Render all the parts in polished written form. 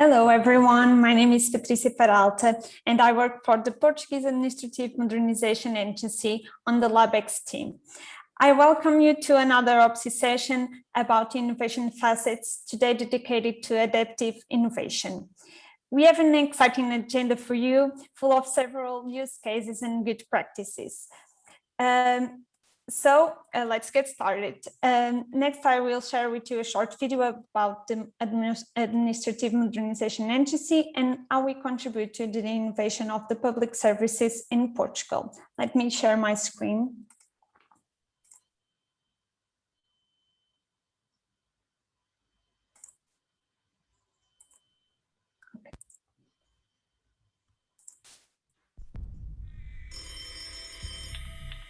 Hello everyone, my name is Patrícia Peralta and I work for the Portuguese Administrative Modernization Agency on the LabX team. I welcome you to another OPSI session about innovation facets, today dedicated to adaptive innovation. We have an exciting agenda for you, full of several use cases and good practices. Let's get started. Next, I will share with you a short video about the Administrative Modernization Agency and how we contribute to the innovation of the public services in Portugal. Let me share my screen.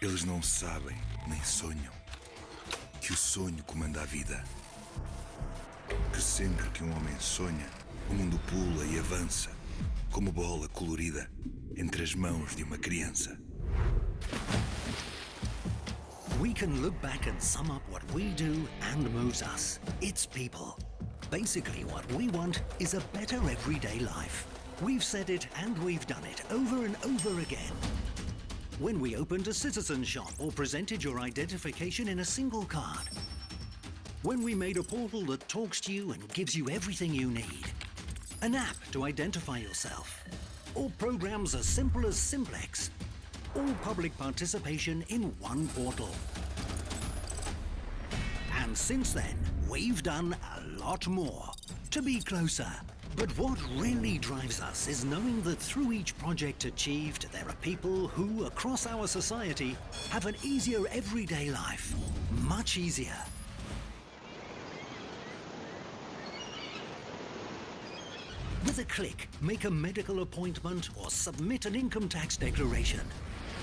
Eles não sabem, nem sonham, que o sonho comanda a vida. Que sempre que um homem sonha, o mundo pula e avança, como bola colorida entre as mãos de uma criança. We can look back and sum up what we do and moves us. It's people. Basically, what we want is a better everyday life. We've said it and we've done it over and over again. When we opened a citizen shop or presented your identification in a single card. When we made a portal that talks to you and gives you everything you need. An app to identify yourself. Or programs as simple as Simplex. All public participation in one portal. And since then, we've done a lot more to be closer. But what really drives us is knowing that through each project achieved, there are people who, across our society, have an easier everyday life. Much easier. With a click, make a medical appointment or submit an income tax declaration.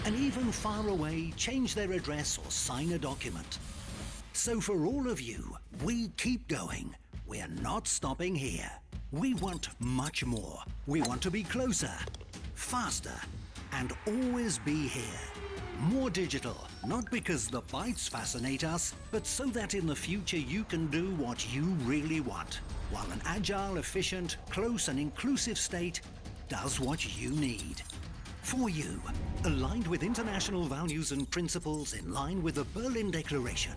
And even far away, change their address or sign a document. So for all of you, we keep going. We're not stopping here. We want much more. We want to be closer, faster, and always be here. More digital, not because the bytes fascinate us, but so that in the future you can do what you really want, while an agile, efficient, close and inclusive state does what you need. For you, aligned with international values and principles in line with the Berlin Declaration.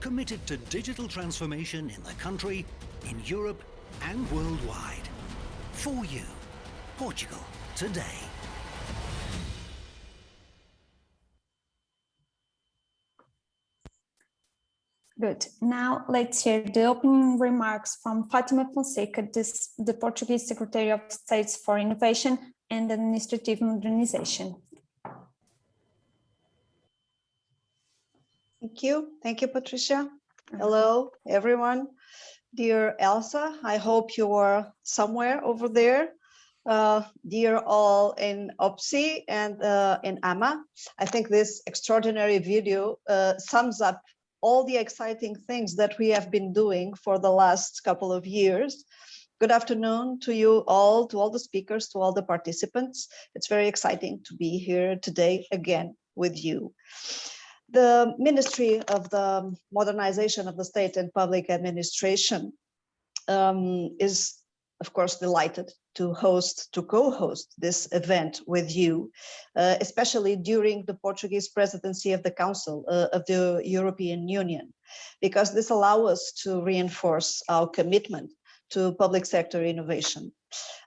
Committed to digital transformation in the country, in Europe, and worldwide. For you, Portugal today. Good. Now let's hear the opening remarks from Fátima Fonseca, the Portuguese Secretary of State for Innovation and Administrative Modernization. Thank you, Patricia. Hello, everyone. Dear Elsa, I hope you are somewhere over there. Dear all in OPSI and in AMA, I think this extraordinary video sums up all the exciting things that we have been doing for the last couple of years. Good afternoon to you all, to all the speakers, to all the participants. It's very exciting to be here today again with you. The Ministry of the Modernization of the State and Public Administration is, of course, delighted to co-host this event with you, especially during the Portuguese presidency of the Council of the European Union, because this allows us to reinforce our commitment to public sector innovation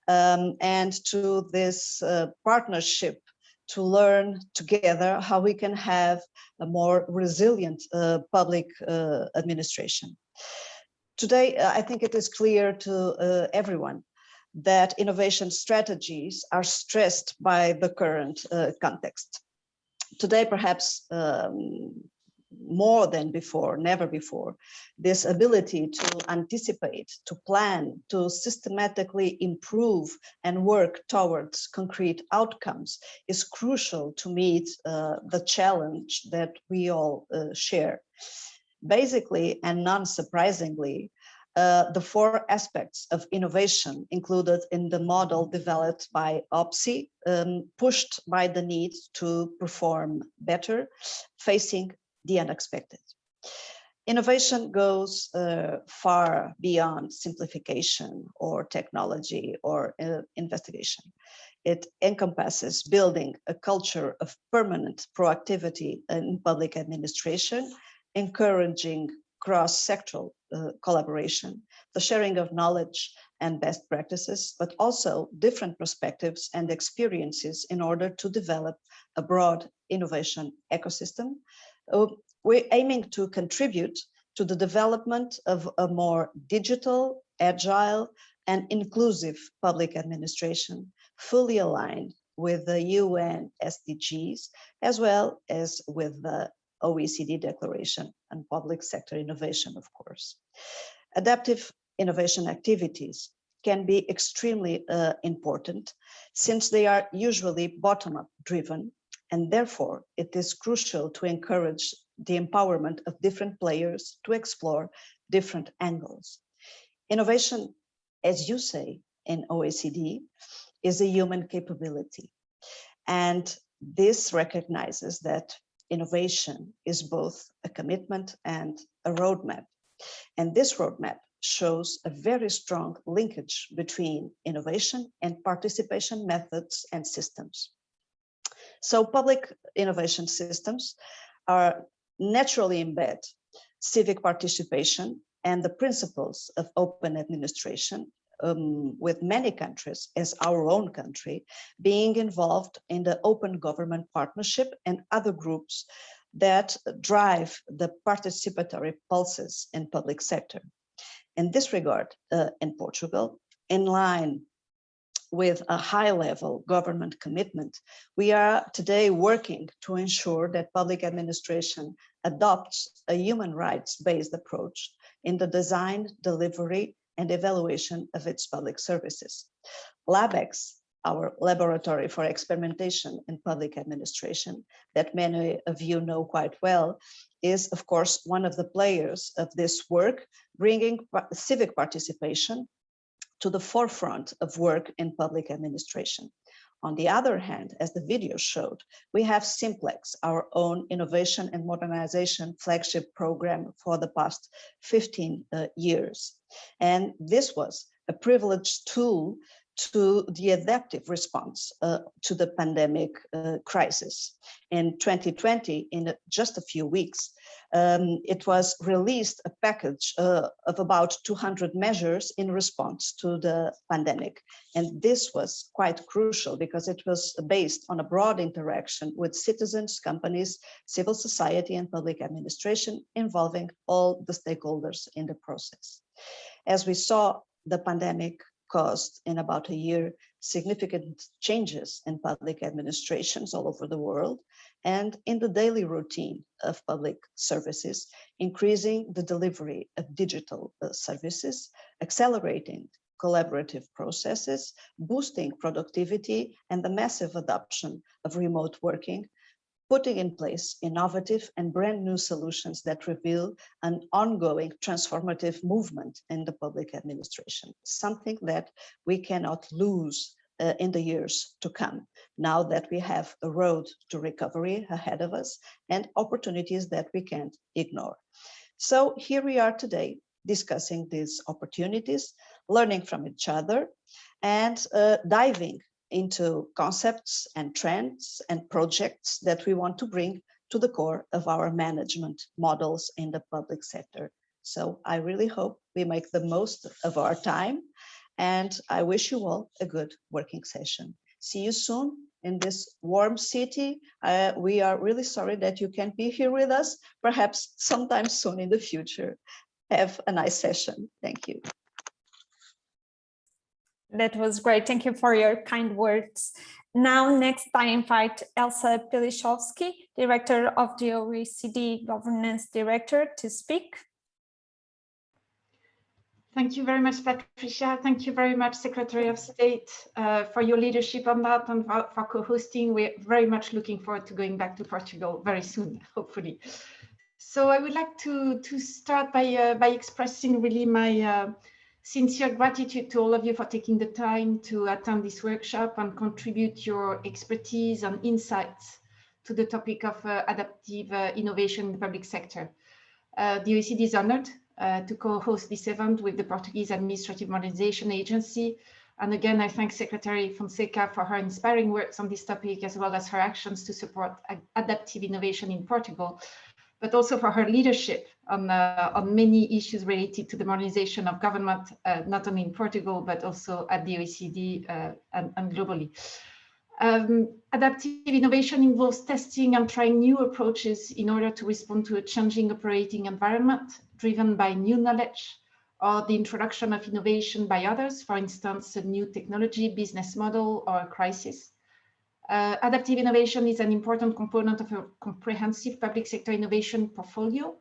and to this partnership to learn together how we can have a more resilient public administration. Today, I think it is clear to everyone that innovation strategies are stressed by the current context. Today, perhaps more than before, never before, this ability to anticipate, to plan, to systematically improve and work towards concrete outcomes is crucial to meet the challenge that we all share. Basically, and non-surprisingly, the four aspects of innovation included in the model developed by OPSI, pushed by the need to perform better, facing the unexpected. Innovation goes far beyond simplification or technology or investigation. It encompasses building a culture of permanent proactivity in public administration, encouraging cross-sectoral collaboration, the sharing of knowledge and best practices, but also different perspectives and experiences in order to develop a broad innovation ecosystem. We're aiming to contribute to the development of a more digital, agile, and inclusive public administration, fully aligned with the UN SDGs, as well as with the OECD Declaration on Public Sector Innovation, of course. Adaptive innovation activities can be extremely important since they are usually bottom-up driven, and therefore it is crucial to encourage the empowerment of different players to explore different angles. Innovation, as you say in OECD, is a human capability. And this recognizes that innovation is both a commitment and a roadmap. And this roadmap shows a very strong linkage between innovation and participation methods and systems. So public innovation systems are naturally embed civic participation and the principles of open administration, with many countries, as our own country, being involved in the Open Government Partnership and other groups that drive the participatory pulses in public sector. In this regard, in Portugal, in line with a high-level government commitment, we are today working to ensure that public administration adopts a human rights-based approach in the design, delivery, and evaluation of its public services. LabEx, our laboratory for experimentation in public administration, that many of you know quite well, is of course one of the players of this work, bringing civic participation to the forefront of work in public administration. On the other hand, as the video showed, we have Simplex, our own innovation and modernization flagship program for the past 15 years. And this was a privileged tool to the adaptive response to the pandemic crisis. In 2020, in just a few weeks, it was released a package of about 200 measures in response to the pandemic. And this was quite crucial because it was based on a broad interaction with citizens, companies, civil society, and public administration, involving all the stakeholders in the process. As we saw, the pandemic caused in about a year significant changes in public administrations all over the world and in the daily routine of public services, increasing the delivery of digital services, accelerating collaborative processes, boosting productivity, and the massive adoption of remote working, putting in place innovative and brand new solutions that reveal an ongoing transformative movement in the public administration, something that we cannot lose in the years to come, now that we have a road to recovery ahead of us and opportunities that we can't ignore. So here we are today discussing these opportunities, learning from each other, and diving into concepts and trends and projects that we want to bring to the core of our management models in the public sector. So I really hope we make the most of our time, and I wish you all a good working session. See you soon in this warm city. We are really sorry that you can't be here with us, perhaps sometime soon in the future. Have a nice session. Thank you. That was great. Thank you for your kind words. Now, next, I invite Elsa Piliszowski, Director of the OECD Governance Director, to speak. Thank you very much, Patricia. Thank you very much, Secretary of State, for your leadership on that and for co-hosting. We're very much looking forward to going back to Portugal very soon, hopefully. So I would like to start by expressing really my sincere gratitude to all of you for taking the time to attend this workshop and contribute your expertise and insights to the topic of adaptive innovation in the public sector. The OECD is honored to co-host this event with the Portuguese Administrative Modernization Agency. And again, I thank Secretary Fonseca for her inspiring works on this topic, as well as her actions to support adaptive innovation in Portugal, but also for her leadership on many issues related to the modernization of government, not only in Portugal, but also at the OECD and globally. Adaptive innovation involves testing and trying new approaches in order to respond to a changing operating environment driven by new knowledge or the introduction of innovation by others, for instance, a new technology, business model, or a crisis. Adaptive innovation is an important component of a comprehensive public sector innovation portfolio,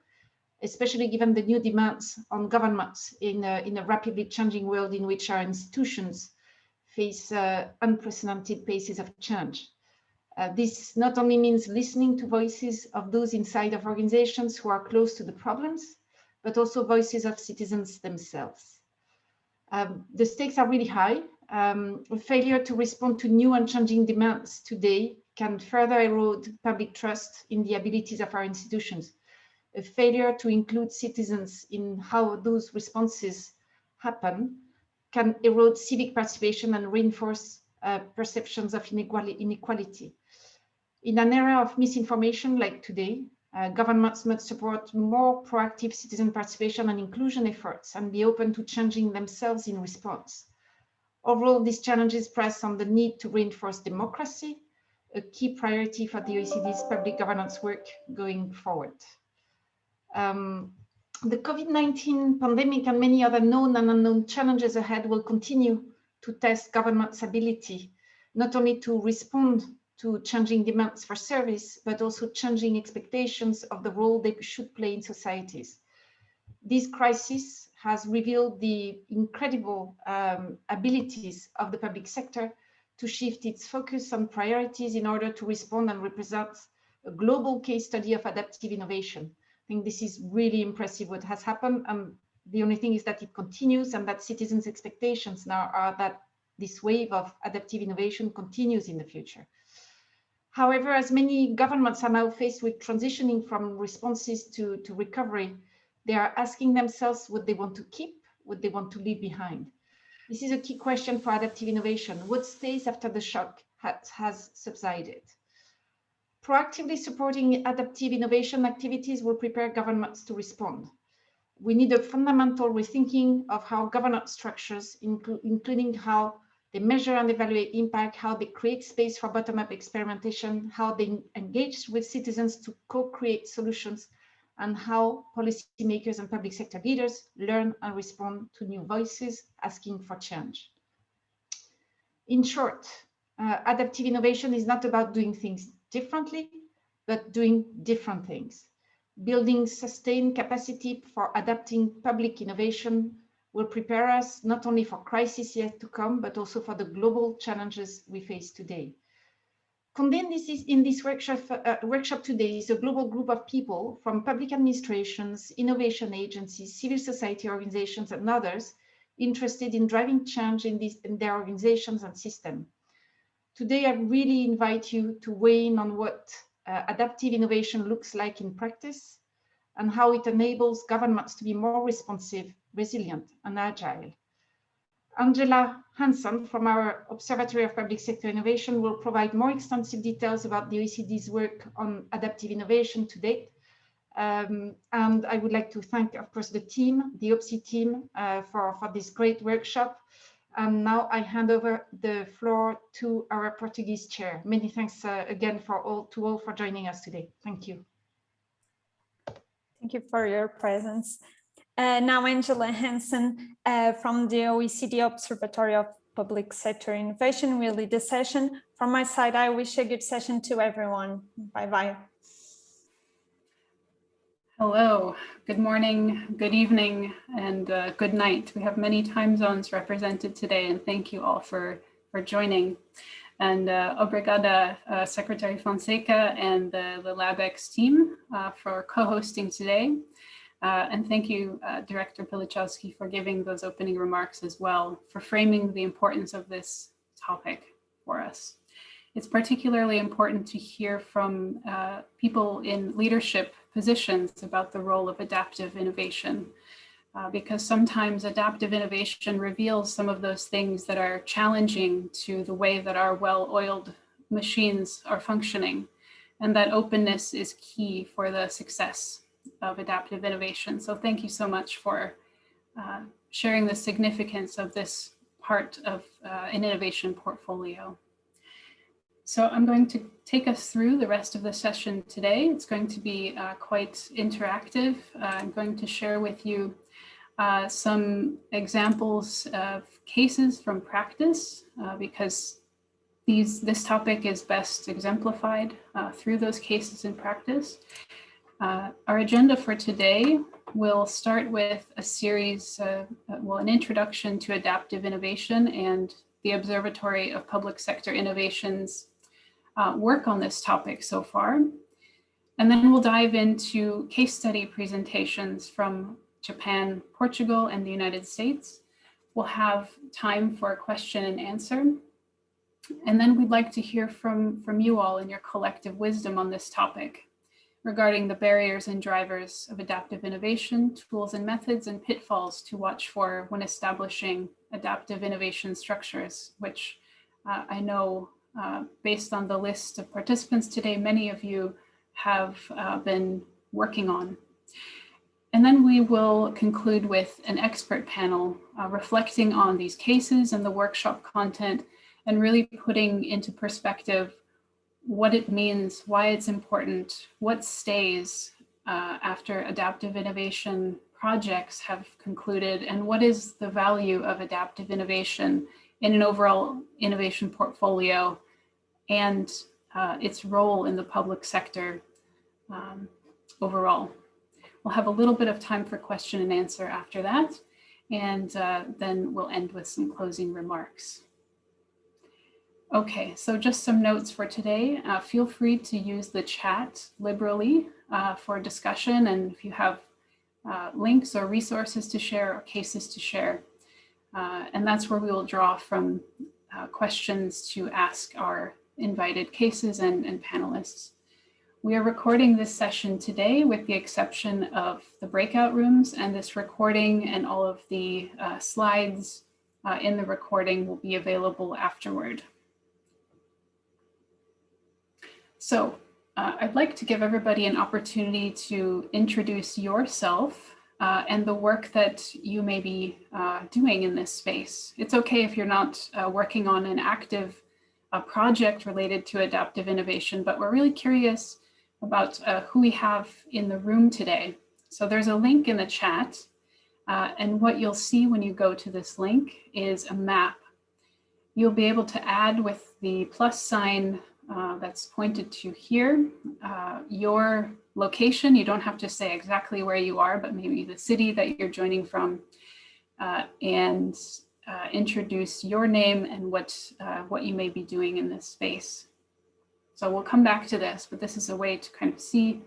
especially given the new demands on governments in a rapidly changing world in which our institutions face unprecedented paces of change. This not only means listening to voices of those inside of organizations who are close to the problems, but also voices of citizens themselves. The stakes are really high. A failure to respond to new and changing demands today can further erode public trust in the abilities of our institutions. A failure to include citizens in how those responses happen can erode civic participation and reinforce perceptions of inequality. In an era of misinformation like today, governments must support more proactive citizen participation and inclusion efforts and be open to changing themselves in response. Overall, these challenges press on the need to reinforce democracy, a key priority for the OECD's public governance work going forward. The COVID-19 pandemic and many other known and unknown challenges ahead will continue to test government's ability, not only to respond to changing demands for service, but also changing expectations of the role they should play in societies. This crisis has revealed the incredible abilities of the public sector to shift its focus on priorities in order to respond and represent a global case study of adaptive innovation. I think this is really impressive what has happened, and the only thing is that it continues and that citizens' expectations now are that this wave of adaptive innovation continues in the future. However, as many governments are now faced with transitioning from responses to recovery, they are asking themselves what they want to keep, what they want to leave behind. This is a key question for adaptive innovation. What stays after the shock has subsided? Proactively supporting adaptive innovation activities will prepare governments to respond. We need a fundamental rethinking of how governance structures, including how they measure and evaluate impact, how they create space for bottom-up experimentation, how they engage with citizens to co-create solutions, and how policymakers and public sector leaders learn and respond to new voices asking for change. In short, adaptive innovation is not about doing things differently, but doing different things. Building sustained capacity for adapting public innovation will prepare us not only for crises yet to come, but also for the global challenges we face today. Convened in this workshop today is a global group of people from public administrations, innovation agencies, civil society organizations, and others interested in driving change in their organizations and system. Today, I really invite you to weigh in on what adaptive innovation looks like in practice and how it enables governments to be more responsive, resilient, and agile. Angela Hansen from our Observatory of Public Sector Innovation will provide more extensive details about the OECD's work on adaptive innovation to date. And I would like to thank, of course, the team, the OPSI team, for this great workshop. And now I hand over the floor to our Portuguese chair. Many thanks again to all for joining us today. Thank you. Thank you for your presence. Now Angela Hansen from the OECD Observatory of Public Sector Innovation will lead the session. From my side, I wish a good session to everyone. Bye-bye. Hello, good morning, good evening, and good night. We have many time zones represented today, and thank you all for joining. And obrigada, Secretary Fonseca and the LabX team for co-hosting today. And thank you, Director Pilichowski, for giving those opening remarks as well, for framing the importance of this topic for us. It's particularly important to hear from people in leadership positions about the role of adaptive innovation, because sometimes adaptive innovation reveals some of those things that are challenging to the way that our well-oiled machines are functioning. And that openness is key for the success of adaptive innovation. So thank you so much for sharing the significance of this part of an innovation portfolio. So I'm going to take us through the rest of the session today. It's going to be quite interactive. I'm going to share with you some examples of cases from practice, because this topic is best exemplified through those cases in practice. Our agenda for today will start with a series, an introduction to adaptive innovation and the Observatory of Public Sector Innovation's work on this topic so far. And then we'll dive into case study presentations from Japan, Portugal, and the United States. We'll have time for a question and answer. And then we'd like to hear from you all and your collective wisdom on this topic regarding the barriers and drivers of adaptive innovation, tools and methods, and pitfalls to watch for when establishing adaptive innovation structures, which I know based on the list of participants today, many of you have been working on. And then we will conclude with an expert panel reflecting on these cases and the workshop content, and really putting into perspective what it means, why it's important, what stays after adaptive innovation projects have concluded, and what is the value of adaptive innovation in an overall innovation portfolio, and its role in the public sector overall. We'll have a little bit of time for question and answer after that, and then we'll end with some closing remarks. Okay, so just some notes for today. Feel free to use the chat liberally for discussion, and if you have links or resources to share or cases to share. And that's where we will draw from questions to ask our invited cases and panelists. We are recording this session today with the exception of the breakout rooms, and this recording and all of the slides in the recording will be available afterward. So I'd like to give everybody an opportunity to introduce yourself and the work that you may be doing in this space. It's okay if you're not working on an active project related to adaptive innovation, but we're really curious about who we have in the room today. So there's a link in the chat, and what you'll see when you go to this link is a map. You'll be able to add with the plus sign that's pointed to here, your location. You don't have to say exactly where you are, but maybe the city that you're joining from, and introduce your name and what you may be doing in this space. So we'll come back to this, but this is a way to kind of see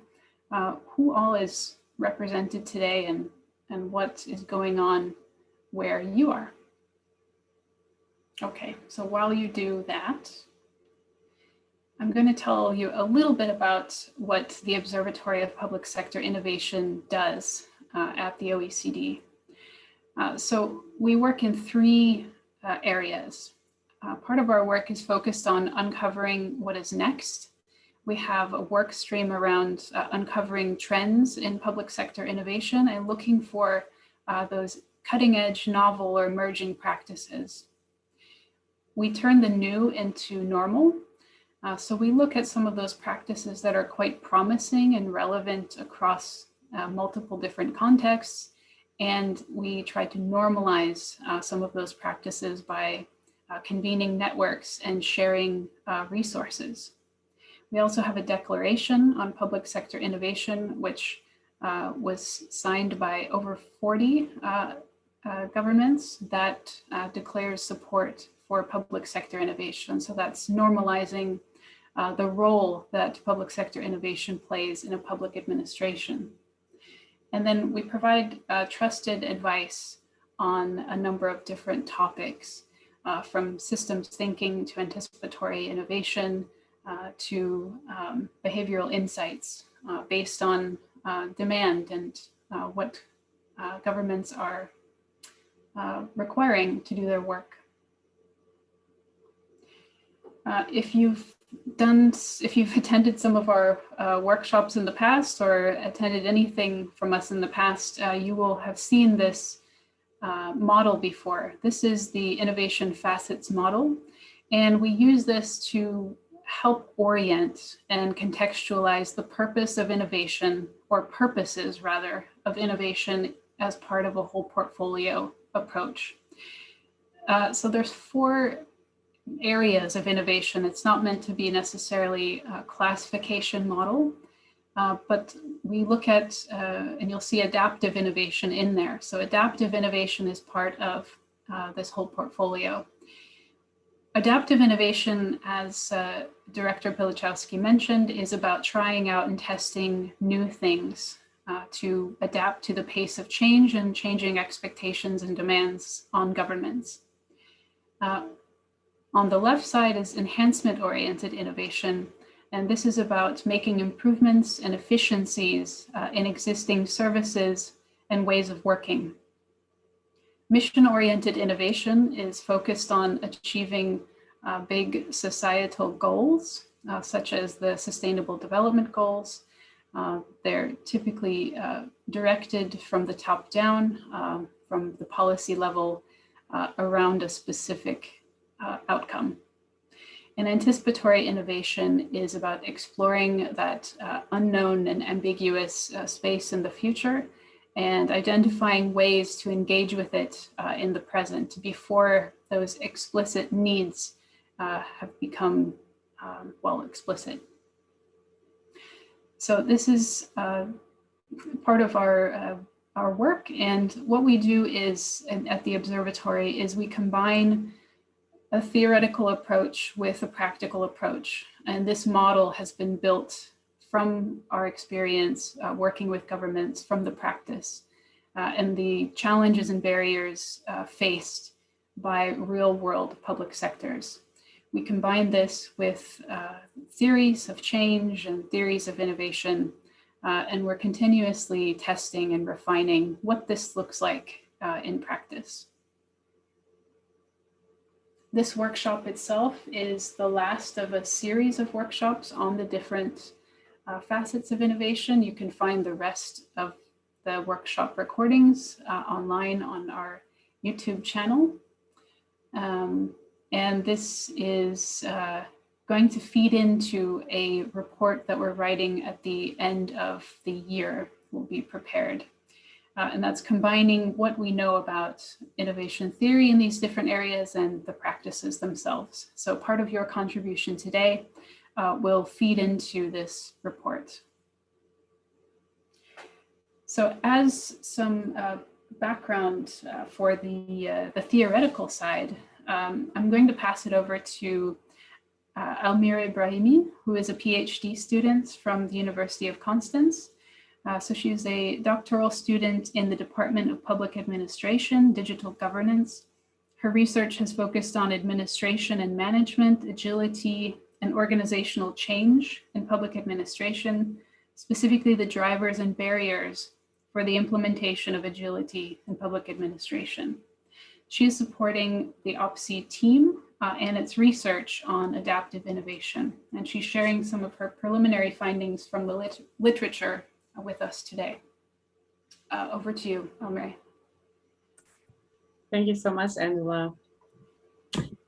who all is represented today and what is going on where you are. Okay, so while you do that, I'm going to tell you a little bit about what the Observatory of Public Sector Innovation does at the OECD. So we work in three areas. Part of our work is focused on uncovering what is next. We have a work stream around uncovering trends in public sector innovation and looking for those cutting edge, novel, or emerging practices. We turn the new into normal. So we look at some of those practices that are quite promising and relevant across multiple different contexts, and we try to normalize some of those practices by convening networks and sharing resources. We also have a declaration on public sector innovation, which was signed by over 40 governments that declares support for public sector innovation. So that's normalizing the role that public sector innovation plays in a public administration. And then we provide trusted advice on a number of different topics, from systems thinking to anticipatory innovation to behavioral insights based on demand and what governments are requiring to do their work. If you've attended some of our workshops in the past or attended anything from us in the past, you will have seen this model before. This is the innovation facets model, and we use this to help orient and contextualize the purpose of innovation, or purposes rather, of innovation as part of a whole portfolio approach. So there's 4 areas of innovation. It's not meant to be necessarily a classification model, but we look at, and you'll see adaptive innovation in there. So adaptive innovation is part of this whole portfolio. Adaptive innovation, as Director Pilichowski mentioned, is about trying out and testing new things to adapt to the pace of change and changing expectations and demands on governments. On the left side is enhancement-oriented innovation, and this is about making improvements and efficiencies in existing services and ways of working. Mission-oriented innovation is focused on achieving big societal goals, such as the Sustainable Development Goals. They're typically directed from the top down, from the policy level, around a specific outcome. And anticipatory innovation is about exploring that unknown and ambiguous space in the future and identifying ways to engage with it in the present before those explicit needs have become, well, explicit. So this is part of our work, and what we do is, at the observatory, is we combine a theoretical approach with a practical approach. And this model has been built from our experience working with governments, from the practice, and the challenges and barriers faced by real world public sectors. We combine this with theories of change and theories of innovation, and we're continuously testing and refining what this looks like in practice. This workshop itself is the last of a series of workshops on the different facets of innovation. You can find the rest of the workshop recordings online on our YouTube channel. And this is going to feed into a report that we're writing at the end of the year. Will be prepared. And that's combining what we know about innovation theory in these different areas and the practices themselves. So part of your contribution today will feed into this report. So as some background for the theoretical side, I'm going to pass it over to Almira Ibrahimi, who is a PhD student from the University of Constance. So she's a doctoral student in the Department of Public Administration, Digital Governance. Her research has focused on administration and management, agility, and organizational change in public administration, specifically the drivers and barriers for the implementation of agility in public administration. She is supporting the OPSI team and its research on adaptive innovation, and she's sharing some of her preliminary findings from the literature with us today. Over to you, Almira. Thank you so much, Angela.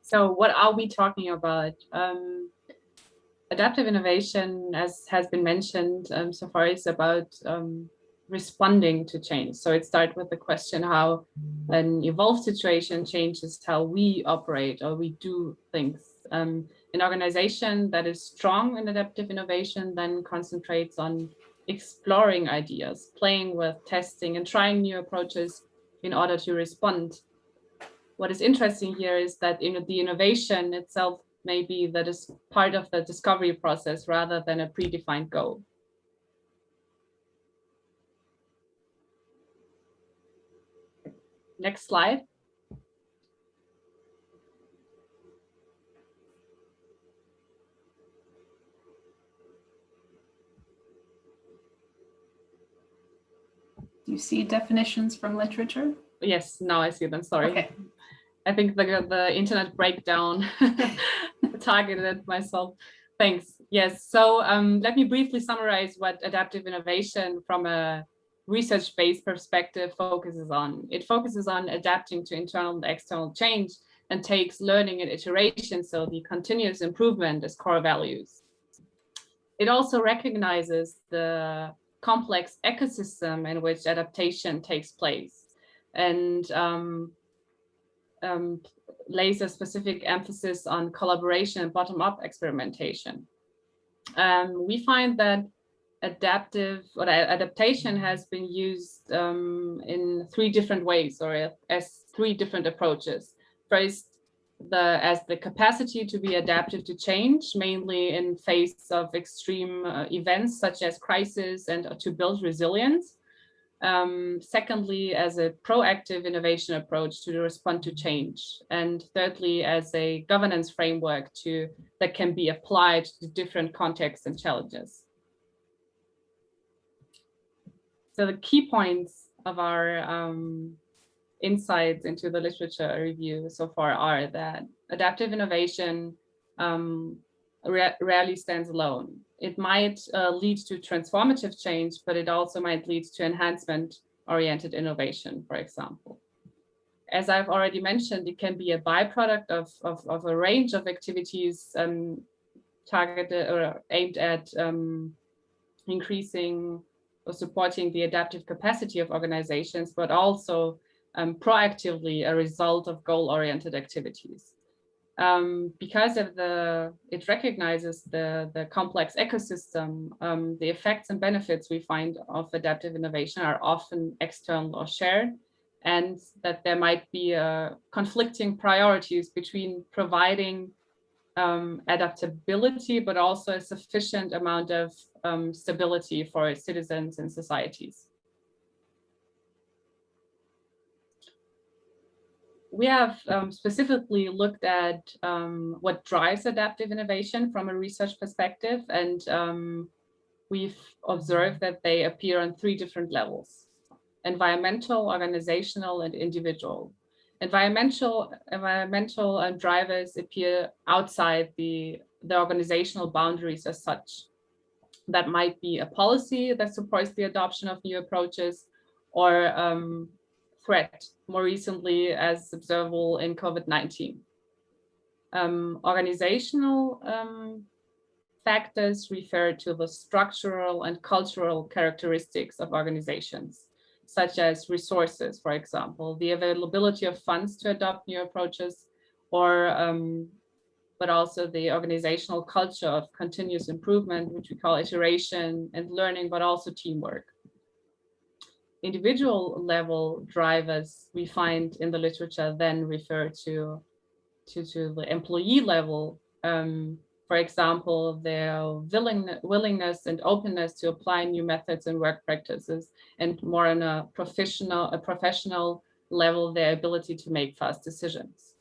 So what are we talking about? Adaptive innovation, as has been mentioned so far, is about responding to change. So it starts with the question how an evolved situation changes how we operate or we do things. An organization that is strong in adaptive innovation then concentrates on exploring ideas, playing with, testing, and trying new approaches in order to respond. What is interesting here is that the innovation itself may be that is part of the discovery process rather than a predefined goal. Next slide. you see definitions from literature? Yes, now I see them, sorry. Okay. I think the internet breakdown targeted myself. Thanks. Yes, so let me briefly summarize what adaptive innovation from a research-based perspective focuses on. It focuses on adapting to internal and external change and takes learning and iteration, so the continuous improvement, as core values. It also recognizes the complex ecosystem in which adaptation takes place and lays a specific emphasis on collaboration and bottom-up experimentation. We find that adaptation has been used in 3 different ways, or as 3 different approaches. First, as the capacity to be adaptive to change, mainly in face of extreme events such as crises, and to build resilience. Secondly, as a proactive innovation approach to respond to change. And thirdly, as a governance framework that can be applied to different contexts and challenges. So the key points of our insights into the literature review so far are that adaptive innovation rarely stands alone. It might lead to transformative change, but it also might lead to enhancement-oriented innovation, for example. As I've already mentioned, it can be a byproduct of a range of activities targeted or aimed at increasing or supporting the adaptive capacity of organizations, but also proactively a result of goal-oriented activities. Because it recognizes the complex ecosystem, the effects and benefits we find of adaptive innovation are often external or shared, and that there might be conflicting priorities between providing adaptability, but also a sufficient amount of stability for citizens and societies. We have specifically looked at what drives adaptive innovation from a research perspective, and we've observed that they appear on 3 different levels: environmental, organizational, and individual. Environmental drivers appear outside the organizational boundaries as such. That might be a policy that supports the adoption of new approaches, or threat, more recently as observable in COVID-19. Organizational factors refer to the structural and cultural characteristics of organizations, such as resources, for example, the availability of funds to adopt new approaches, or but also the organizational culture of continuous improvement, which we call iteration and learning, but also teamwork. Individual level drivers we find in the literature then refer to the employee level. For example, their willingness and openness to apply new methods and work practices, and more on a professional level, their ability to make fast decisions.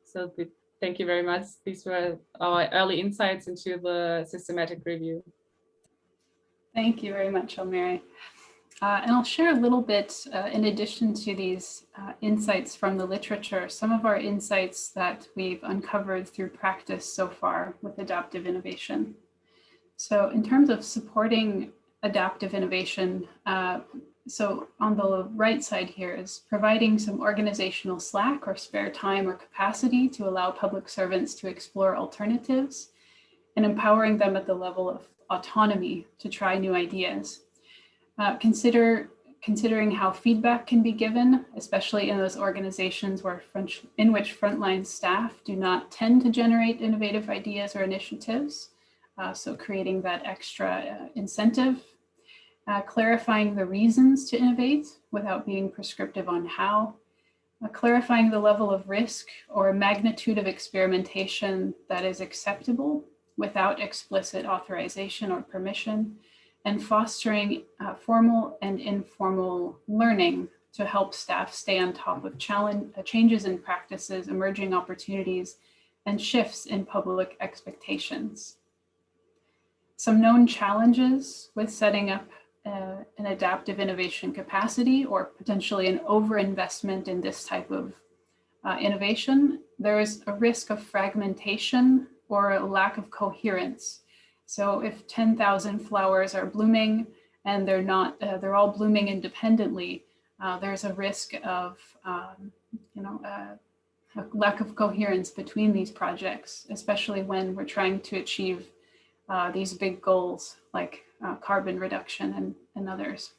So thank you very much. These were our early insights into the systematic review. Thank you very much, Almiri. And I'll share a little bit, in addition to these insights from the literature, some of our insights that we've uncovered through practice so far with adaptive innovation. So in terms of supporting adaptive innovation, so on the right side here is providing some organizational slack or spare time or capacity to allow public servants to explore alternatives, and empowering them at the level of autonomy to try new ideas. Considering how feedback can be given, especially in those organizations in which frontline staff do not tend to generate innovative ideas or initiatives. So creating that extra incentive, clarifying the reasons to innovate without being prescriptive on how, clarifying the level of risk or magnitude of experimentation that is acceptable without explicit authorization or permission, and fostering formal and informal learning to help staff stay on top of changes in practices, emerging opportunities, and shifts in public expectations. Some known challenges with setting up an adaptive innovation capacity or potentially an overinvestment in this type of innovation, there is a risk of fragmentation or a lack of coherence. So if 10,000 flowers are blooming and they're all blooming independently, there's a risk of a lack of coherence between these projects, especially when we're trying to achieve these big goals like carbon reduction and others.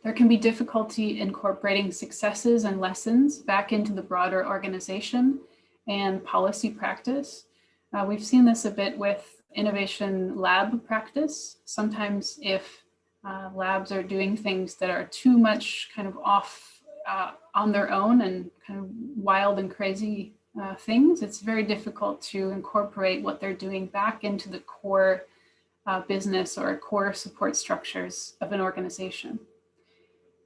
There can be difficulty incorporating successes and lessons back into the broader organization and policy practice. We've seen this a bit with innovation lab practice. Sometimes if labs are doing things that are too much kind of off on their own and kind of wild and crazy things, it's very difficult to incorporate what they're doing back into the core business or core support structures of an organization.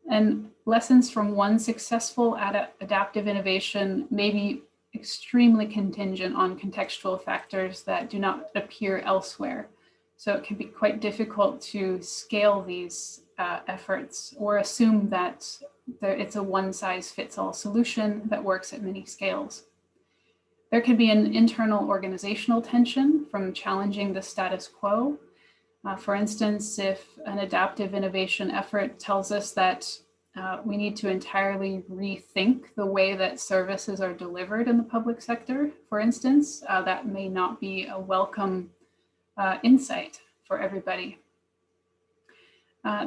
And lessons from one successful adaptive innovation may be extremely contingent on contextual factors that do not appear elsewhere. So it can be quite difficult to scale these efforts or assume that it's a one-size-fits-all solution that works at many scales. There can be an internal organizational tension from challenging the status quo. For instance, if an adaptive innovation effort tells us that we need to entirely rethink the way that services are delivered in the public sector, for instance, that may not be a welcome insight for everybody.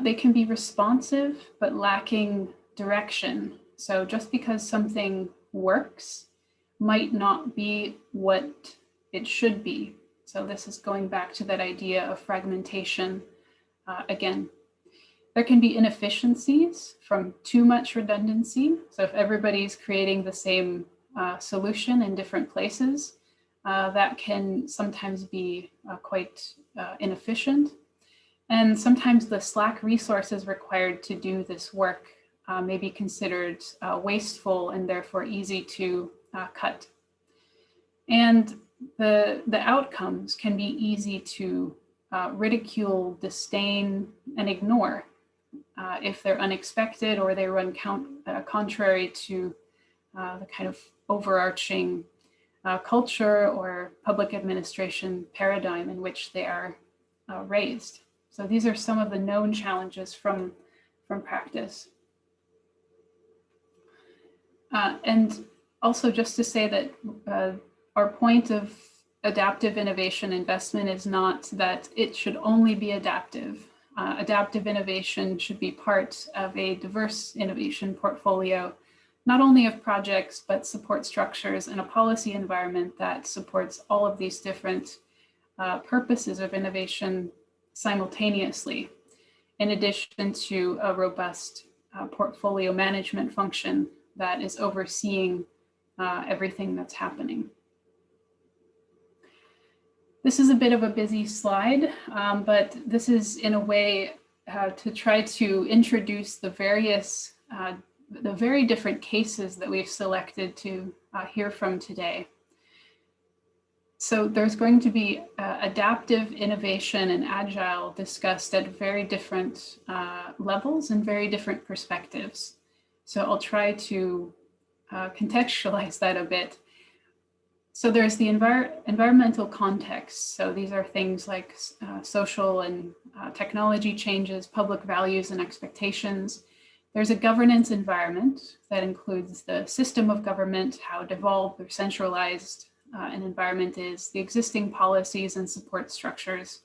They can be responsive, but lacking direction. So just because something works might not be what it should be. So this is going back to that idea of fragmentation again. There can be inefficiencies from too much redundancy. So if everybody's creating the same solution in different places, that can sometimes be quite inefficient. And sometimes the slack resources required to do this work may be considered wasteful and therefore easy to cut. And the outcomes can be easy to ridicule, disdain, and ignore if they're unexpected or they run contrary to the kind of overarching culture or public administration paradigm in which they are raised. So these are some of the known challenges from practice. And also just to say that our point of adaptive innovation investment is not that it should only be adaptive. Adaptive innovation should be part of a diverse innovation portfolio, not only of projects, but support structures and a policy environment that supports all of these different purposes of innovation simultaneously, in addition to a robust portfolio management function that is overseeing everything that's happening. This is a bit of a busy slide, but this is in a way to try to introduce the very different cases that we've selected to hear from today. So there's going to be adaptive innovation and agile discussed at very different levels and very different perspectives. So I'll try to contextualize that a bit. So there's the environmental context. So these are things like social and technology changes, public values and expectations. There's a governance environment that includes the system of government, how devolved or centralized an environment is, the existing policies and support structures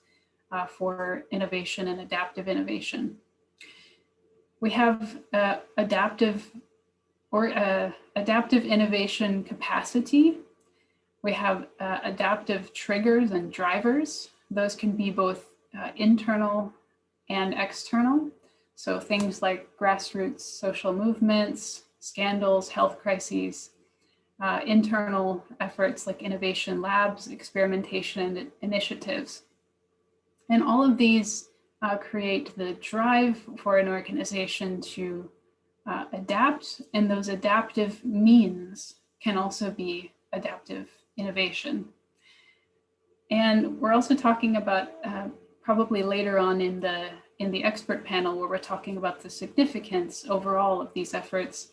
for innovation and adaptive innovation. We have adaptive innovation capacity. We have adaptive triggers and drivers. Those can be both internal and external. So things like grassroots social movements, scandals, health crises, internal efforts like innovation labs, experimentation initiatives. And all of these create the drive for an organization to adapt, and those adaptive means can also be adaptive innovation. And we're also talking about probably later on in the in the expert panel, where we're talking about the significance overall of these efforts,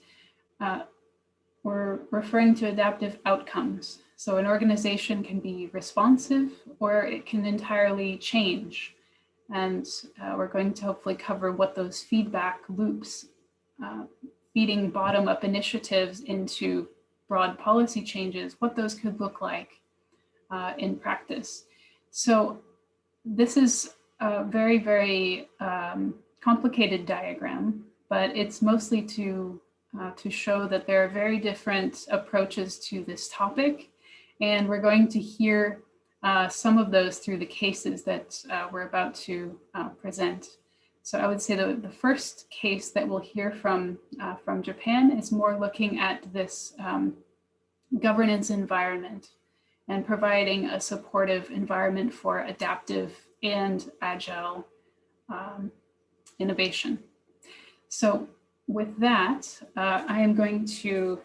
we're referring to adaptive outcomes. So an organization can be responsive or it can entirely change. And we're going to hopefully cover what those feedback loops, feeding bottom-up initiatives into broad policy changes, what those could look like in practice. So this is a very, very complicated diagram, but it's mostly to show that there are very different approaches to this topic. And we're going to hear some of those through the cases that we're about to present. So I would say the first case that we'll hear from Japan is more looking at this governance environment and providing a supportive environment for adaptive and agile innovation. So with that, I am going to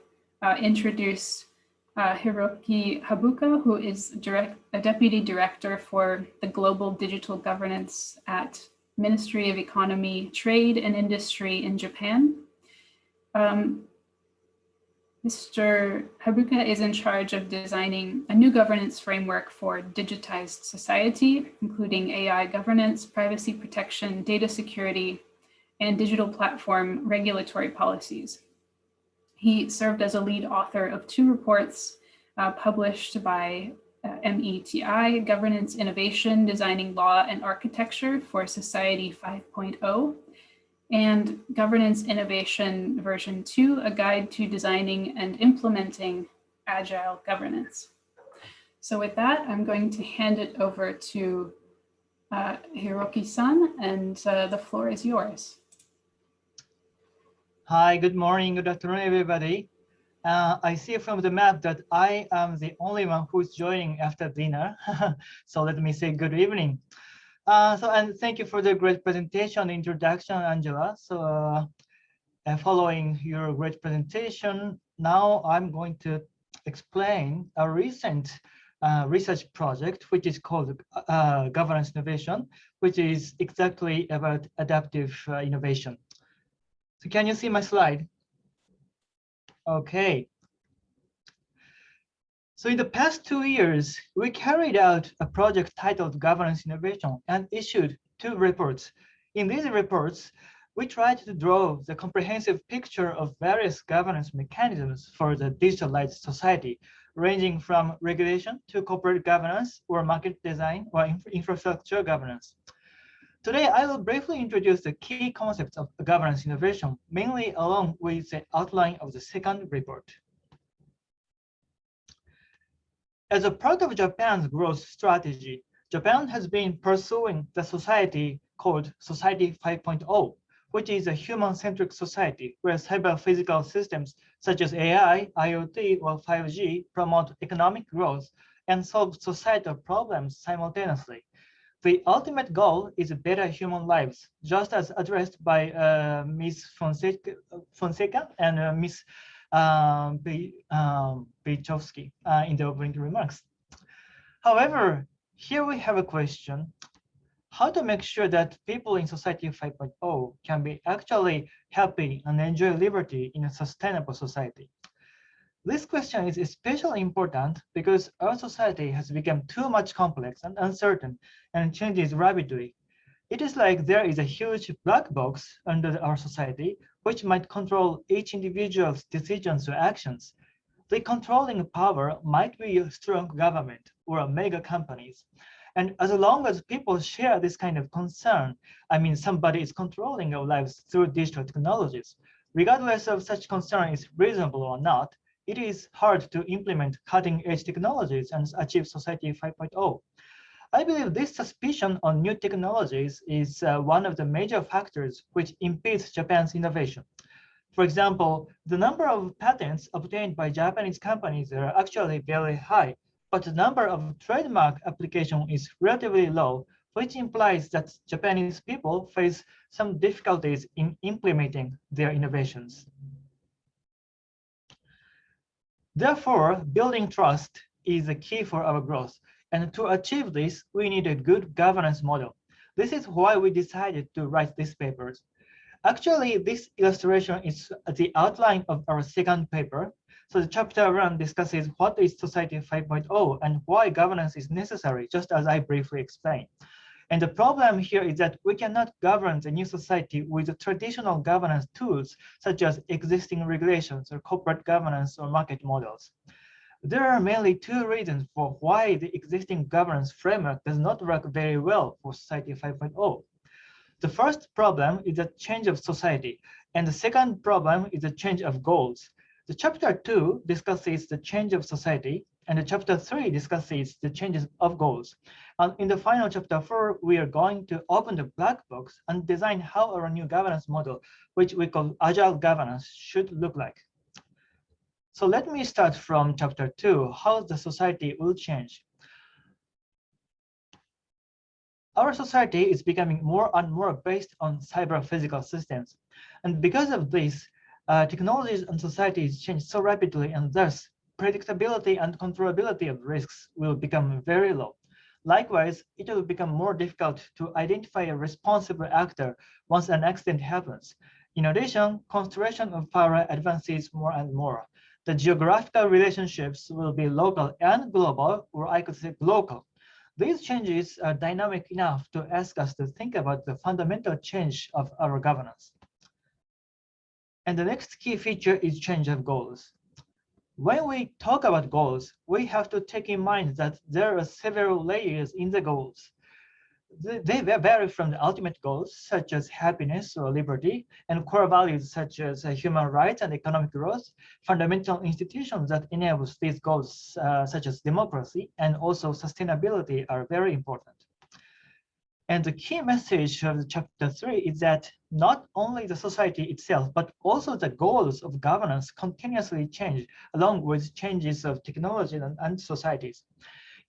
introduce Hiroki Habuka, who is a Deputy Director for the Global Digital Governance at Ministry of Economy, Trade and Industry in Japan. Mr. Habuka is in charge of designing a new governance framework for digitized society, including AI governance, privacy protection, data security, and digital platform regulatory policies. He served as a lead author of 2 reports published by METI, Governance Innovation, Designing Law and Architecture for Society 5.0, and Governance Innovation version 2, A Guide to Designing and Implementing Agile Governance. So with that, I'm going to hand it over to Hiroki-san, and the floor is yours. Hi, good morning, good afternoon, everybody. I see from the map that I am the only one who's joining after dinner. So let me say good evening. And thank you for the great presentation, introduction, Angela. So following your great presentation, now I'm going to explain a recent research project, which is called Governance Innovation, which is exactly about adaptive innovation. So can you see my slide? Okay. So in the past 2 years, we carried out a project titled Governance Innovation and issued 2 reports. In these reports, we tried to draw the comprehensive picture of various governance mechanisms for the digitalized society, ranging from regulation to corporate governance or market design or infrastructure governance. Today, I will briefly introduce the key concepts of governance innovation, mainly along with the outline of the second report. As a part of Japan's growth strategy, Japan has been pursuing the society called Society 5.0, which is a human-centric society where cyber-physical systems such as AI, IoT, or 5G promote economic growth and solve societal problems simultaneously. The ultimate goal is better human lives, just as addressed by Ms. Fonseca and Ms. Bichovsky in the opening remarks. However, here we have a question: how to make sure that people in Society 5.0 can be actually happy and enjoy liberty in a sustainable society? This question is especially important because our society has become too much complex and uncertain and changes rapidly. It is like there is a huge black box under our society which might control each individual's decisions or actions. The controlling power might be a strong government or mega companies. And as long as people share this kind of concern, I mean, somebody is controlling our lives through digital technologies. Regardless of such concern is reasonable or not, it is hard to implement cutting-edge technologies and achieve Society 5.0. I believe this suspicion on new technologies is one of the major factors which impedes Japan's innovation. For example, the number of patents obtained by Japanese companies are actually very high, but the number of trademark applications is relatively low, which implies that Japanese people face some difficulties in implementing their innovations. Therefore, building trust is the key for our growth. And to achieve this, we need a good governance model. This is why we decided to write these papers. Actually, this illustration is the outline of our second paper. So the chapter 1 discusses what is Society 5.0 and why governance is necessary, just as I briefly explained. And the problem here is that we cannot govern the new society with the traditional governance tools, such as existing regulations or corporate governance or market models. There are mainly two reasons for why the existing governance framework does not work very well for Society 5.0. The first problem is the change of society, and the second problem is the change of goals. The chapter 2 discusses the change of society, and the chapter 3 discusses the changes of goals. And in the final chapter 4, we are going to open the black box and design how our new governance model, which we call Agile Governance, should look like. So let me start from chapter 2, how the society will change. Our society is becoming more and more based on cyber-physical systems. And because of this, technologies and societies change so rapidly, and thus predictability and controllability of risks will become very low. Likewise, it will become more difficult to identify a responsible actor once an accident happens. In addition, concentration of power advances more and more. The geographical relationships will be local and global, or I could say local. These changes are dynamic enough to ask us to think about the fundamental change of our governance. And the next key feature is change of goals. When we talk about goals, we have to take in mind that there are several layers in the goals. They vary from the ultimate goals, such as happiness or liberty, and core values such as human rights and economic growth, fundamental institutions that enable these goals, such as democracy and also sustainability, are very important. And the key message of chapter 3 is that not only the society itself, but also the goals of governance continuously change along with changes of technology and societies.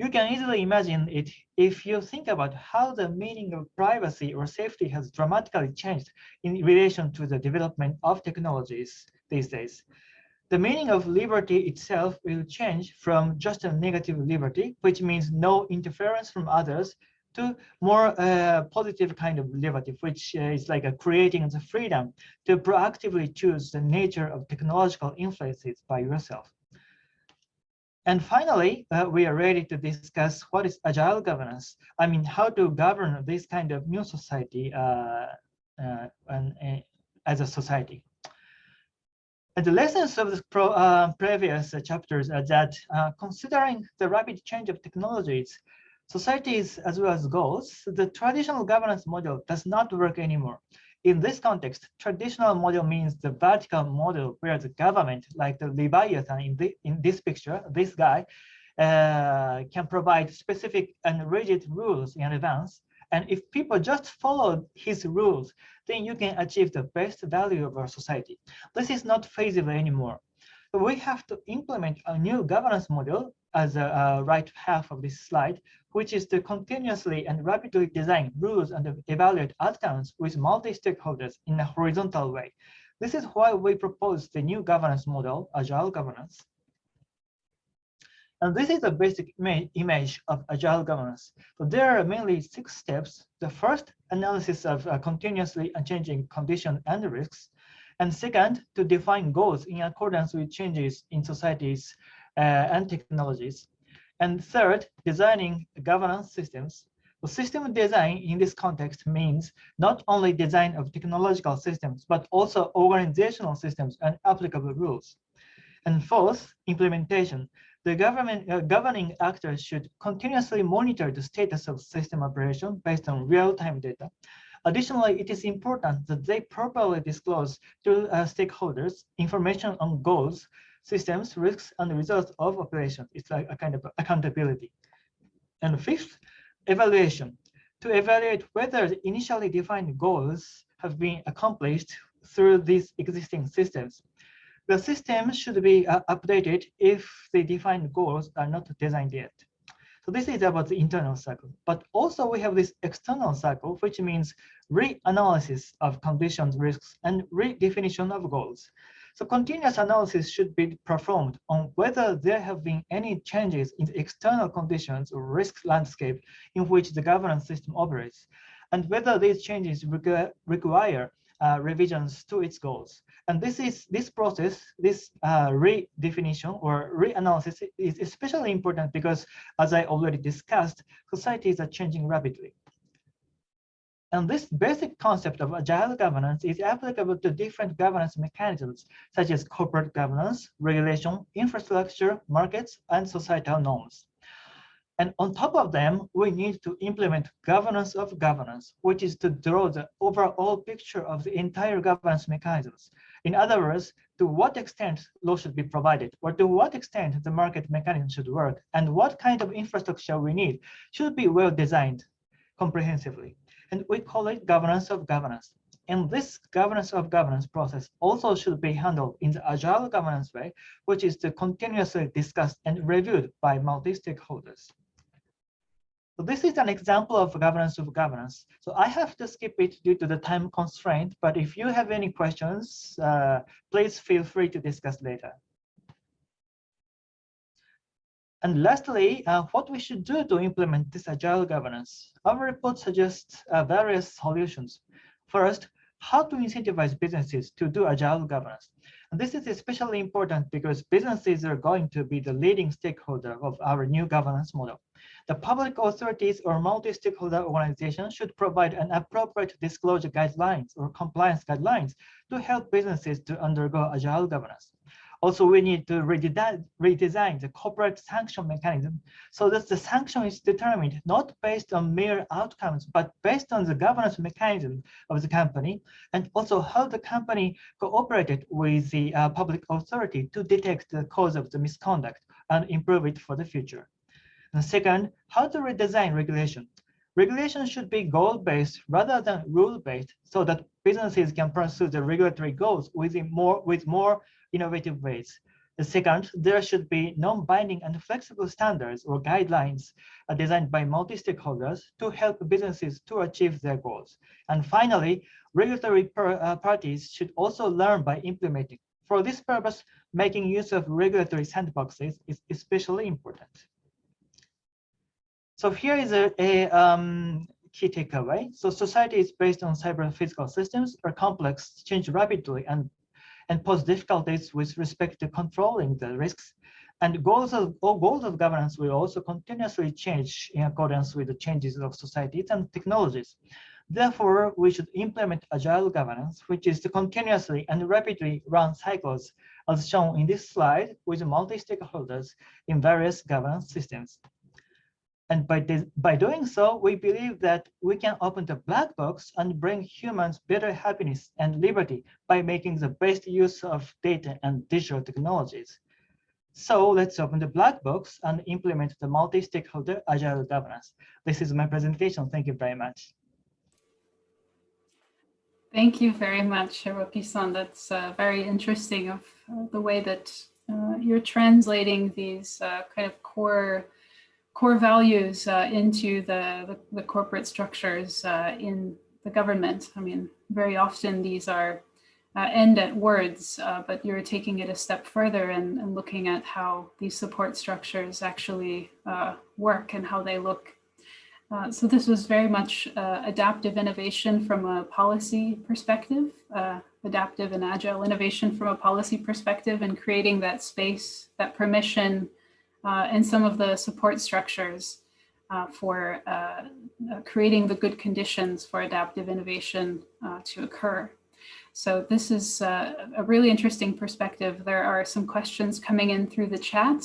You can easily imagine it if you think about how the meaning of privacy or safety has dramatically changed in relation to the development of technologies these days. The meaning of liberty itself will change from just a negative liberty, which means no interference from others, to more positive kind of liberty, which is like creating the freedom to proactively choose the nature of technological influences by yourself. And finally, we are ready to discuss what is agile governance. I mean, how to govern this kind of new society as a society. And the lessons of the previous chapters are that considering the rapid change of technologies, societies as well as goals, the traditional governance model does not work anymore. In this context, traditional model means the vertical model where the government, like the Leviathan in this picture, this guy, can provide specific and rigid rules in advance. And if people just follow his rules, then you can achieve the best value of our society. This is not feasible anymore. We have to implement a new governance model, as the right half of this slide, which is to continuously and rapidly design rules and evaluate outcomes with multi-stakeholders in a horizontal way. This is why we propose the new governance model, Agile Governance. And this is a basic image of Agile Governance. So there are mainly 6 steps. The first, analysis of continuously changing conditions and risks. And second, to define goals in accordance with changes in societies and technologies. And third, designing governance systems. The system design in this context means not only design of technological systems, but also organizational systems and applicable rules. And fourth, implementation. The governing actors should continuously monitor the status of system operation based on real-time data. Additionally, it is important that they properly disclose to stakeholders information on goals, systems, risks, and results of operation. It's like a kind of accountability. And fifth, evaluation. To evaluate whether the initially defined goals have been accomplished through these existing systems. The system should be updated if the defined goals are not designed yet. So this is about the internal cycle, but also we have this external cycle, which means reanalysis of conditions, risks, and redefinition of goals. So continuous analysis should be performed on whether there have been any changes in the external conditions or risk landscape in which the governance system operates. and whether these changes require revisions to its goals. And this process, this redefinition or reanalysis is especially important because, as I already discussed, societies are changing rapidly. And this basic concept of agile governance is applicable to different governance mechanisms, such as corporate governance, regulation, infrastructure, markets, and societal norms. And on top of them, we need to implement governance of governance, which is to draw the overall picture of the entire governance mechanisms. In other words, to what extent law should be provided, or to what extent the market mechanism should work, and what kind of infrastructure we need should be well designed comprehensively. And we call it governance of governance. And this governance of governance process also should be handled in the agile governance way, which is to continuously discussed and reviewed by multi-stakeholders. So this is an example of governance of governance. So I have to skip it due to the time constraint, but if you have any questions, please feel free to discuss later. And lastly, what we should do to implement this agile governance. Our report suggests various solutions. First, how to incentivize businesses to do agile governance. And this is especially important because businesses are going to be the leading stakeholder of our new governance model. The public authorities or multi-stakeholder organizations should provide an appropriate disclosure guidelines or compliance guidelines to help businesses to undergo agile governance. Also, we need to redesign the corporate sanction mechanism so that the sanction is determined not based on mere outcomes, but based on the governance mechanism of the company, and also how the company cooperated with the public authority to detect the cause of the misconduct and improve it for the future. And second, how to redesign regulation. Regulation should be goal-based rather than rule-based so that businesses can pursue the regulatory goals with more innovative ways. The second, there should be non-binding and flexible standards or guidelines designed by multi-stakeholders to help businesses to achieve their goals. And finally, regulatory parties should also learn by implementing. For this purpose, making use of regulatory sandboxes is especially important. So here is a key takeaway. So society is based on cyber-physical systems are complex, change rapidly, and pose difficulties with respect to controlling the risks. And goals of governance will also continuously change in accordance with the changes of societies and technologies. Therefore, we should implement agile governance, which is to continuously and rapidly run cycles, as shown in this slide, with multi-stakeholders in various governance systems. And by doing so, we believe that we can open the black box and bring humans better happiness and liberty by making the best use of data and digital technologies. So let's open the black box and implement the multi-stakeholder agile governance. This is my presentation. Thank you very much. Thank you very much, Hiroki-san. That's very interesting of the way that you're translating these kind of core values into the corporate structures in the government. I mean, very often these are end at words, but you're taking it a step further and looking at how these support structures actually work and how they look. So this was very much adaptive innovation from a policy perspective, adaptive and agile innovation from a policy perspective, and creating that space, that permission, and some of the support structures for creating the good conditions for adaptive innovation to occur. So this is a really interesting perspective. There are some questions coming in through the chat.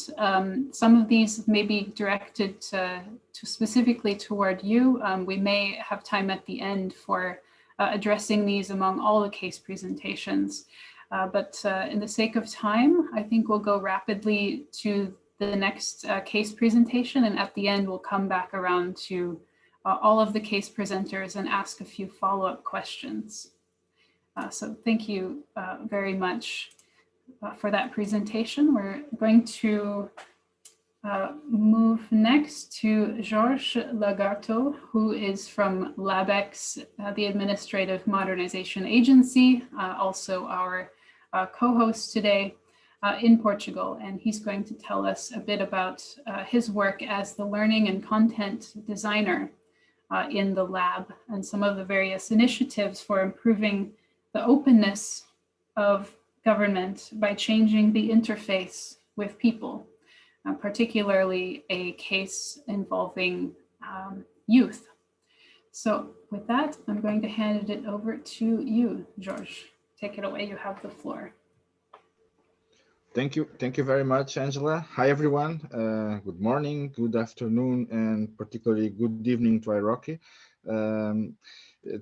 Some of these may be directed to specifically toward you. We may have time at the end for addressing these among all the case presentations. But in the sake of time, I think we'll go rapidly to the next case presentation, and at the end we'll come back around to all of the case presenters and ask a few follow-up questions. So thank you very much for that presentation. We're going to move next to Georges Lagarto, who is from LabX, the Administrative Modernization Agency, also our co-host today in Portugal. And he's going to tell us a bit about his work as the learning and content designer in the lab, and some of the various initiatives for improving the openness of government by changing the interface with people, particularly a case involving youth. So with that, I'm going to hand it over to you, George. Take it away, you have the floor. Thank you very much, Angela. Hi, everyone. Good morning, good afternoon, and particularly good evening to Iroki.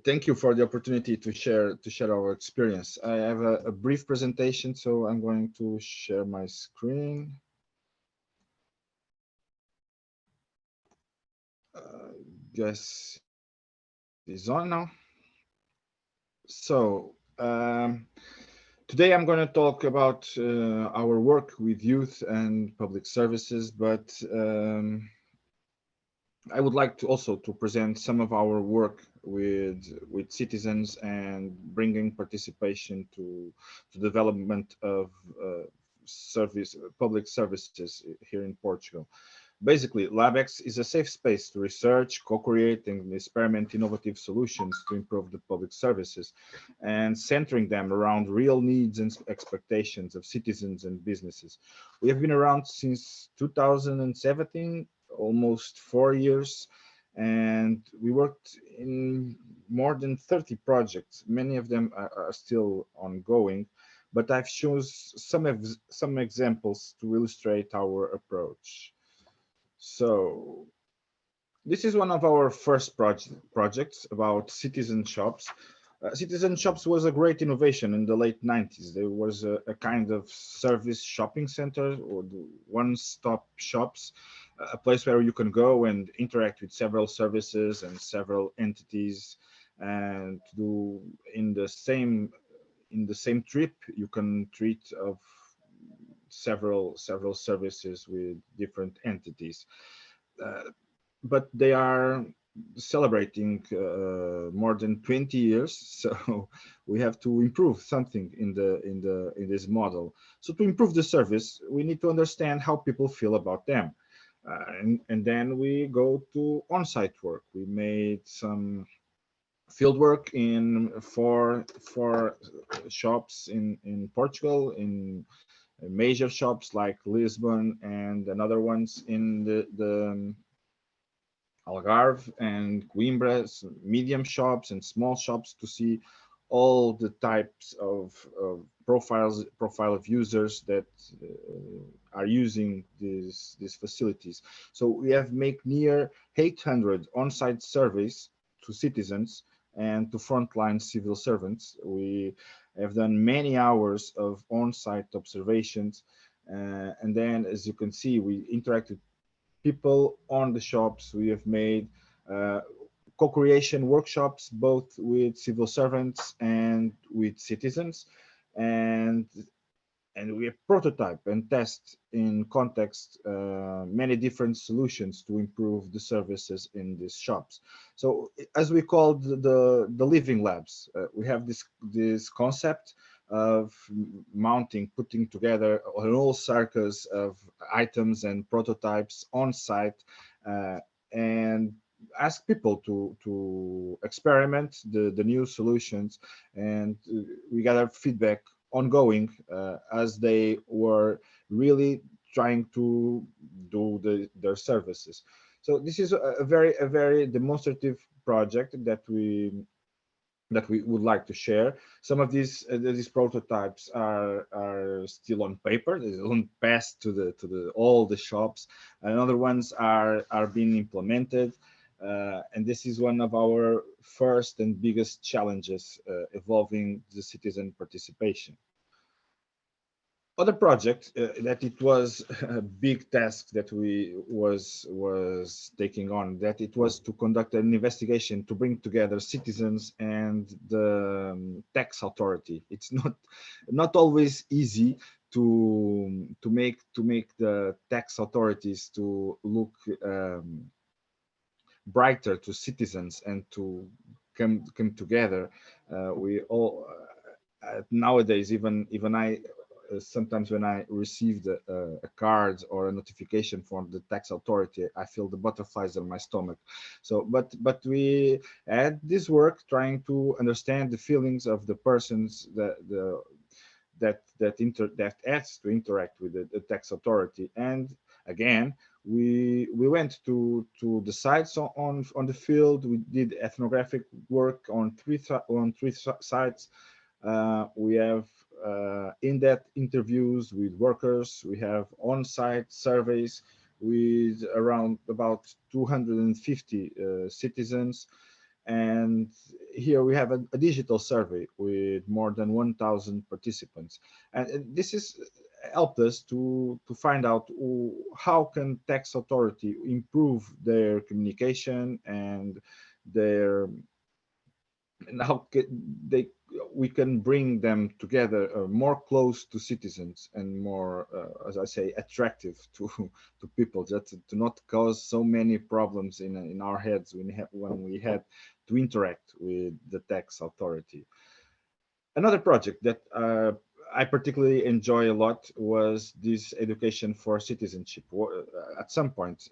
Thank you for the opportunity to share our experience. I have a brief presentation, so I'm going to share my screen. Guess it's on now. So today I'm going to talk about our work with youth and public services, but I would like to also present some of our work with citizens and bringing participation to development of public services here in Portugal. Basically, LabX is a safe space to research, co-create, and experiment innovative solutions to improve the public services, and centering them around real needs and expectations of citizens and businesses. We have been around since 2017, almost 4 years, and we worked in more than 30 projects. Many of them are still ongoing, but I've chosen some examples to illustrate our approach. So this is one of our first projects about citizen shops. Citizen shops was a great innovation in the late 90s. There was a kind of service shopping center, or the one-stop shops, a place where you can go and interact with several services and several entities, and do in the same trip you can treat of several services with different entities. But they are celebrating more than 20 years, so we have to improve something in this model. So to improve the service, we need to understand how people feel about them, and then we go to on-site work. We made some field work in four shops in Portugal, in major shops like Lisbon, and another ones in the Algarve and Coimbra, medium shops and small shops, to see all the types of profile of users that are using these facilities. So we have made near 800 on-site surveys to citizens and to frontline civil servants. We have done many hours of on-site observations, and then, as you can see, we interacted people on the shops. We have made co-creation workshops both with civil servants and with citizens, and we have prototype and test in context many different solutions to improve the services in these shops. So as we call the living labs, we have this concept of putting together a whole circus of items and prototypes on site, and ask people to experiment the new solutions, and we gather feedback ongoing as they were really trying to do their services. So this is a very demonstrative project that we would like to share. Some of these prototypes are still on paper; they don't pass to all the shops, and other ones are being implemented. And this is one of our first and biggest challenges involving the citizen participation. Other project that it was a big task that we was taking on, that it was to conduct an investigation to bring together citizens and the tax authority. It's not always easy to make the tax authorities to look brighter to citizens and to come together. We all nowadays, even sometimes when I received a card or a notification from the tax authority, I feel the butterflies in my stomach. So, but we had this work trying to understand the feelings of the persons that has to interact with the tax authority. And again, we went to the sites on the field. We did ethnographic work on three sites. We have in-depth interviews with workers. We have on-site surveys with around about 250 citizens. And here we have a digital survey with more than 1,000 participants. And this is helped us to find out how can tax authority improve their communication and their and how they we can bring them together more close to citizens and more, as I say, attractive to people, just to not cause so many problems in our heads when we had to interact with the tax authority. Another project that I particularly enjoy a lot was this education for citizenship. At some point,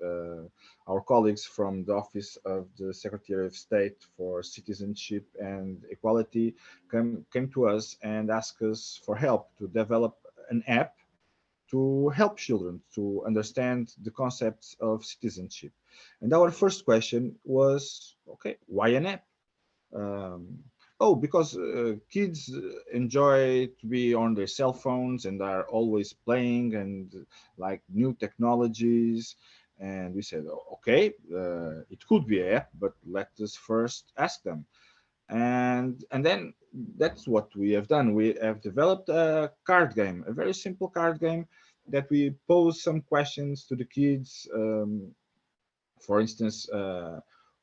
our colleagues from the Office of the Secretary of State for Citizenship and Equality came to us and asked us for help to develop an app to help children to understand the concepts of citizenship. And our first question was, okay, why an app? Oh, because kids enjoy to be on their cell phones and are always playing and like new technologies. And we said, okay, it could be an app, but let us first ask them. And then that's what we have done. We have developed a card game, a very simple card game that we pose some questions to the kids. For instance,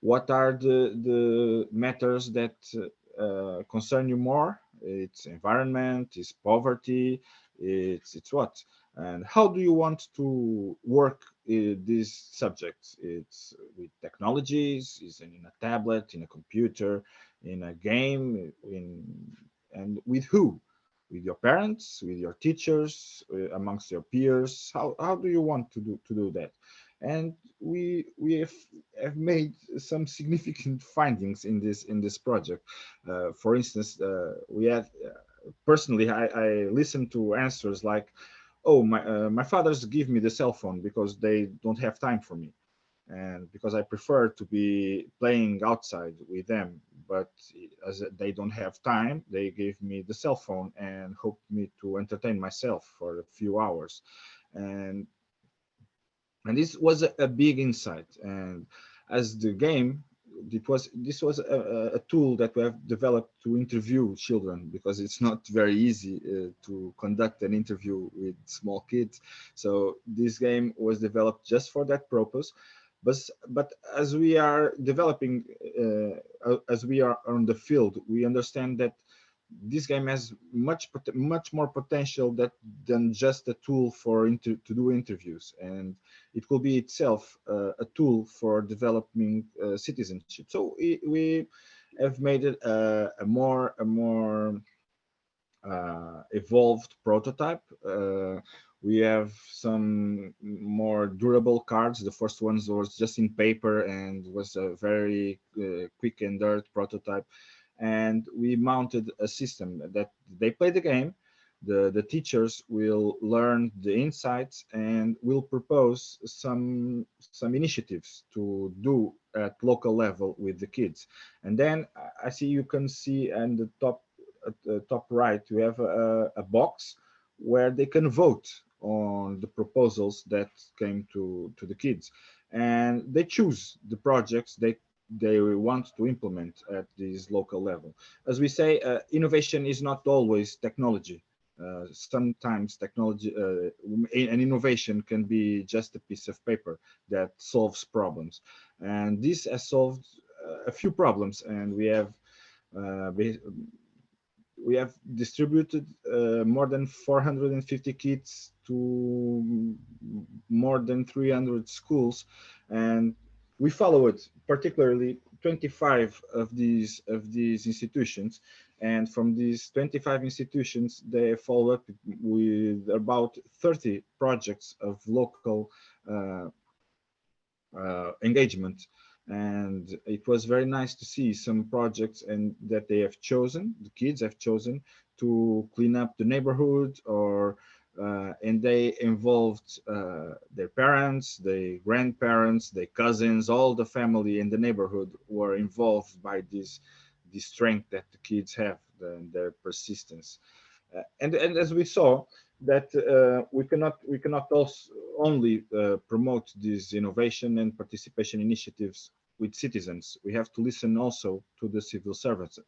what are the matters that concern you more? It's environment, it's poverty, it's what? And how do you want to work these subjects? It's with technologies, is in a tablet, in a computer, in a game, and with who? With your parents, with your teachers, amongst your peers. How do you want to do that? And we have made some significant findings in this project. For instance, we had personally I listened to answers like, oh, my fathers give me the cell phone because they don't have time for me, and because I prefer to be playing outside with them. But as they don't have time, they give me the cell phone and hope me to entertain myself for a few hours. And this was a big insight. And as the game, this was a tool that we have developed to interview children, because it's not very easy to conduct an interview with small kids. So this game was developed just for that purpose. But as we are developing, as we are on the field, we understand that this game has much more potential than just a tool to do interviews, and it will be itself a tool for developing citizenship. So we have made it a more evolved prototype. We have some more durable cards. The first ones was just in paper and was a very quick and dirt prototype. And we mounted a system that they play the game. The teachers will learn the insights and will propose some initiatives to do at local level with the kids. And then I see you can see at the top right, we have a box where they can vote on the proposals that came to the kids, and they choose the projects they want to implement at this local level. As we say, innovation is not always technology. Sometimes technology, an innovation can be just a piece of paper that solves problems. And this has solved a few problems, and we have distributed more than 450 kits to more than 300 schools, and we followed particularly 25 of these institutions, And from these 25 institutions, they follow up with about 30 projects of local engagement. And it was very nice to see some projects and that they have chosen, the kids have chosen to clean up the neighborhood, or and they involved their parents, their grandparents, their cousins, all the family in the neighborhood were involved by this strength that the kids have, their persistence. And as we saw, that we cannot also only promote these innovation and participation initiatives with citizens. We have to listen also to the civil servants.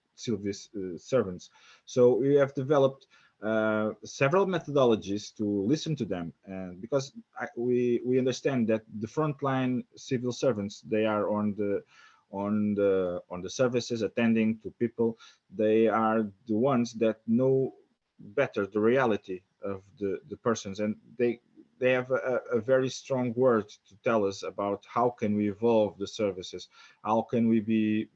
So we have developed several methodologies to listen to them, and because we understand that the frontline civil servants, they are on the services, attending to people. They are the ones that know better the reality of the persons, and they have a very strong word to tell us about how can we evolve the services, how can we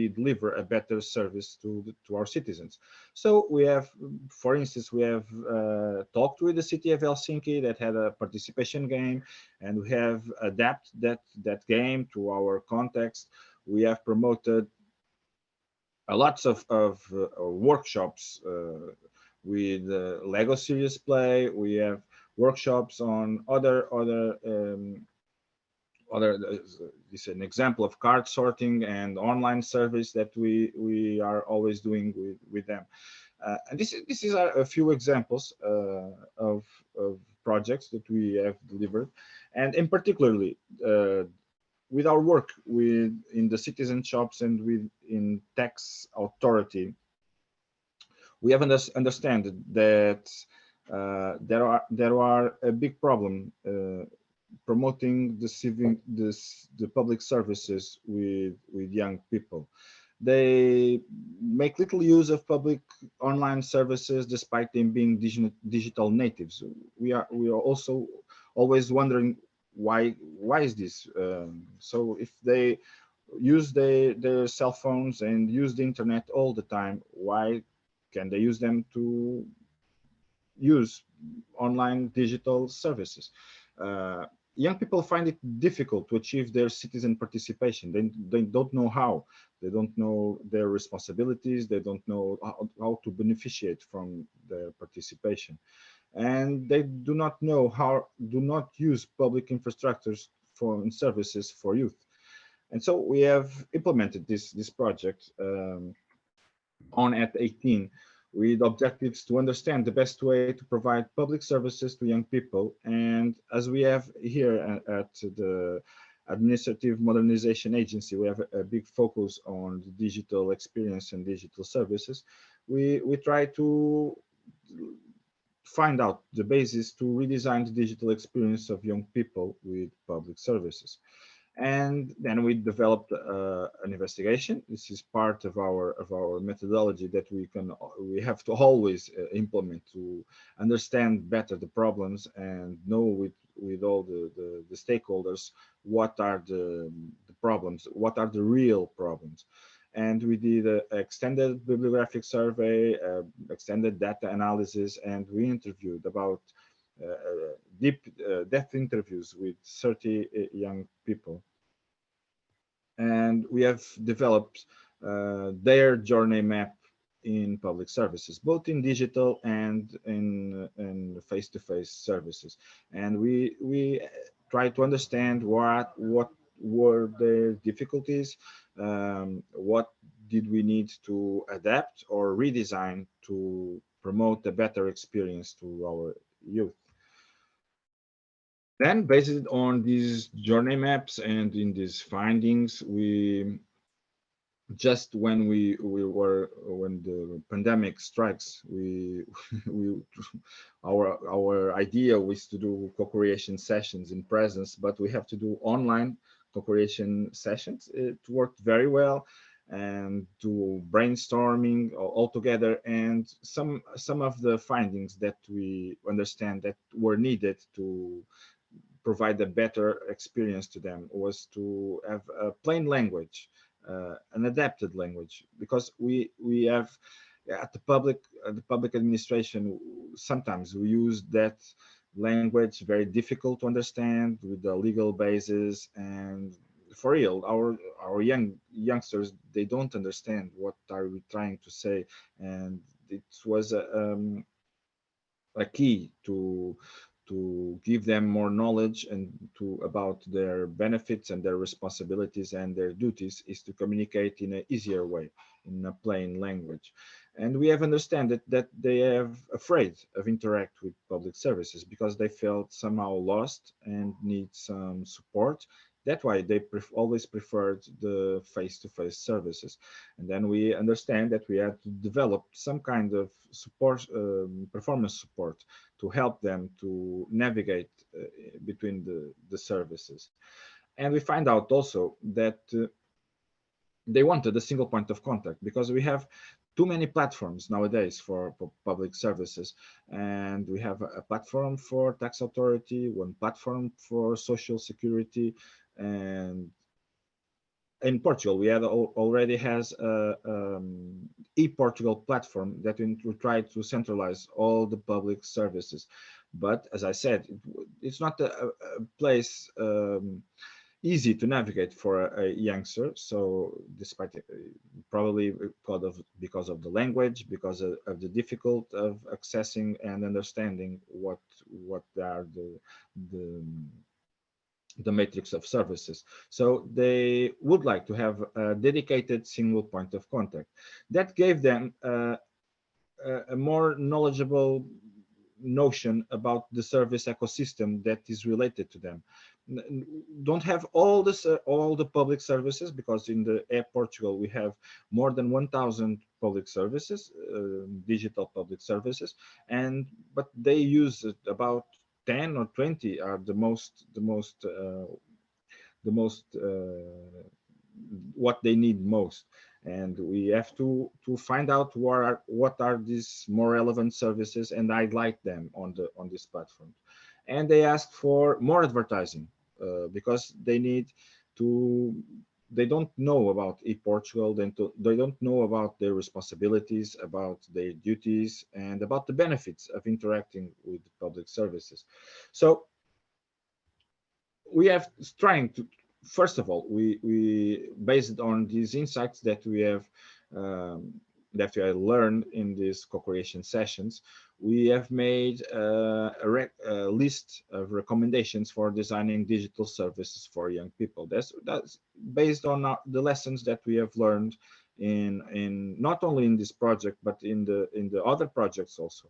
deliver a better service to our citizens. So we have, for instance, we have talked with the city of Helsinki that had a participation game, and we have adapted that game to our context. We have promoted lots of workshops with Lego Serious Play. We have workshops on other this is an example of card sorting and online service that we are always doing with them. And this is a few examples of projects that we have delivered, and in particularly with our work in the citizen shops and in tax authority, we have understand that there are a big problem promoting the public services with young people. They make little use of public online services despite them being digital natives. We are also always wondering why is this. So if they use their cell phones and use the internet all the time, why can they use them to use online digital services? Young people find it difficult to achieve their citizen participation. They don't know how. They don't know their responsibilities. They don't know how to beneficiate from their participation. And they do not know do not use public infrastructures and services for youth. And so we have implemented this project on at 18 with objectives to understand the best way to provide public services to young people. And as we have here at the Administrative Modernization Agency, we have a big focus on the digital experience and digital services. We try to find out the basis to redesign the digital experience of young people with public services. And then we developed an investigation. This is part of our methodology that we have to always implement to understand better the problems and know with all the stakeholders what are the problems, what are the real problems. And we did an extended bibliographic survey, extended data analysis, and we interviewed about depth interviews with 30 young people. And we have developed their journey map in public services, both in digital and in face-to-face services. And we try to understand what were their difficulties, what did we need to adapt or redesign to promote a better experience to our youth. Then, based on these journey maps and in these findings, we just when when the pandemic strikes, our idea was to do co-creation sessions in presence, but we have to do online co-creation sessions. It worked very well, and do brainstorming all together, and some of the findings that we understand that were needed to provide a better experience to them was to have a plain language an adapted language, because we have at the public administration, sometimes we use that language very difficult to understand with the legal basis, and for real, our youngsters, they don't understand what are we trying to say, and it was a key to give them more knowledge and to about their benefits and their responsibilities and their duties, is to communicate in an easier way, in a plain language. And we have understand that they have afraid of interact with public services because they felt somehow lost and need some support. That's why they always preferred the face-to-face services. And then we understand that we have to develop some kind of support, performance support, to help them to navigate between the services. And we find out also that they wanted a single point of contact, because we have too many platforms nowadays for public services, and we have a platform for tax authority, one platform for social security, and in Portugal, we had already has a e-Portugal platform that we try to centralize all the public services. But as I said, it's not a place easy to navigate for a youngster. So despite probably because of the language, because of the difficult of accessing and understanding what are the matrix of services. So they would like to have a dedicated single point of contact that gave them a more knowledgeable notion about the service ecosystem that is related to them. Don't have all the public services, because in the Air Portugal we have more than 1,000 public services, digital public services, but they use about 10 or 20 are the most what they need most. And we have to find out what are these more relevant services and highlight them on this platform. And they ask for more advertising, because they don't know about ePortugal, they don't know about their responsibilities, about their duties, and about the benefits of interacting with public services. So we have trying to, first of all, we based on these insights that we have learned in these co-creation sessions, we have made a list of recommendations for designing digital services for young people. That's based on the lessons that we have learned in not only in this project but in the other projects also.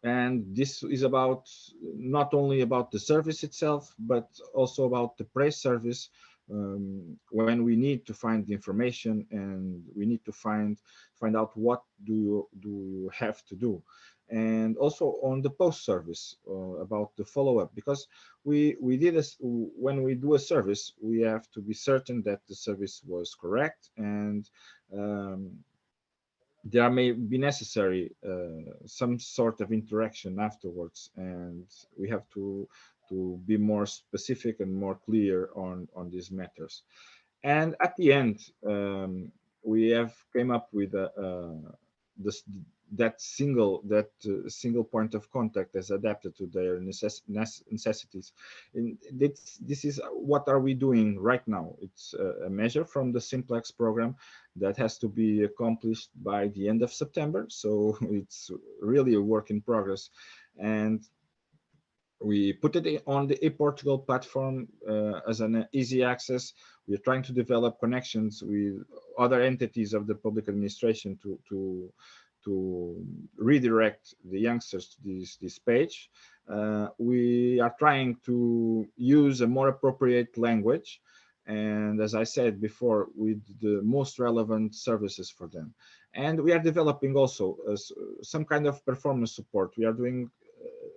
And this is about not only about the service itself, but also about the pre-service, when we need to find the information and we need to find out what do you have to do, and also on the post-service, about the follow-up, because we did this when we do a service, we have to be certain that the service was correct, and there may be necessary some sort of interaction afterwards, and we have to be more specific and more clear on these matters. And at the end, we have came up with that single point of contact as adapted to their necessities. And this is what are we doing right now. It's a measure from the Simplex program that has to be accomplished by the end of September. So it's really a work in progress. And we put it on the ePortugal platform as an easy access. We're trying to develop connections with other entities of the public administration to redirect the youngsters to this page. We are trying to use a more appropriate language, and as I said before, with the most relevant services for them. And we are developing also some kind of performance support. We are doing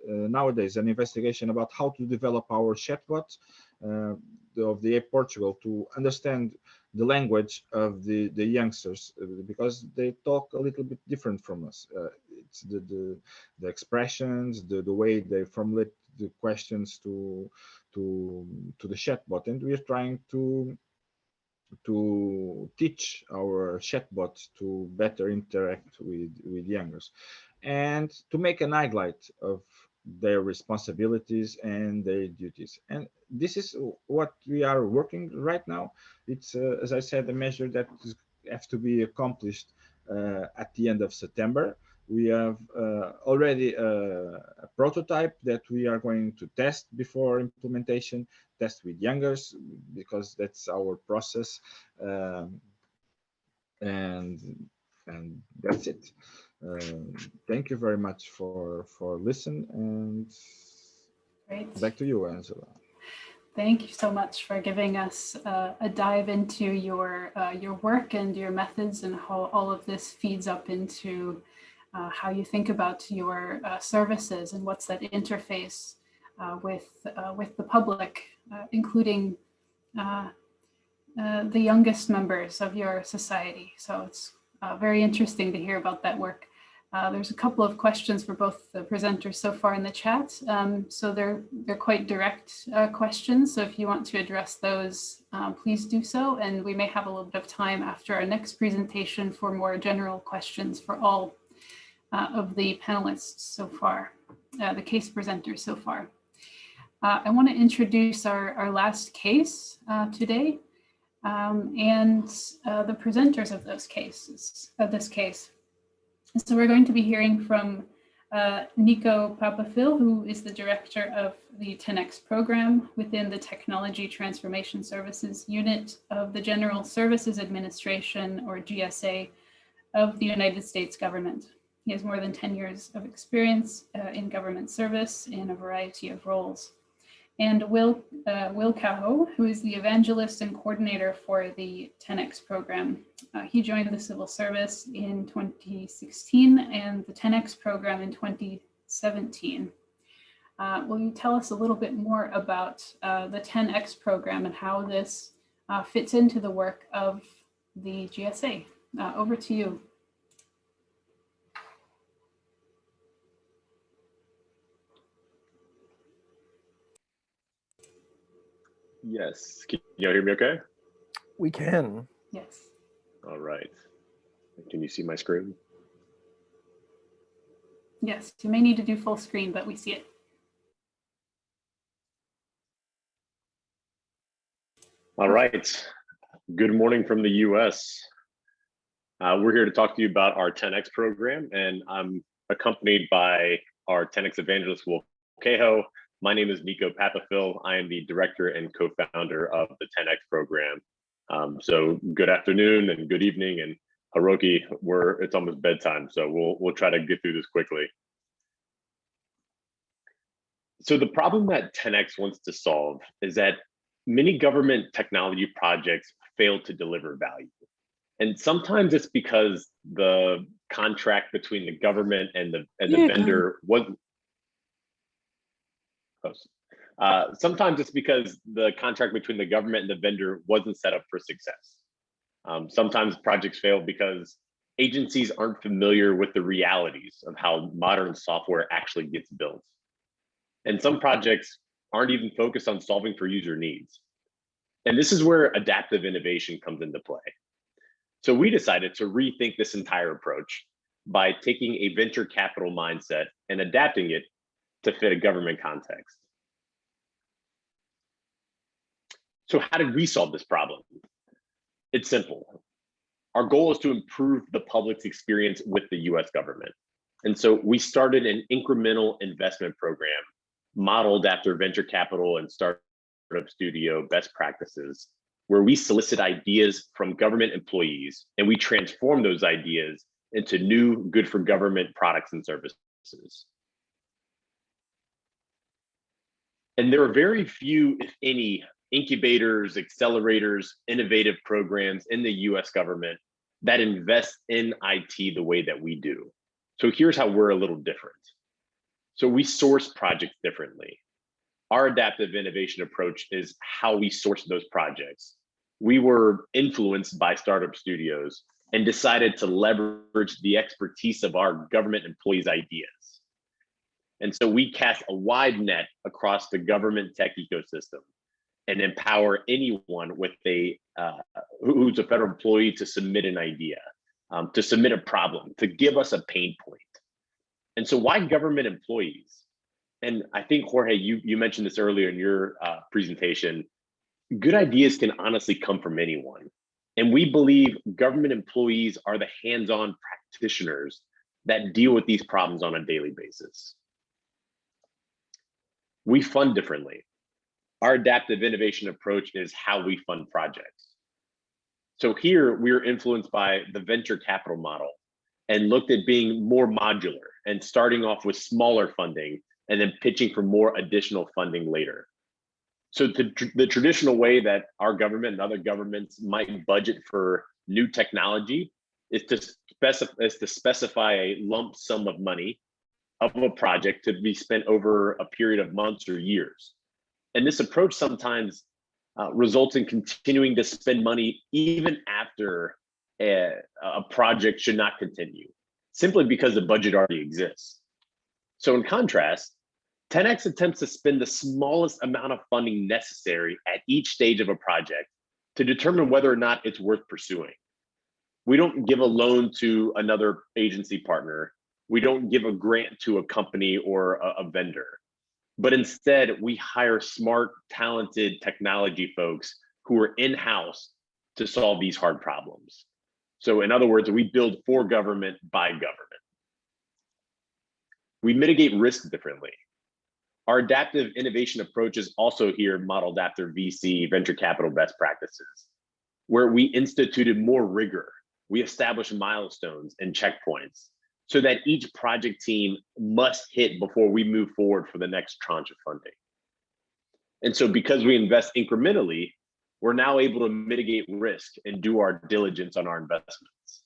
nowadays an investigation about how to develop our chatbot of the Portugal to understand the language of the youngsters, because they talk a little bit different from us. It's the expressions, the way they formulate the questions to the chatbot, and we are trying to to teach our chatbots to better interact with youngers and to make an highlight of their responsibilities and their duties. And this is what we are working right now. It's, as I said, a measure that has to be accomplished at the end of September. We have already a prototype that we are going to test before implementation, test with youngers, because that's our process. And that's it. Thank you very much for listening, and Great. back to you, Angela. Thank you so much for giving us a dive into your work and your methods and how all of this feeds up into how you think about your services and what's that interface with the public, including the youngest members of your society. So it's very interesting to hear about that work. There's a couple of questions for both the presenters so far in the chat. So they're quite direct questions. So if you want to address those, please do so. And we may have a little bit of time after our next presentation for more general questions for all of the panelists so far, the case presenters so far. I want to introduce our last case today and the presenters of those cases, this case. So we're going to be hearing from Nico Papafil, who is the director of the 10X program within the Technology Transformation Services Unit of the General Services Administration, or GSA, of the United States government. He has more than 10 years of experience in government service in a variety of roles. And Will Caho, who is the evangelist and coordinator for the 10X program. He joined the civil service in 2016 and the 10X program in 2017. Will you tell us a little bit more about the 10X program and how this fits into the work of the GSA? Over to you. Yes. Can you hear me okay? We can. Yes. All right. Can you see my screen? Yes, you may need to do full screen, but we see it. All right. Good morning from the US. We're here to talk to you about our 10X program, and I'm accompanied by our 10X evangelist, Will Caho. My name is Nico Papafil. I am the director and co-founder of the 10X program. So good afternoon and good evening, and Hiroki, it's almost bedtime, so we'll try to get through this quickly. So the problem that 10X wants to solve is that many government technology projects fail to deliver value. And sometimes it's because the contract between the government and the vendor wasn't. Sometimes it's because the contract between the government and the vendor wasn't set up for success. Sometimes projects fail because agencies aren't familiar with the realities of how modern software actually gets built. And some projects aren't even focused on solving for user needs. And this is where adaptive innovation comes into play. So we decided to rethink this entire approach by taking a venture capital mindset and adapting it to fit a government context. So how did we solve this problem? It's simple. Our goal is to improve the public's experience with the US government. And so we started an incremental investment program modeled after venture capital and startup studio best practices, where we solicit ideas from government employees and we transform those ideas into new good for government products and services. And there are very few, if any, incubators, accelerators, innovative programs in the US government that invest in IT the way that we do. So here's how we're a little different. So we source projects differently. Our adaptive innovation approach is how we source those projects. We were influenced by startup studios and decided to leverage the expertise of our government employees' ideas. And so we cast a wide net across the government tech ecosystem and empower anyone with a who's a federal employee to submit an idea, to submit a problem, to give us a pain point. And so why government employees? And I think, Jorge, you mentioned this earlier in your presentation. Good ideas can honestly come from anyone. And we believe government employees are the hands-on practitioners that deal with these problems on a daily basis. We fund differently. Our adaptive innovation approach is how we fund projects. So here we are influenced by the venture capital model and looked at being more modular and starting off with smaller funding and then pitching for more additional funding later. So the traditional way that our government and other governments might budget for new technology is to specify a lump sum of money of a project to be spent over a period of months or years. And this approach sometimes results in continuing to spend money even after a project should not continue, simply because the budget already exists. So in contrast, 10X attempts to spend the smallest amount of funding necessary at each stage of a project to determine whether or not it's worth pursuing. We don't give a loan to another agency partner. We don't give a grant to a company or a vendor, but instead we hire smart, talented technology folks who are in-house to solve these hard problems. So in other words, we build for government by government. We mitigate risk differently. Our adaptive innovation approach is also here modeled after VC venture capital best practices, where we instituted more rigor. We established milestones and checkpoints so that each project team must hit before we move forward for the next tranche of funding. And so because we invest incrementally, we're now able to mitigate risk and do our diligence on our investments.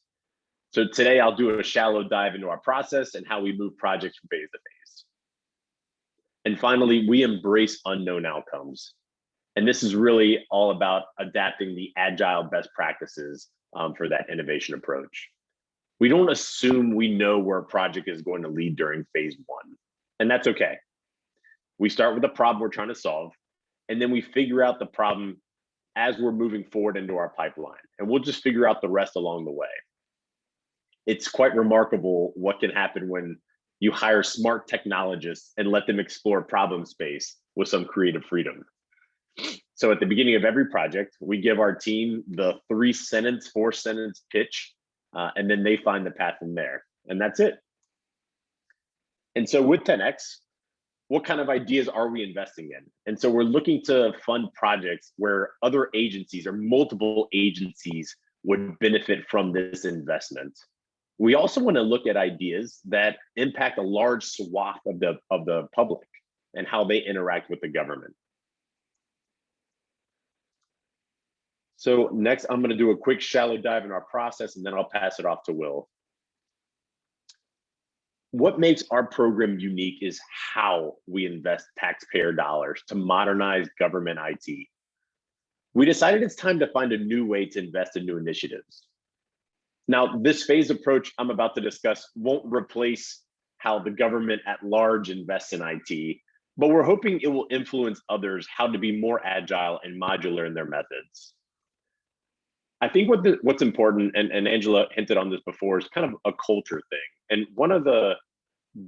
So today I'll do a shallow dive into our process and how we move projects from phase to phase. And finally, we embrace unknown outcomes. And this is really all about adapting the agile best practices for that innovation approach. We don't assume we know where a project is going to lead during phase one, and that's okay. We start with the problem we're trying to solve, and then we figure out the problem as we're moving forward into our pipeline, and we'll just figure out the rest along the way. It's quite remarkable what can happen when you hire smart technologists and let them explore problem space with some creative freedom. So at the beginning of every project, we give our team the 3-sentence, 4-sentence pitch, and then they find the path from there, and that's it. And so with 10X, what kind of ideas are we investing in? And so we're looking to fund projects where other agencies or multiple agencies would benefit from this investment. We also want to look at ideas that impact a large swath of the public and how they interact with the government. So next, I'm going to do a quick shallow dive in our process, and then I'll pass it off to Will. What makes our program unique is how we invest taxpayer dollars to modernize government IT. We decided it's time to find a new way to invest in new initiatives. Now, this phased approach I'm about to discuss won't replace how the government at large invests in IT, but we're hoping it will influence others how to be more agile and modular in their methods. I think what's important, and Angela hinted on this before, is kind of a culture thing. And one of the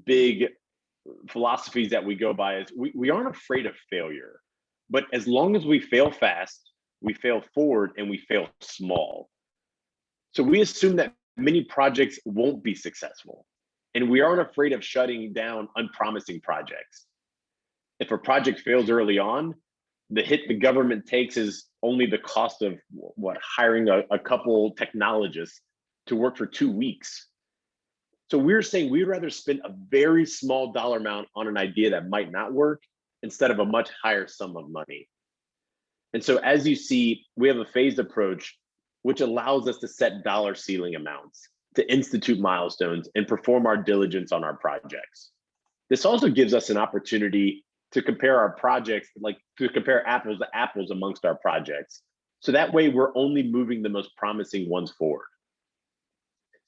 big philosophies that we go by is we aren't afraid of failure, but as long as we fail fast, we fail forward, and we fail small. So we assume that many projects won't be successful, and we aren't afraid of shutting down unpromising projects. If a project fails early on, the hit the government takes is only the cost of hiring a couple technologists to work for 2 weeks. So we're saying we'd rather spend a very small dollar amount on an idea that might not work instead of a much higher sum of money. And so as you see, we have a phased approach, which allows us to set dollar ceiling amounts, to institute milestones, and perform our diligence on our projects. This also gives us an opportunity to compare our projects, like to compare apples to apples amongst our projects. So that way we're only moving the most promising ones forward.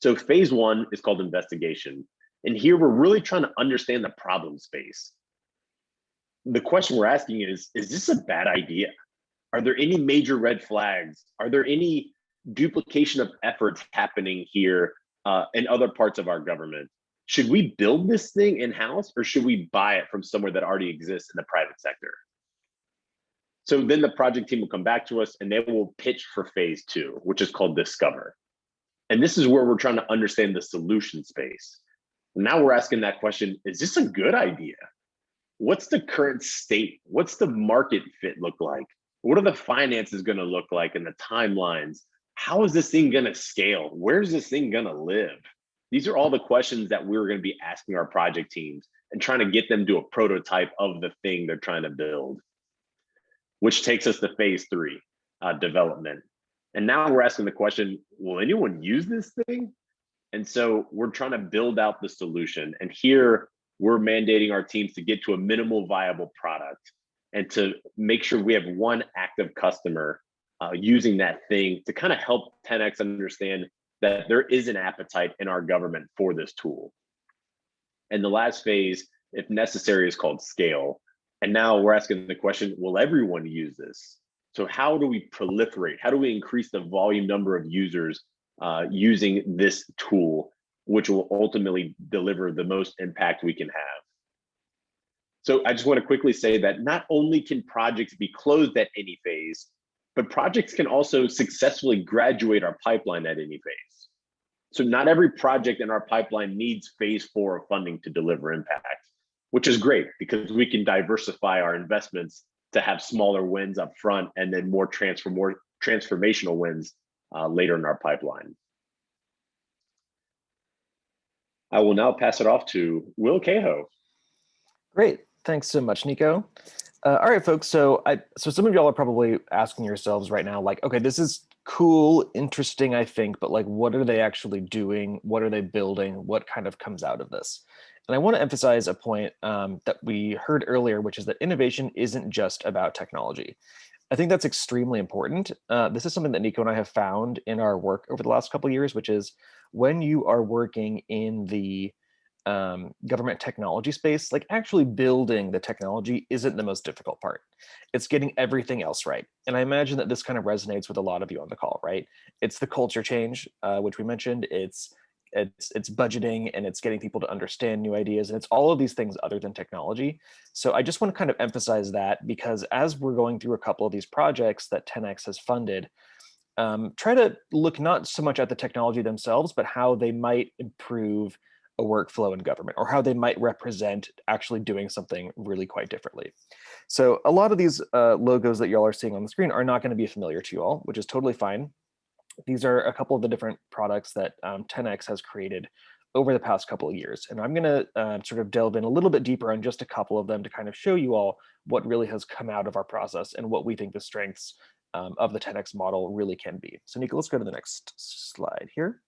So phase one is called investigation. And here we're really trying to understand the problem space. The question we're asking is this a bad idea? Are there any major red flags? Are there any duplication of efforts happening here in other parts of our government? Should we build this thing in-house, or should we buy it from somewhere that already exists in the private sector? So then the project team will come back to us and they will pitch for phase 2, which is called discover. And this is where we're trying to understand the solution space. Now we're asking that question, is this a good idea? What's the current state? What's the market fit look like? What are the finances going to look like and the timelines? How is this thing going to scale? Where's this thing going to live? These are all the questions that we're going to be asking our project teams and trying to get them to a prototype of the thing they're trying to build, which takes us to phase 3, development. And now we're asking the question, will anyone use this thing? And so we're trying to build out the solution. And here we're mandating our teams to get to a minimal viable product and to make sure we have one active customer using that thing to kind of help 10X understand that there is an appetite in our government for this tool. And the last phase, if necessary, is called scale. And now we're asking the question, will everyone use this? So how do we proliferate? How do we increase the volume number of users using this tool, which will ultimately deliver the most impact we can have? So I just want to quickly say that not only can projects be closed at any phase, but projects can also successfully graduate our pipeline at any phase. So not every project in our pipeline needs phase 4 of funding to deliver impact, which is great because we can diversify our investments to have smaller wins up front and then more transformational wins later in our pipeline. I will now pass it off to Will Cahoe. Great. Thanks so much, Nico. All right, folks. So some of y'all are probably asking yourselves right now, like, okay, this is cool, interesting, I think, but like, what are they actually doing? What are they building? What kind of comes out of this? And I want to emphasize a point that we heard earlier, which is that innovation isn't just about technology. I think that's extremely important. This is something that Nico and I have found in our work over the last couple of years, which is when you are working in the government technology space, like actually building the technology isn't the most difficult part. It's getting everything else right. And I imagine that this kind of resonates with a lot of you on the call, right? It's the culture change, which we mentioned. It's budgeting, and it's getting people to understand new ideas, and it's all of these things other than technology. So I just want to kind of emphasize that, because as we're going through a couple of these projects that 10X has funded, try to look not so much at the technology themselves, but how they might improve a workflow in government, or how they might represent actually doing something really quite differently. So a lot of these logos that y'all are seeing on the screen are not going to be familiar to you all, which is totally fine. These are a couple of the different products that 10X has created over the past couple of years. And I'm going to sort of delve in a little bit deeper on just a couple of them to kind of show you all what really has come out of our process and what we think the strengths of the 10X model really can be. So Nico, let's go to the next slide here.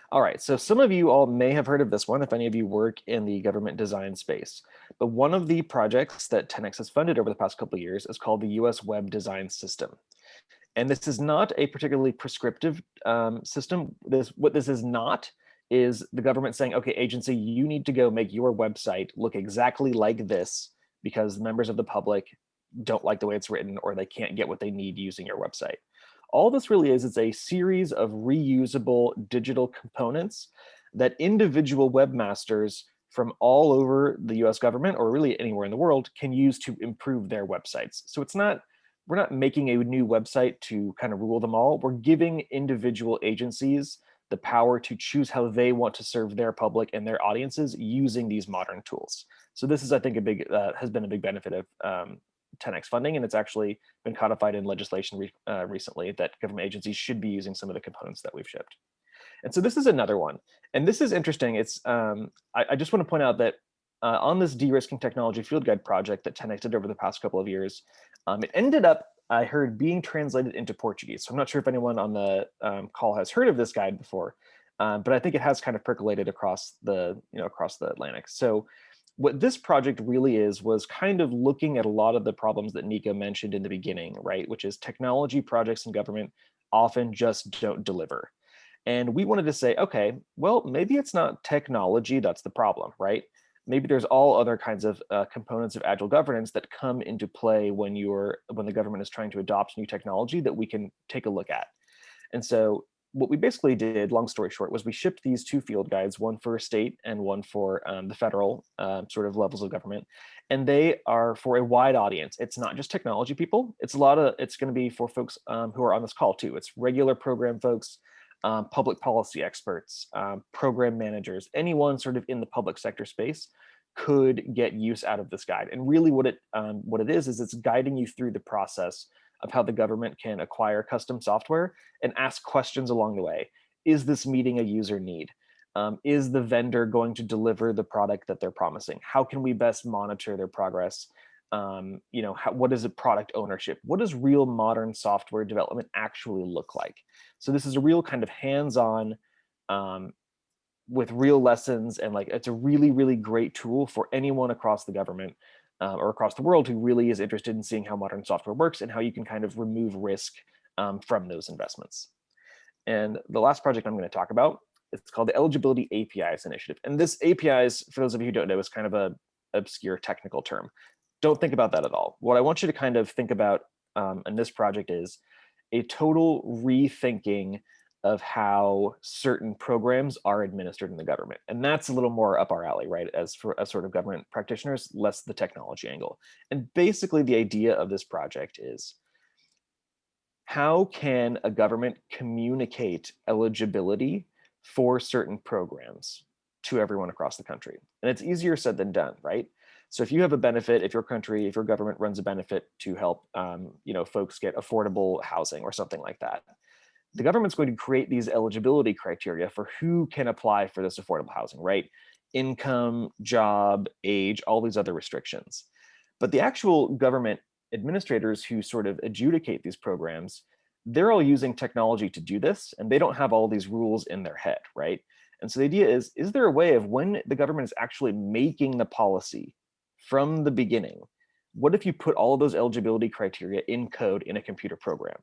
All right, so some of you all may have heard of this one if any of you work in the government design space. But one of the projects that 10X has funded over the past couple of years is called the US Web Design System. And this is not a particularly prescriptive system. What this is not is the government saying, okay, agency, you need to go make your website look exactly like this because members of the public don't like the way it's written, or they can't get what they need using your website. All this really is a series of reusable digital components that individual webmasters from all over the US government, or really anywhere in the world, can use to improve their websites. So we're not making a new website to kind of rule them all. We're giving individual agencies the power to choose how they want to serve their public and their audiences using these modern tools. So this is, I think, has been a big benefit of 10X funding, and it's actually been codified in legislation recently that government agencies should be using some of the components that we've shipped. And so this is another one, and this is interesting. It's I just want to point out that on this de-risking technology field guide project that 10X did over the past couple of years, it ended up, I heard, being translated into Portuguese. So I'm not sure if anyone on the call has heard of this guide before, but I think it has kind of percolated across the Atlantic. So what this project really was kind of looking at a lot of the problems that Nico mentioned in the beginning, right? Which is technology projects in government often just don't deliver. And we wanted to say, okay, well, maybe it's not technology that's the problem, right? maybe there's all other kinds of components of agile governance that come into play when the government is trying to adopt new technology that we can take a look at. And so what we basically did, long story short, was we shipped these two field guides, one for state and one for the federal sort of levels of government. And they are for a wide audience. It's not just technology people. It's going to be for folks who are on this call too. It's regular program folks, public policy experts, program managers, anyone sort of in the public sector space could get use out of this guide. And really what it is it's guiding you through the process of how the government can acquire custom software and ask questions along the way. Is this meeting a user need? Is the vendor going to deliver the product that they're promising? How can we best monitor their progress? What is a product ownership? What does real modern software development actually look like? So this is a real kind of hands-on with real lessons, and like it's a really, really great tool for anyone across the government or across the world who really is interested in seeing how modern software works and how you can kind of remove risk from those investments. And the last project I'm going to talk about, it's called the Eligibility APIs Initiative. And this APIs, for those of you who don't know, is kind of a obscure technical term. Don't think about that at all. What I want you to kind of think about in this project is a total rethinking of how certain programs are administered in the government. And that's a little more up our alley, right? As sort of government practitioners, less the technology angle. And basically the idea of this project is, how can a government communicate eligibility for certain programs to everyone across the country? And it's easier said than done, right? So if you have a benefit, if your government runs a benefit to help folks get affordable housing or something like that, the government's going to create these eligibility criteria for who can apply for this affordable housing, right? Income, job, age, all these other restrictions. But the actual government administrators who sort of adjudicate these programs, they're all using technology to do this, and they don't have all these rules in their head, right? And so the idea is there a way of, when the government is actually making the policy from the beginning, what if you put all of those eligibility criteria in code in a computer program?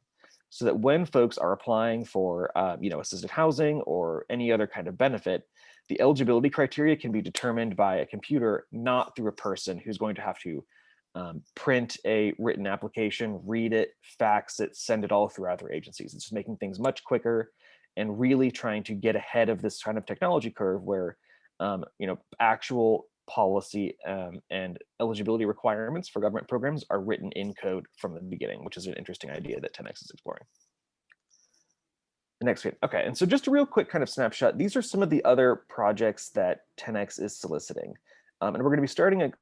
So that when folks are applying for assisted housing or any other kind of benefit, the eligibility criteria can be determined by a computer, not through a person who's going to have to print a written application, read it, fax it, send it all through other agencies. It's just making things much quicker and really trying to get ahead of this kind of technology curve where actual policy and eligibility requirements for government programs are written in code from the beginning, which is an interesting idea that 10X is exploring. The next screen. Okay, and so just a real quick kind of snapshot. These are some of the other projects that 10X is soliciting. And we're going to be starting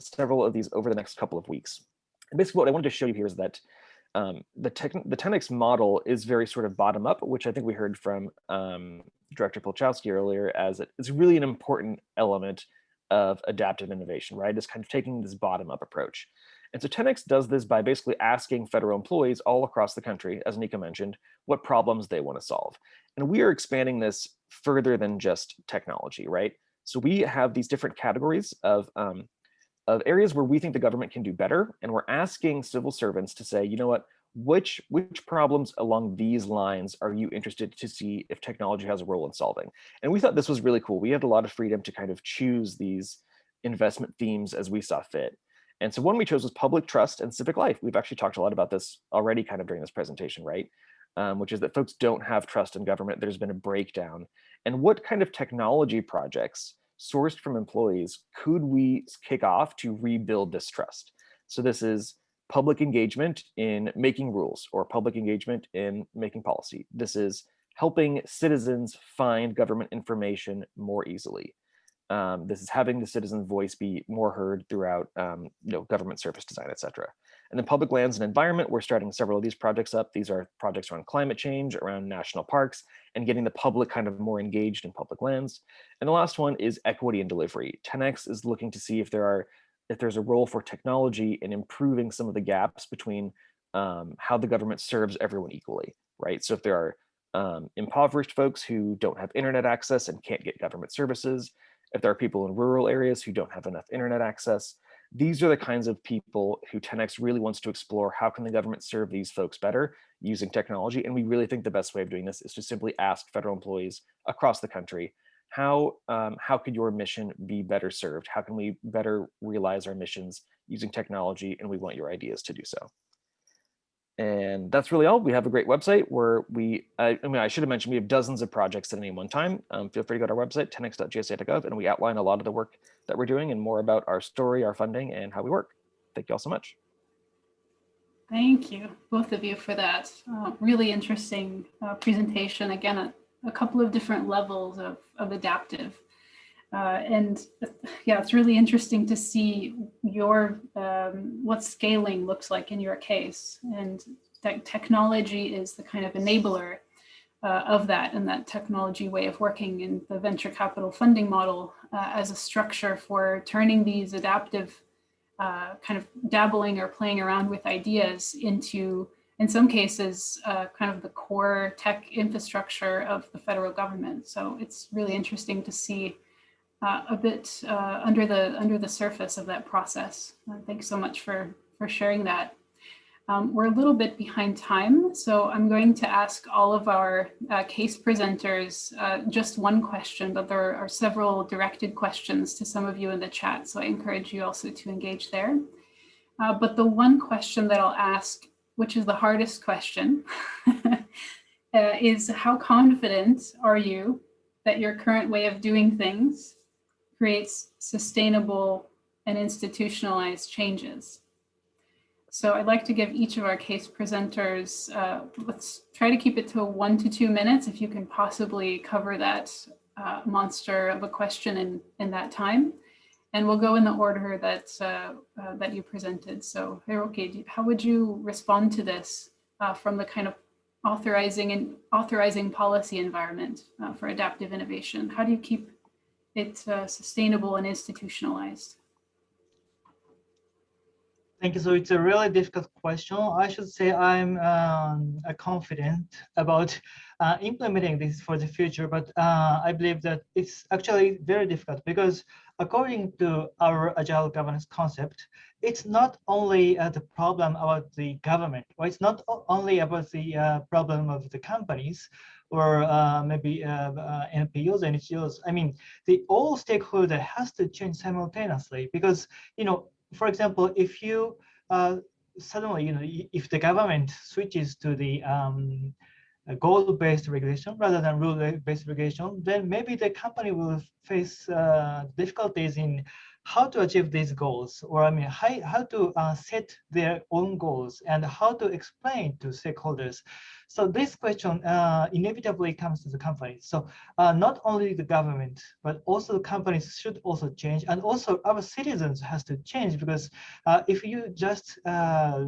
several of these over the next couple of weeks. And basically what I wanted to show you here is that the 10X model is very sort of bottom up, which I think we heard from Director Polchowski earlier, as it's really an important element of adaptive innovation, right? It's kind of taking this bottom up approach. And so 10X does this by basically asking federal employees all across the country, as Nico mentioned, what problems they want to solve. And we are expanding this further than just technology, right? So we have these different categories of areas where we think the government can do better. And we're asking civil servants to say, you know what, which problems along these lines are you interested to see if technology has a role in solving? And we thought this was really cool. We had a lot of freedom to kind of choose these investment themes as we saw fit. And so one we chose was public trust and civic life. We've actually talked a lot about this already kind of during this presentation, right? Which is that folks don't have trust in government. There's been a breakdown. And what kind of technology projects sourced from employees could we kick off to rebuild this trust? So this is public engagement in making rules or public engagement in making policy. This is helping citizens find government information more easily. This is having the citizen voice be more heard throughout government service design, et cetera. And then public lands and environment, we're starting several of these projects up. These are projects around climate change, around national parks, and getting the public kind of more engaged in public lands. And the last one is equity and delivery. 10X is looking to see if there's a role for technology in improving some of the gaps between how the government serves everyone equally, right? So if there are impoverished folks who don't have internet access and can't get government services, if there are people in rural areas who don't have enough internet access, these are the kinds of people who 10X really wants to explore. How can the government serve these folks better using technology? And we really think the best way of doing this is to simply ask federal employees across the country, how could your mission be better served? How can we better realize our missions using technology? And we want your ideas to do so. And that's really all. We have a great website where I should have mentioned we have dozens of projects at any one time. Feel free to go to our website, 10x.gsa.gov, and we outline a lot of the work that we're doing and more about our story, our funding, and how we work. Thank you all so much. Thank you, both of you, for that really interesting presentation. Again, a couple of different levels of adaptive. And yeah, it's really interesting to see your what scaling looks like in your case. And that technology is the kind of enabler of that, and that technology way of working in the venture capital funding model as a structure for turning these adaptive kind of dabbling or playing around with ideas into, in some cases, kind of the core tech infrastructure of the federal government. So it's really interesting to see a bit under the surface of that process. Thanks so much for sharing that. We're a little bit behind time, so I'm going to ask all of our case presenters just one question, but there are several directed questions to some of you in the chat, so I encourage you also to engage there. But the one question that I'll ask, which is the hardest question, is how confident are you that your current way of doing things creates sustainable and institutionalized changes? So I'd like to give each of our case presenters, let's try to keep it to 1 to 2 minutes if you can possibly cover that monster of a question in that time. And we'll go in the order that that you presented. So Hiroki, how would you respond to this from the kind of authorizing policy environment for adaptive innovation? How do you keep it sustainable and institutionalized? Thank you. So it's a really difficult question. I should say I'm confident about implementing this for the future, but I believe that it's actually very difficult because according to our Agile governance concept, it's not only the problem about the government, or it's not only about the problem of the companies, or maybe NPOs and NGOs. I mean, all stakeholder has to change simultaneously because, for example, if you suddenly, if the government switches to the goal-based regulation rather than rule-based regulation, then maybe the company will face difficulties in how to achieve these goals, or I mean, how to set their own goals and how to explain to stakeholders. So this question inevitably comes to the companies. So not only the government, but also the companies should also change, and also our citizens has to change, because if you just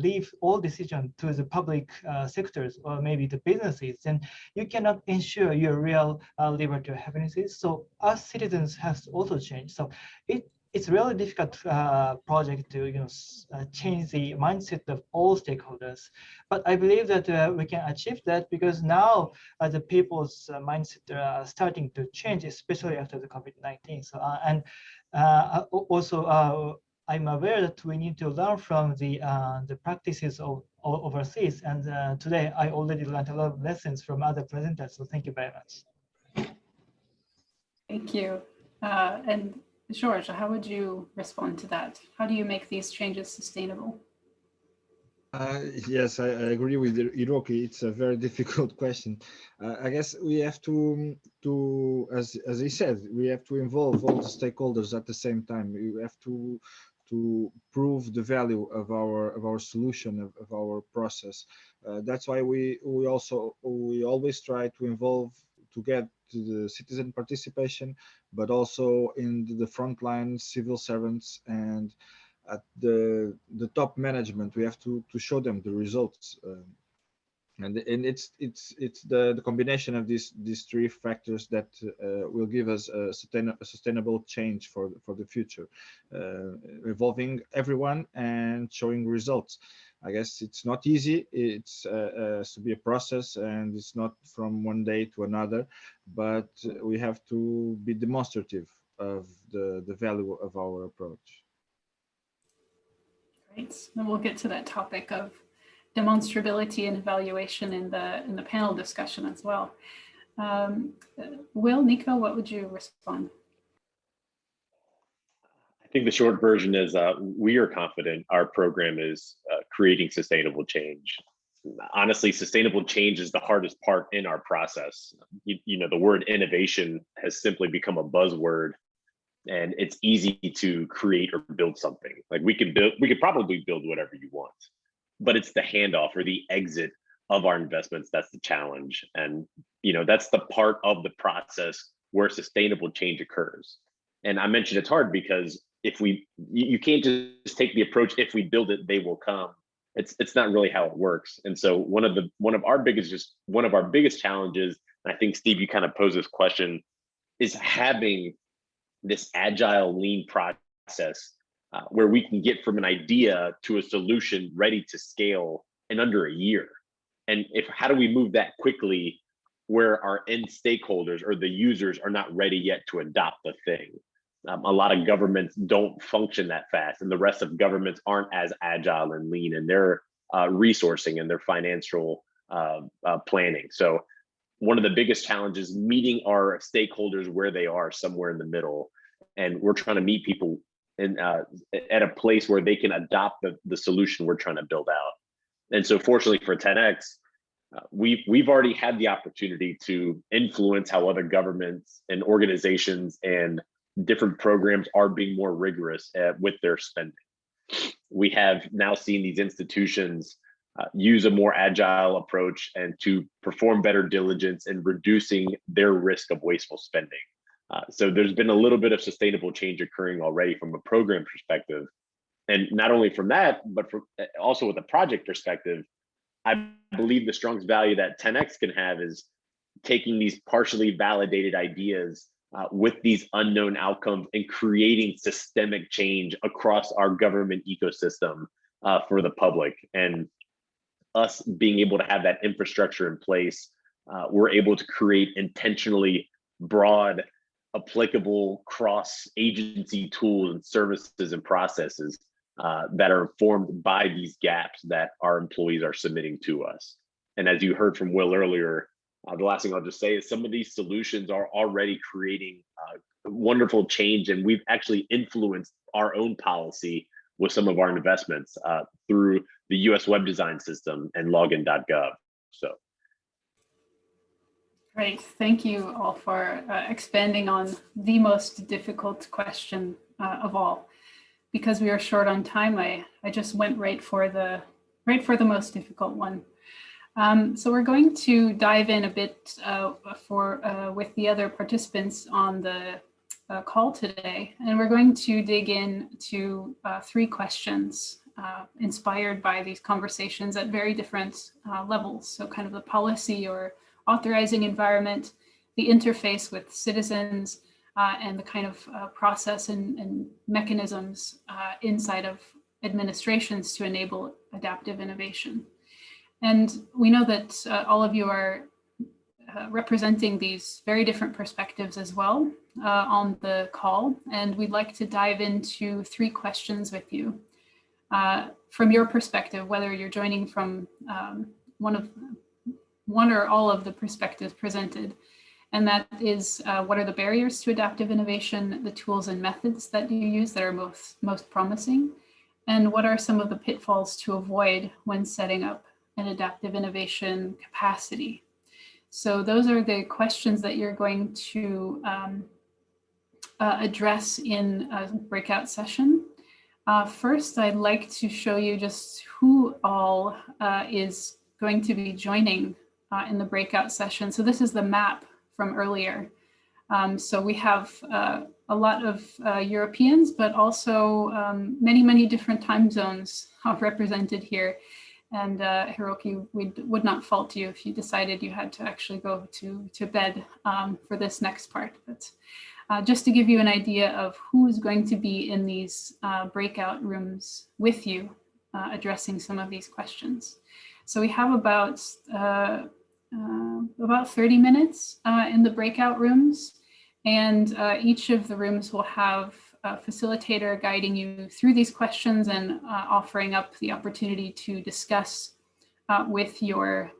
leave all decisions to the public sectors or maybe the businesses, then you cannot ensure your real liberty or happiness. So us citizens have to also change. So it's really difficult project to change the mindset of all stakeholders, but I believe that we can achieve that because now the people's mindset are starting to change, especially after the COVID-19. So and also I'm aware that we need to learn from the practices of overseas, and today I already learned a lot of lessons from other presenters. So thank you very much. Thank you. And George, how would you respond to that? How do you make these changes sustainable? Yes, I agree with Hiroki. It's a very difficult question. I guess we have to as he said, we have to involve all the stakeholders at the same time. We have to prove the value of our solution, of our process. That's why we always try to involve, to get to the citizen participation, but also in the frontline civil servants and at the top management. We have to show them the results, and it's the combination of these three factors that will give us a sustainable change for the future, involving everyone and showing results. I guess it's not easy. It's to be a process, and it's not from one day to another, but we have to be demonstrative of the value of our approach. Great. And we'll get to that topic of demonstrability and evaluation in the panel discussion as well. Will, Nico, what would you respond? I think the short version is we are confident our program is creating sustainable change. Honestly, sustainable change is the hardest part in our process. You know, the word innovation has simply become a buzzword, and it's easy to create or build something. Like we could probably build whatever you want, but it's the handoff or the exit of our investments that's the challenge. And you know, that's the part of the process where sustainable change occurs. And I mentioned it's hard because you can't just take the approach, if we build it, they will come. It's not really how it works. And so one of our biggest challenges, and I think Steve, you kind of posed this question, is having this agile, lean process where we can get from an idea to a solution ready to scale in under a year. And how do we move that quickly where our end stakeholders or the users are not ready yet to adopt the thing? A lot of governments don't function that fast, and the rest of governments aren't as agile and lean in their resourcing and their financial planning. So one of the biggest challenges is meeting our stakeholders where they are, somewhere in the middle. And we're trying to meet people at a place where they can adopt the solution we're trying to build out. And so fortunately for 10X, we've already had the opportunity to influence how other governments and organizations and different programs are being more rigorous with their spending. We have now seen these institutions use a more agile approach and to perform better diligence in reducing their risk of wasteful spending. So there's been a little bit of sustainable change occurring already from a program perspective. And not only from that, but also with a project perspective, I believe the strongest value that 10X can have is taking these partially validated ideas with these unknown outcomes and creating systemic change across our government ecosystem for the public. And us being able to have that infrastructure in place, we're able to create intentionally broad, applicable cross-agency tools and services and processes that are informed by these gaps that our employees are submitting to us. And as you heard from Will earlier, the last thing I'll just say is some of these solutions are already creating wonderful change, and we've actually influenced our own policy with some of our investments through the US web design system and login.gov. So. Great, thank you all for expanding on the most difficult question of all. Because we are short on time, I just went right for the most difficult one. So we're going to dive in a bit with the other participants on the call today, and we're going to dig into 3 questions inspired by these conversations at very different levels. So kind of the policy or authorizing environment, the interface with citizens, and the kind of process and mechanisms inside of administrations to enable adaptive innovation. And we know that all of you are representing these very different perspectives as well on the call. And we'd like to dive into 3 questions with you. From your perspective, whether you're joining from one or all of the perspectives presented. And that is, what are the barriers to adaptive innovation, the tools and methods that you use that are most promising? And what are some of the pitfalls to avoid when setting up an adaptive innovation capacity? So those are the questions that you're going to address in a breakout session. First, I'd like to show you just who all is going to be joining in the breakout session. So this is the map from earlier. So we have a lot of Europeans, but also many, many different time zones are represented here. And Hiroki, we would not fault you if you decided you had to actually go to bed for this next part. But just to give you an idea of who is going to be in these breakout rooms with you, addressing some of these questions. So we have about 30 minutes in the breakout rooms, and each of the rooms will have a facilitator guiding you through these questions and offering up the opportunity to discuss with your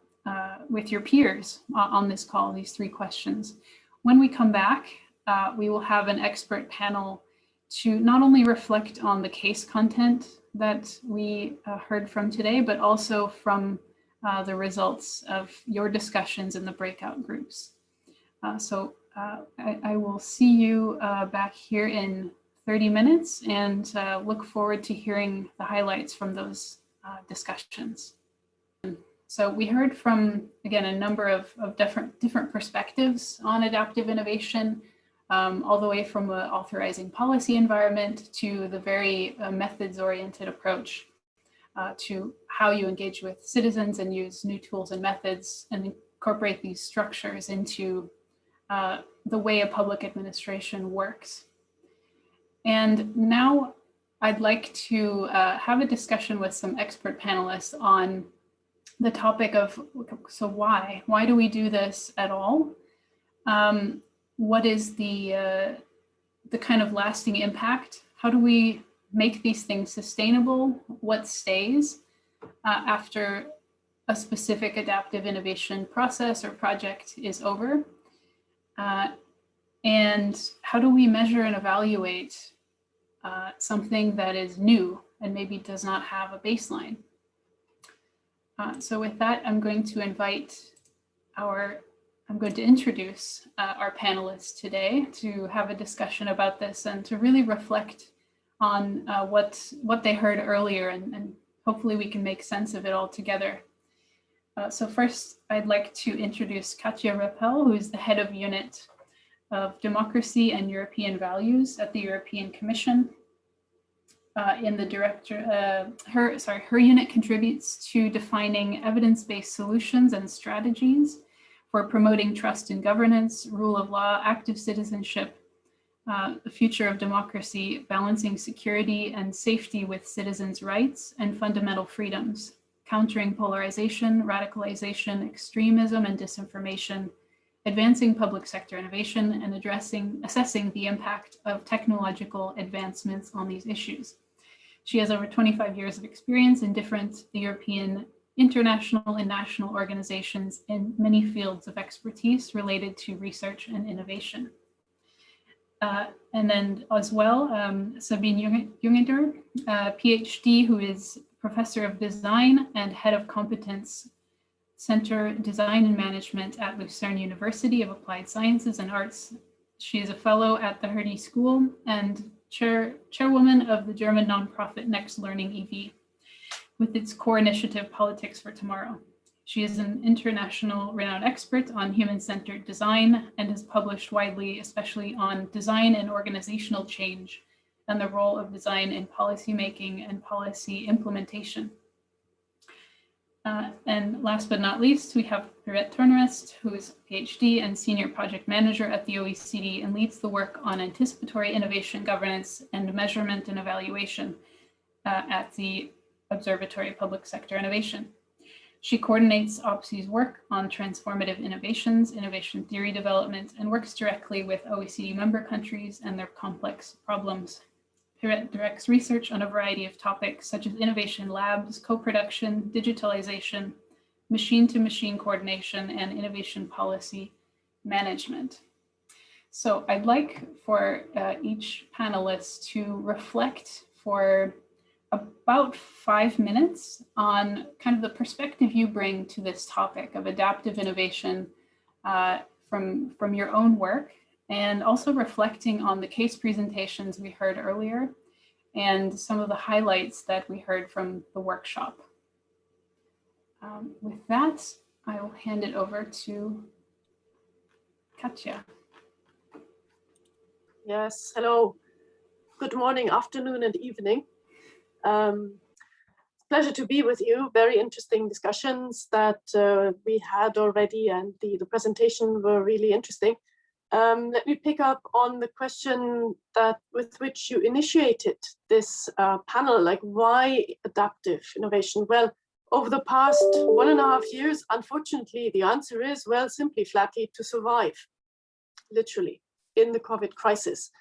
with your peers on this call, these 3 questions. When we come back, we will have an expert panel to not only reflect on the case content that we heard from today, but also from the results of your discussions in the breakout groups. So I will see you back here in 30 minutes and look forward to hearing the highlights from those discussions. So we heard from, again, a number of different perspectives on adaptive innovation, all the way from the authorizing policy environment to the very methods-oriented approach to how you engage with citizens and use new tools and methods and incorporate these structures into the way a public administration works. And now I'd like to have a discussion with some expert panelists on the topic of, so why do we do this at all? What is the kind of lasting impact? How do we make these things sustainable? What stays after a specific adaptive innovation process or project is over? And how do we measure and evaluate something that is new and maybe does not have a baseline? So with that, I'm going to introduce our panelists today to have a discussion about this and to really reflect on what they heard earlier, and hopefully we can make sense of it all together. So first, I'd like to introduce Katja Rappel, who is the head of unit of Democracy and European Values at the European Commission. Her unit contributes to defining evidence-based solutions and strategies for promoting trust in governance, rule of law, active citizenship, the future of democracy, balancing security and safety with citizens' rights and fundamental freedoms, countering polarization, radicalization, extremism, and disinformation, advancing public sector innovation, and assessing the impact of technological advancements on these issues. She has over 25 years of experience in different European, international, and national organizations in many fields of expertise related to research and innovation. And then as well, Sabine Junginger, PhD, who is Professor of Design and Head of Competence Center Design and Management at Lucerne University of Applied Sciences and Arts. She is a fellow at the Hertie School and chairwoman of the German nonprofit Next Learning EV, with its core initiative Politics for Tomorrow. She is an international renowned expert on human-centered design and has published widely, especially on design and organizational change and the role of design in policymaking and policy implementation. And last but not least, we have Pirette Turnerist, who is a PhD and Senior Project Manager at the OECD and leads the work on anticipatory innovation governance and measurement and evaluation at the Observatory of Public Sector Innovation. She coordinates OPSI's work on transformative innovations, innovation theory development, and works directly with OECD member countries and their complex problems. Pirette directs research on a variety of topics such as innovation labs, co-production, digitalization, machine-to-machine coordination, and innovation policy management. So I'd like for each panelist to reflect for about 5 minutes on kind of the perspective you bring to this topic of adaptive innovation from your own work, and also reflecting on the case presentations we heard earlier and some of the highlights that we heard from the workshop. With that, I will hand it over to Katja. Yes, hello. Good morning, afternoon, and evening. Pleasure to be with you. Very interesting discussions that we had already, and the presentation were really interesting. Let me pick up on the question with which you initiated this panel, like why adaptive innovation? Well, over the past 1.5 years, unfortunately, the answer is, well, simply flatly to survive, literally, in the COVID crisis.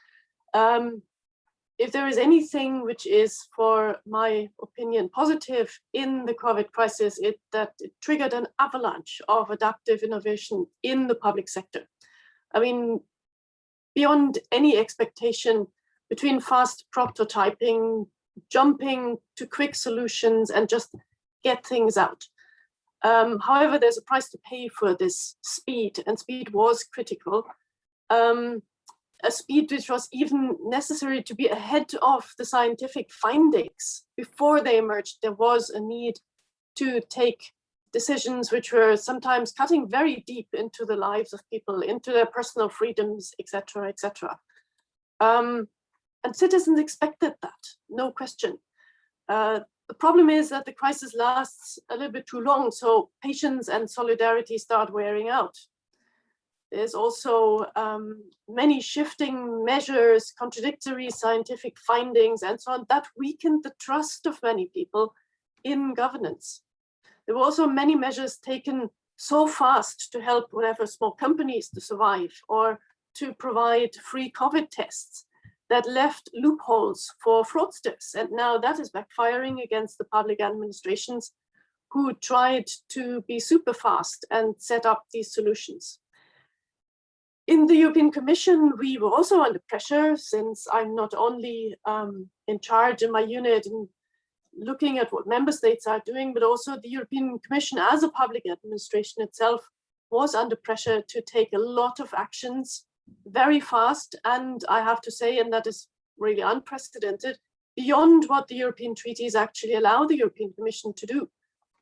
if there is anything which is, for my opinion, positive in the COVID crisis, that it triggered an avalanche of adaptive innovation in the public sector. I mean, beyond any expectation, between fast prototyping, jumping to quick solutions, and just get things out. However, there's a price to pay for this speed, and speed was critical. A speed which was even necessary to be ahead of the scientific findings. Before they emerged, there was a need to take decisions which were sometimes cutting very deep into the lives of people, into their personal freedoms, etc., etc. And citizens expected that, no question. The problem is that the crisis lasts a little bit too long, so patience and solidarity start wearing out. There's also many shifting measures, contradictory scientific findings, and so on, that weakened the trust of many people in governance. There were also many measures taken so fast to help whatever small companies to survive, or to provide free COVID tests, that left loopholes for fraudsters. And now that is backfiring against the public administrations who tried to be super fast and set up these solutions. In the European Commission, we were also under pressure, since I'm not only in charge in my unit in looking at what member states are doing, but also the European Commission as a public administration itself was under pressure to take a lot of actions very fast. And I have to say, and that is really unprecedented, beyond what the European treaties actually allow the European Commission to do.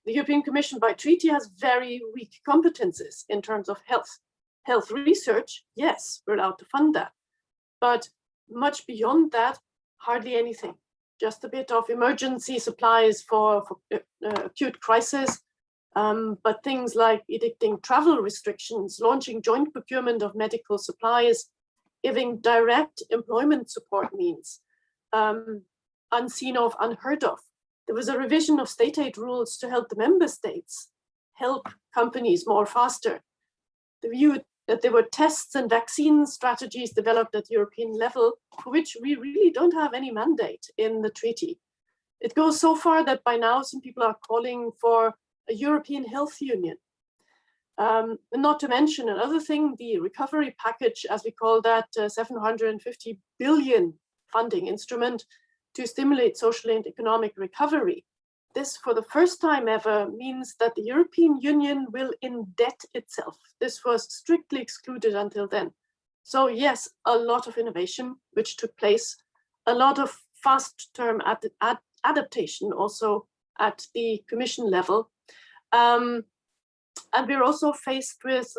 The European Commission by treaty has very weak competences in terms of health. Health research, yes, we're allowed to fund that. But much beyond that, hardly anything. Just a bit of emergency supplies for acute crisis. But things like edicting travel restrictions, launching joint procurement of medical supplies, giving direct employment support means, unseen of, unheard of. There was a revision of state aid rules to help the member states help companies more faster. The view that there were tests and vaccine strategies developed at European level, for which we really don't have any mandate in the treaty. It goes so far that by now some people are calling for a European health union. Not to mention another thing, the recovery package, as we call that, 750 billion funding instrument to stimulate social and economic recovery. This, for the first time ever, means that the European Union will indebt itself. This was strictly excluded until then. So yes, a lot of innovation which took place, a lot of fast-term adaptation also at the Commission level. And we're also faced with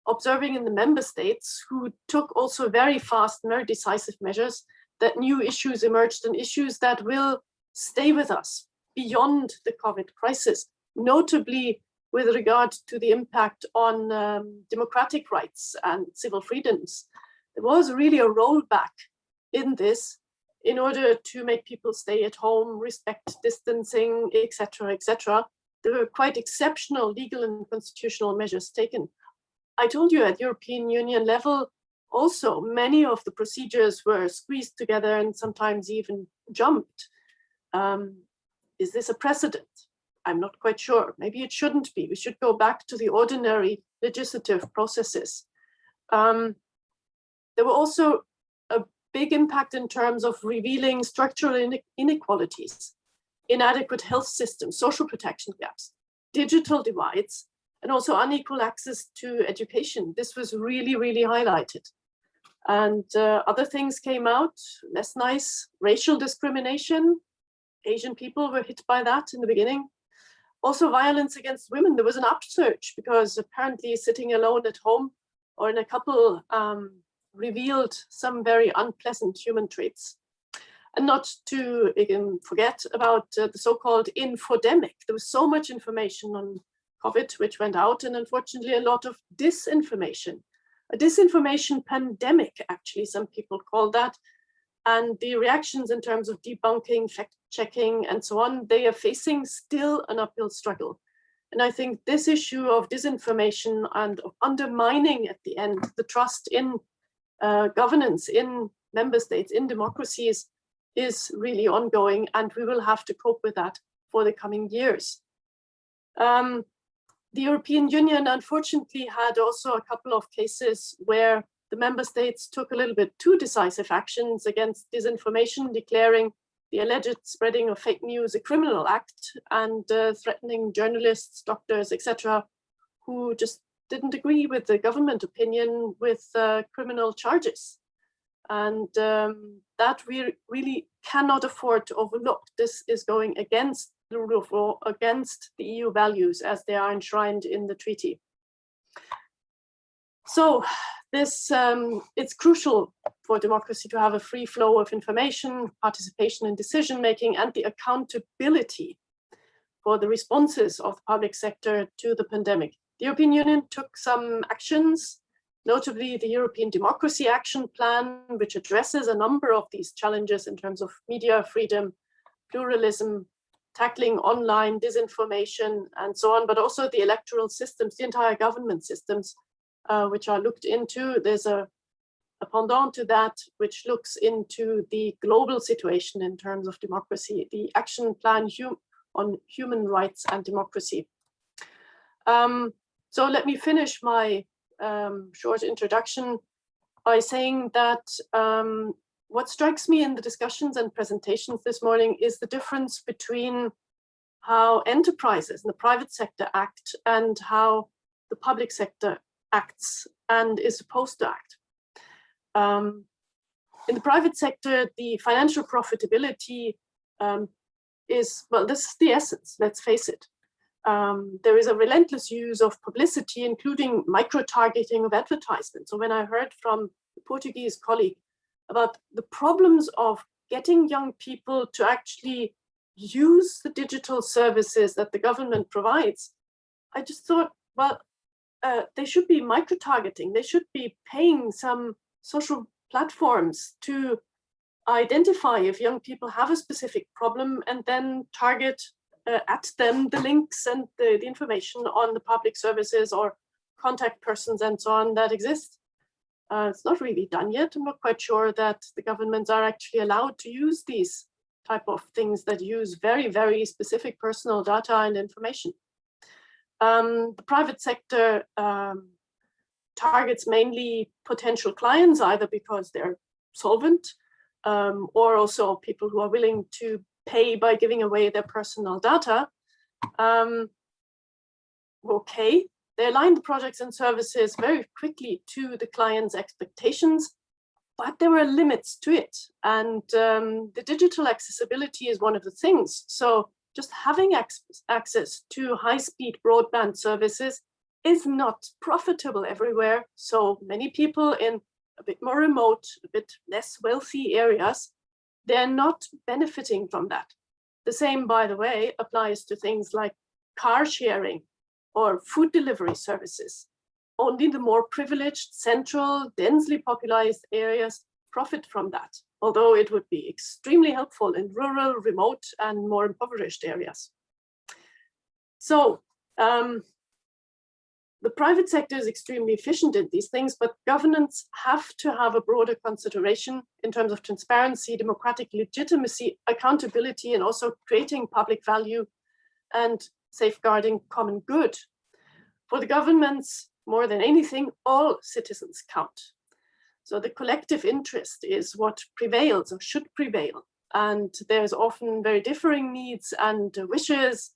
observing in the member states, who took also very fast and very decisive measures, that new issues emerged, and issues that will stay with us beyond the COVID crisis, notably with regard to the impact on democratic rights and civil freedoms. There was really a rollback in this in order to make people stay at home, respect distancing, etc., etc. There were quite exceptional legal and constitutional measures taken. I told you at European Union level, also many of the procedures were squeezed together and sometimes even jumped. Is this a precedent? I'm not quite sure. Maybe it shouldn't be. We should go back to the ordinary legislative processes. There were also a big impact in terms of revealing structural inequalities, inadequate health systems, social protection gaps, digital divides, and also unequal access to education. This was really, really highlighted. And other things came out, less nice, racial discrimination. Asian people were hit by that in the beginning. Also violence against women. There was an upsurge because apparently sitting alone at home or in a couple revealed some very unpleasant human traits. And not to forget about the so-called infodemic. There was so much information on COVID which went out, and unfortunately a lot of disinformation. A disinformation pandemic, actually, some people call that. And the reactions in terms of debunking, fact-checking, and so on, they are facing still an uphill struggle. And I think this issue of disinformation and of undermining at the end the trust in governance, in member states in democracies is really ongoing, and we will have to cope with that for the coming years. The European Union, unfortunately, had also a couple of cases where the member states took a little bit too decisive actions against disinformation, declaring the alleged spreading of fake news a criminal act, and threatening journalists, doctors, etc., who just didn't agree with the government opinion with criminal charges. And that we really cannot afford to overlook. This is going against the rule of law, against the EU values as they are enshrined in the treaty. So this, it's crucial for democracy to have a free flow of information, participation in decision-making, and the accountability for the responses of the public sector to the pandemic. The European Union took some actions, notably the European Democracy Action Plan, which addresses a number of these challenges in terms of media freedom, pluralism, tackling online disinformation, and so on, but also the electoral systems, the entire government systems, which are looked into. There's a pendant to that, which looks into the global situation in terms of democracy, the Action Plan on Human Rights and Democracy. So let me finish my short introduction by saying that what strikes me in the discussions and presentations this morning is the difference between how enterprises in the private sector act and how the public sector acts and is supposed to act. In the private sector, the financial profitability is, well, this is the essence, let's face it. There is a relentless use of publicity, including micro-targeting of advertisements. So when I heard from the Portuguese colleague about the problems of getting young people to actually use the digital services that the government provides, I just thought, well, they should be micro-targeting. They should be paying some social platforms to identify if young people have a specific problem and then target at them the links and the information on the public services or contact persons and so on that exist. It's not really done yet. I'm not quite sure that the governments are actually allowed to use these type of things that use very, very specific personal data and information. The private sector targets mainly potential clients, either because they're solvent or also people who are willing to pay by giving away their personal data. Okay, they align the projects and services very quickly to the client's expectations, but there are limits to it. And the digital accessibility is one of the things. So just having access to high-speed broadband services is not profitable everywhere. So many people in a bit more remote, a bit less wealthy areas, they're not benefiting from that. The same, by the way, applies to things like car sharing or food delivery services. Only the more privileged, central, densely populated areas profit from that, although it would be extremely helpful in rural, remote, and more impoverished areas. So the private sector is extremely efficient in these things, but governments have to have a broader consideration in terms of transparency, democratic legitimacy, accountability, and also creating public value and safeguarding common good. For the governments, more than anything, all citizens count. So the collective interest is what prevails or should prevail. And there's often very differing needs and wishes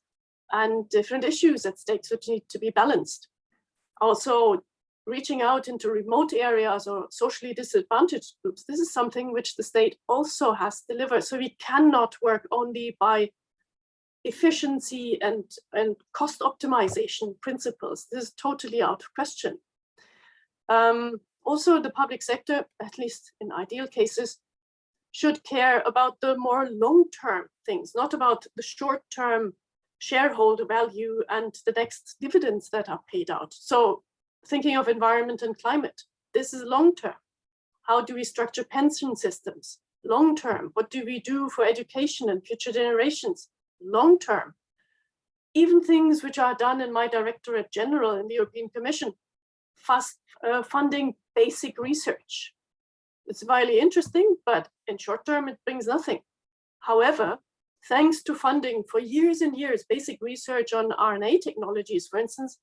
and different issues at stake which need to be balanced. Also, reaching out into remote areas or socially disadvantaged groups, this is something which the state also has delivered. So we cannot work only by efficiency and cost optimization principles. This is totally out of question. Also, the public sector, at least in ideal cases, should care about the more long-term things, not about the short-term shareholder value and the next dividends that are paid out. So thinking of environment and climate, this is long-term. How do we structure pension systems? Long-term. What do we do for education and future generations? Long-term. Even things which are done in my Directorate General in the European Commission, funding basic research. It's highly interesting, but in short term, it brings nothing. However, thanks to funding for years and years, basic research on RNA technologies, for instance,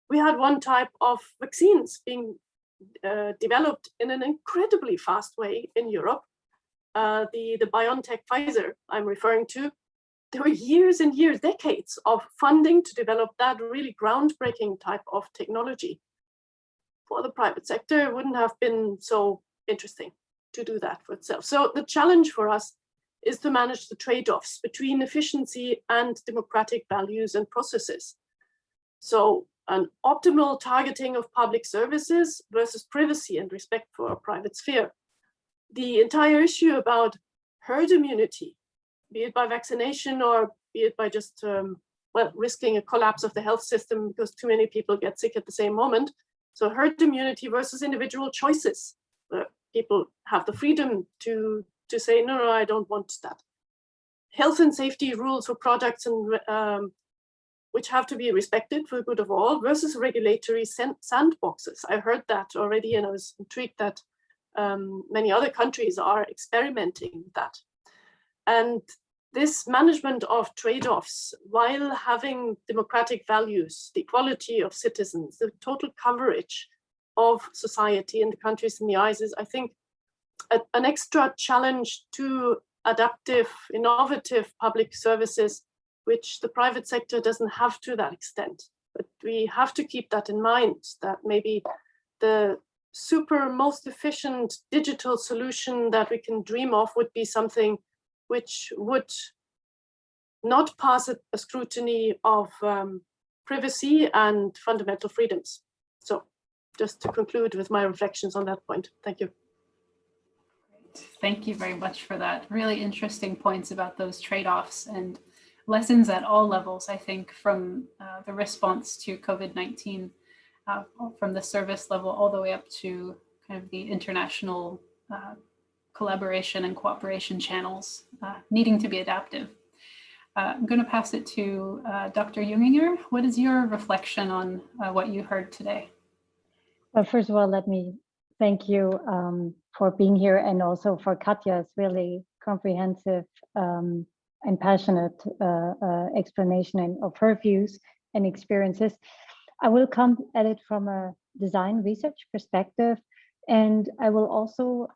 we had one type of vaccines being developed in an incredibly fast way in Europe. The BioNTech Pfizer I'm referring to, there were years and years, decades of funding to develop that really groundbreaking type of technology. For the private sector, it wouldn't have been so interesting to do that for itself. So the challenge for us is to manage the trade-offs between efficiency and democratic values and processes. So an optimal targeting of public services versus privacy and respect for a private sphere. The entire issue about herd immunity, be it by vaccination or be it by just risking a collapse of the health system because too many people get sick at the same moment. So herd immunity versus individual choices. People have the freedom to say, no, I don't want that. Health and safety rules for products and which have to be respected for the good of all versus regulatory sandboxes. I heard that already and I was intrigued that many other countries are experimenting with that. And this management of trade-offs while having democratic values, the equality of citizens, the total coverage of society and the countries in the eyes is, I think, an extra challenge to adaptive, innovative public services, which the private sector doesn't have to that extent. But we have to keep that in mind, that maybe the super most efficient digital solution that we can dream of would be something which would not pass a scrutiny of privacy and fundamental freedoms. So just to conclude with my reflections on that point. Thank you. Great. Thank you very much for that. Really interesting points about those trade-offs and lessons at all levels, I think, from the response to COVID-19, from the service level all the way up to kind of the international collaboration and cooperation channels needing to be adaptive. I'm going to pass it to Dr. Junginger. What is your reflection on what you heard today? Well, first of all, let me thank you for being here and also for Katja's really comprehensive and passionate explanation of her views and experiences. I will come at it from a design research perspective, and I will also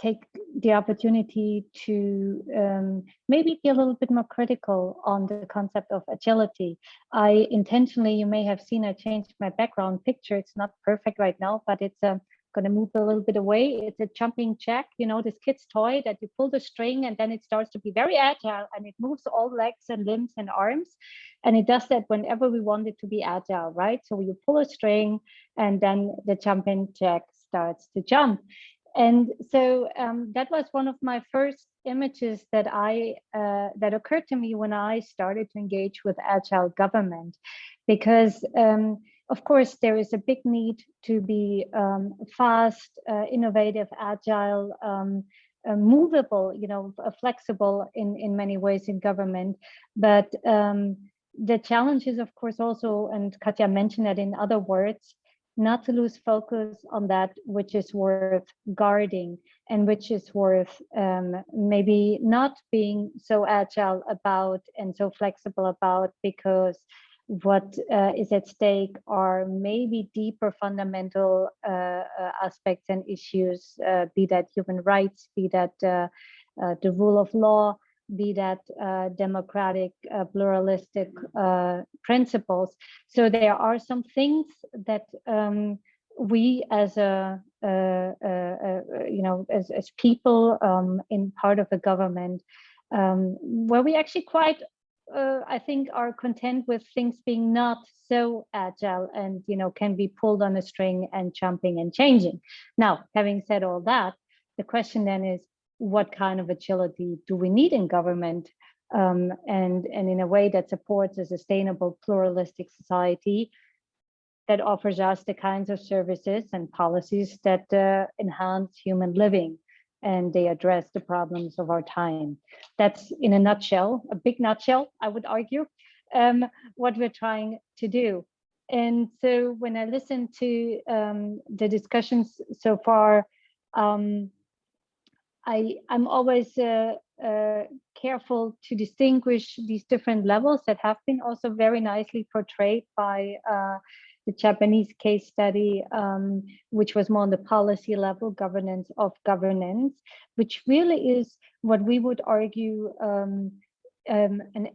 take the opportunity to maybe be a little bit more critical on the concept of agility. I intentionally, you may have seen, I changed my background picture. It's not perfect right now, but it's going to move a little bit away. It's a jumping jack, you know, this kid's toy that you pull the string and then it starts to be very agile and it moves all legs and limbs and arms. And it does that whenever we want it to be agile, right? So you pull a string and then the jumping jack starts to jump. And so that was one of my first images that that occurred to me when I started to engage with agile government, because of course there is a big need to be fast, innovative, agile, movable, you know, flexible in many ways in government. But the challenge is, of course, also, and Katja mentioned that in other words, not to lose focus on that which is worth guarding and which is worth maybe not being so agile about and so flexible about, because what is at stake are maybe deeper fundamental aspects and issues, be that human rights, be that the rule of law, be that democratic, pluralistic principles. So there are some things that we as a, you know, as people in part of the government, where we actually quite, I think, are content with things being not so agile and, you know, can be pulled on a string and jumping and changing. Now, having said all that, the question then is, what kind of agility do we need in government, and in a way that supports a sustainable pluralistic society that offers us the kinds of services and policies that enhance human living and they address the problems of our time. That's in a nutshell, a big nutshell, I would argue, what we're trying to do. And so when I listen to the discussions so far, I'm always careful to distinguish these different levels that have been also very nicely portrayed by the Japanese case study, which was more on the policy level, governance of governance, which really is what we would argue, and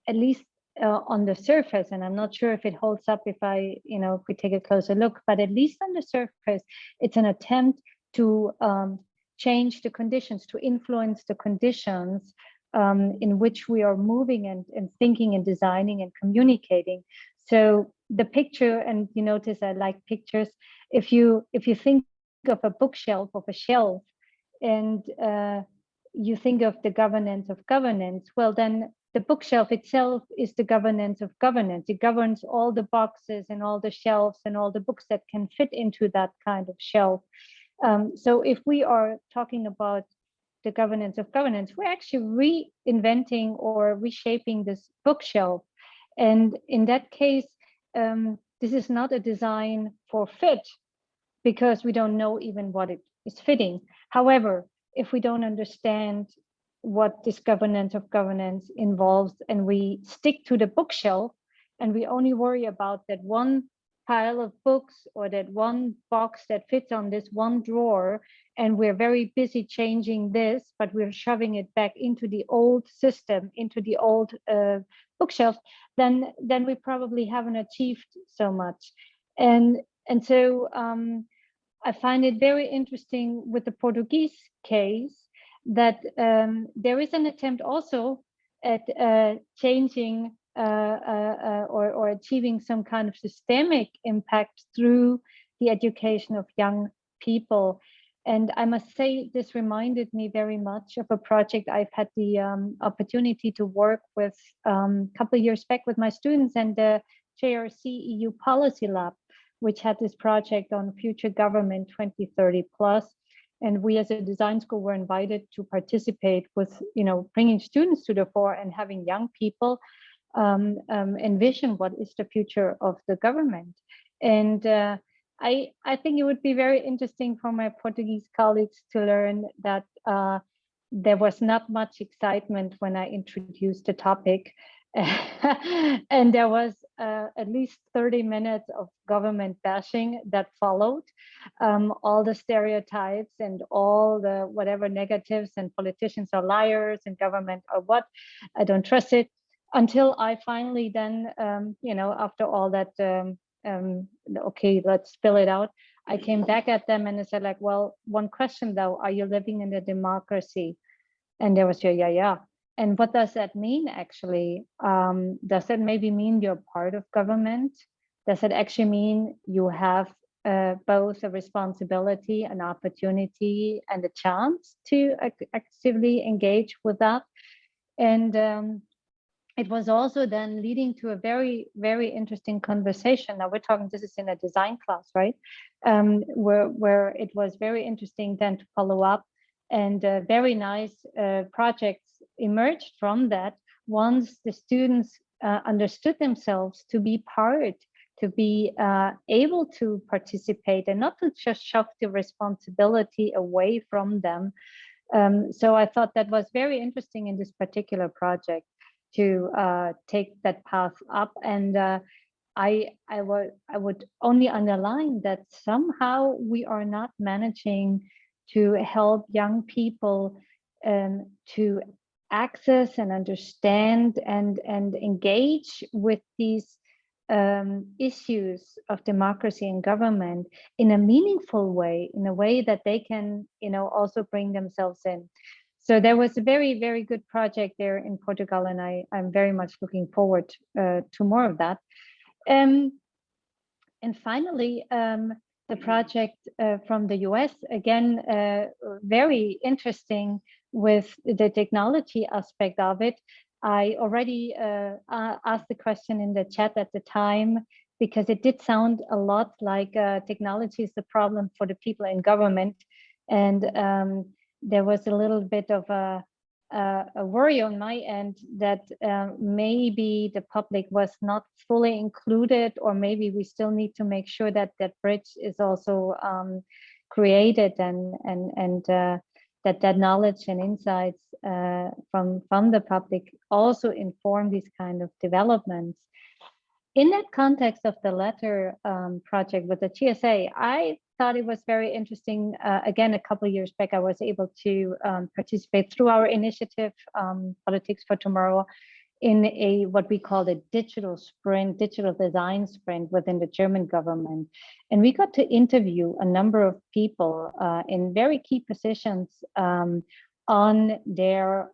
at least on the surface, and I'm not sure if it holds up if if we take a closer look, but at least on the surface, it's an attempt to change the conditions, to influence the conditions in which we are moving and thinking and designing and communicating. So the picture, and you notice I like pictures, if you think of a bookshelf, of a shelf, and you think of the governance of governance, well then the bookshelf itself is the governance of governance. It governs all the boxes and all the shelves and all the books that can fit into that kind of shelf. So if we are talking about the governance of governance, we're actually reinventing or reshaping this bookshelf. And in that case, this is not a design for fit, because we don't know even what it is fitting. However, if we don't understand what this governance of governance involves, and we stick to the bookshelf, and we only worry about that one pile of books or that one box that fits on this one drawer, and we're very busy changing this, but we're shoving it back into the old system, into the old bookshelf, then we probably haven't achieved so much. And so I find it very interesting with the Portuguese case that there is an attempt also at changing or achieving some kind of systemic impact through the education of young people. And I must say, this reminded me very much of a project I've had the opportunity to work with a couple of years back with my students and the JRC EU Policy Lab, which had this project on future government 2030 plus. And we as a design school were invited to participate with, bringing students to the fore and having young people envision what is the future of the government. And I think it would be very interesting for my Portuguese colleagues to learn that there was not much excitement when I introduced the topic. And there was at least 30 minutes of government bashing that followed, all the stereotypes and all the whatever negatives, and politicians are liars and government are what, I don't trust it, until I finally then, after all that, okay, let's spill it out, I came back at them and I said, like, well, one question though, are you living in a democracy? And there was yeah. And what does that mean actually? Does that maybe mean you're part of government? Does it actually mean you have both a responsibility, an opportunity, and a chance to actively engage with that? And it was also then leading to a very, very interesting conversation. Now we're talking, this is in a design class, right? Where it was very interesting then to follow up, and very nice projects emerged from that once the students understood themselves to be part, to be able to participate, and not to just shove the responsibility away from them. So I thought that was very interesting in this particular project to take that path up. And I would only underline that somehow we are not managing to help young people to access and understand and engage with these issues of democracy and government in a meaningful way, in a way that they can, also bring themselves in. So there was a very, very good project there in Portugal, and I'm very much looking forward to more of that. And finally, the project from the US, again, very interesting with the technology aspect of it. I already asked the question in the chat at the time, because it did sound a lot like technology is the problem for the people in government. And there was a little bit of a worry on my end that maybe the public was not fully included, or maybe we still need to make sure that that bridge is also created, and that knowledge and insights from the public also inform these kind of developments. In that context of the letter project with the GSA, I thought it was very interesting. Again, a couple of years back, I was able to participate through our initiative, Politics for Tomorrow, in what we call a digital sprint, digital design sprint within the German government. And we got to interview a number of people in very key positions on their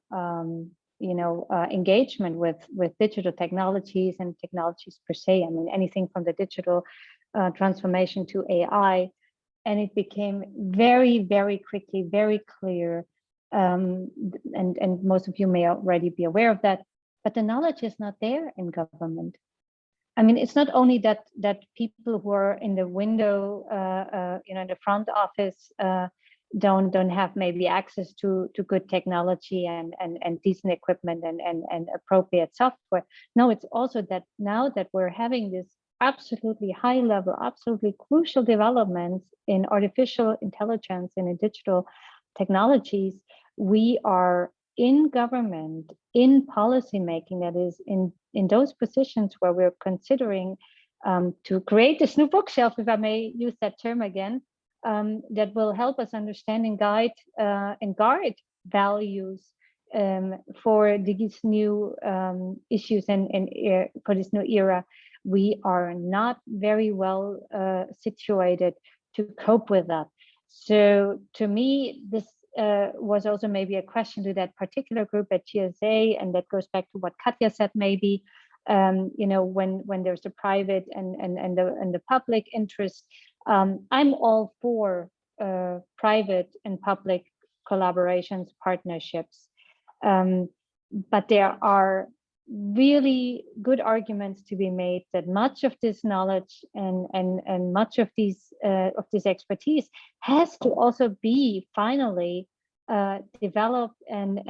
engagement with digital technologies and technologies per se. I mean, anything from the digital transformation to AI. And it became very, very quickly, very clear. And most of you may already be aware of that, but the knowledge is not there in government. I mean, it's not only that people who are in the window, in the front office, don't have maybe access to good technology and decent equipment and appropriate software. No, it's also that now that we're having this absolutely high level, absolutely crucial developments in artificial intelligence and in digital technologies, we are in government, in policy making, that is in those positions where we're considering to create this new bookshelf, if I may use that term again, that will help us understand and guide and guard values for these new issues and for this new era. We are not very well situated to cope with that. So to me, this was also maybe a question to that particular group at GSA, and that goes back to what Katja said, maybe, when there's the private and the public interest. I'm all for private and public collaborations, partnerships, but there are really good arguments to be made that much of this knowledge and much of this expertise has to also be finally developed and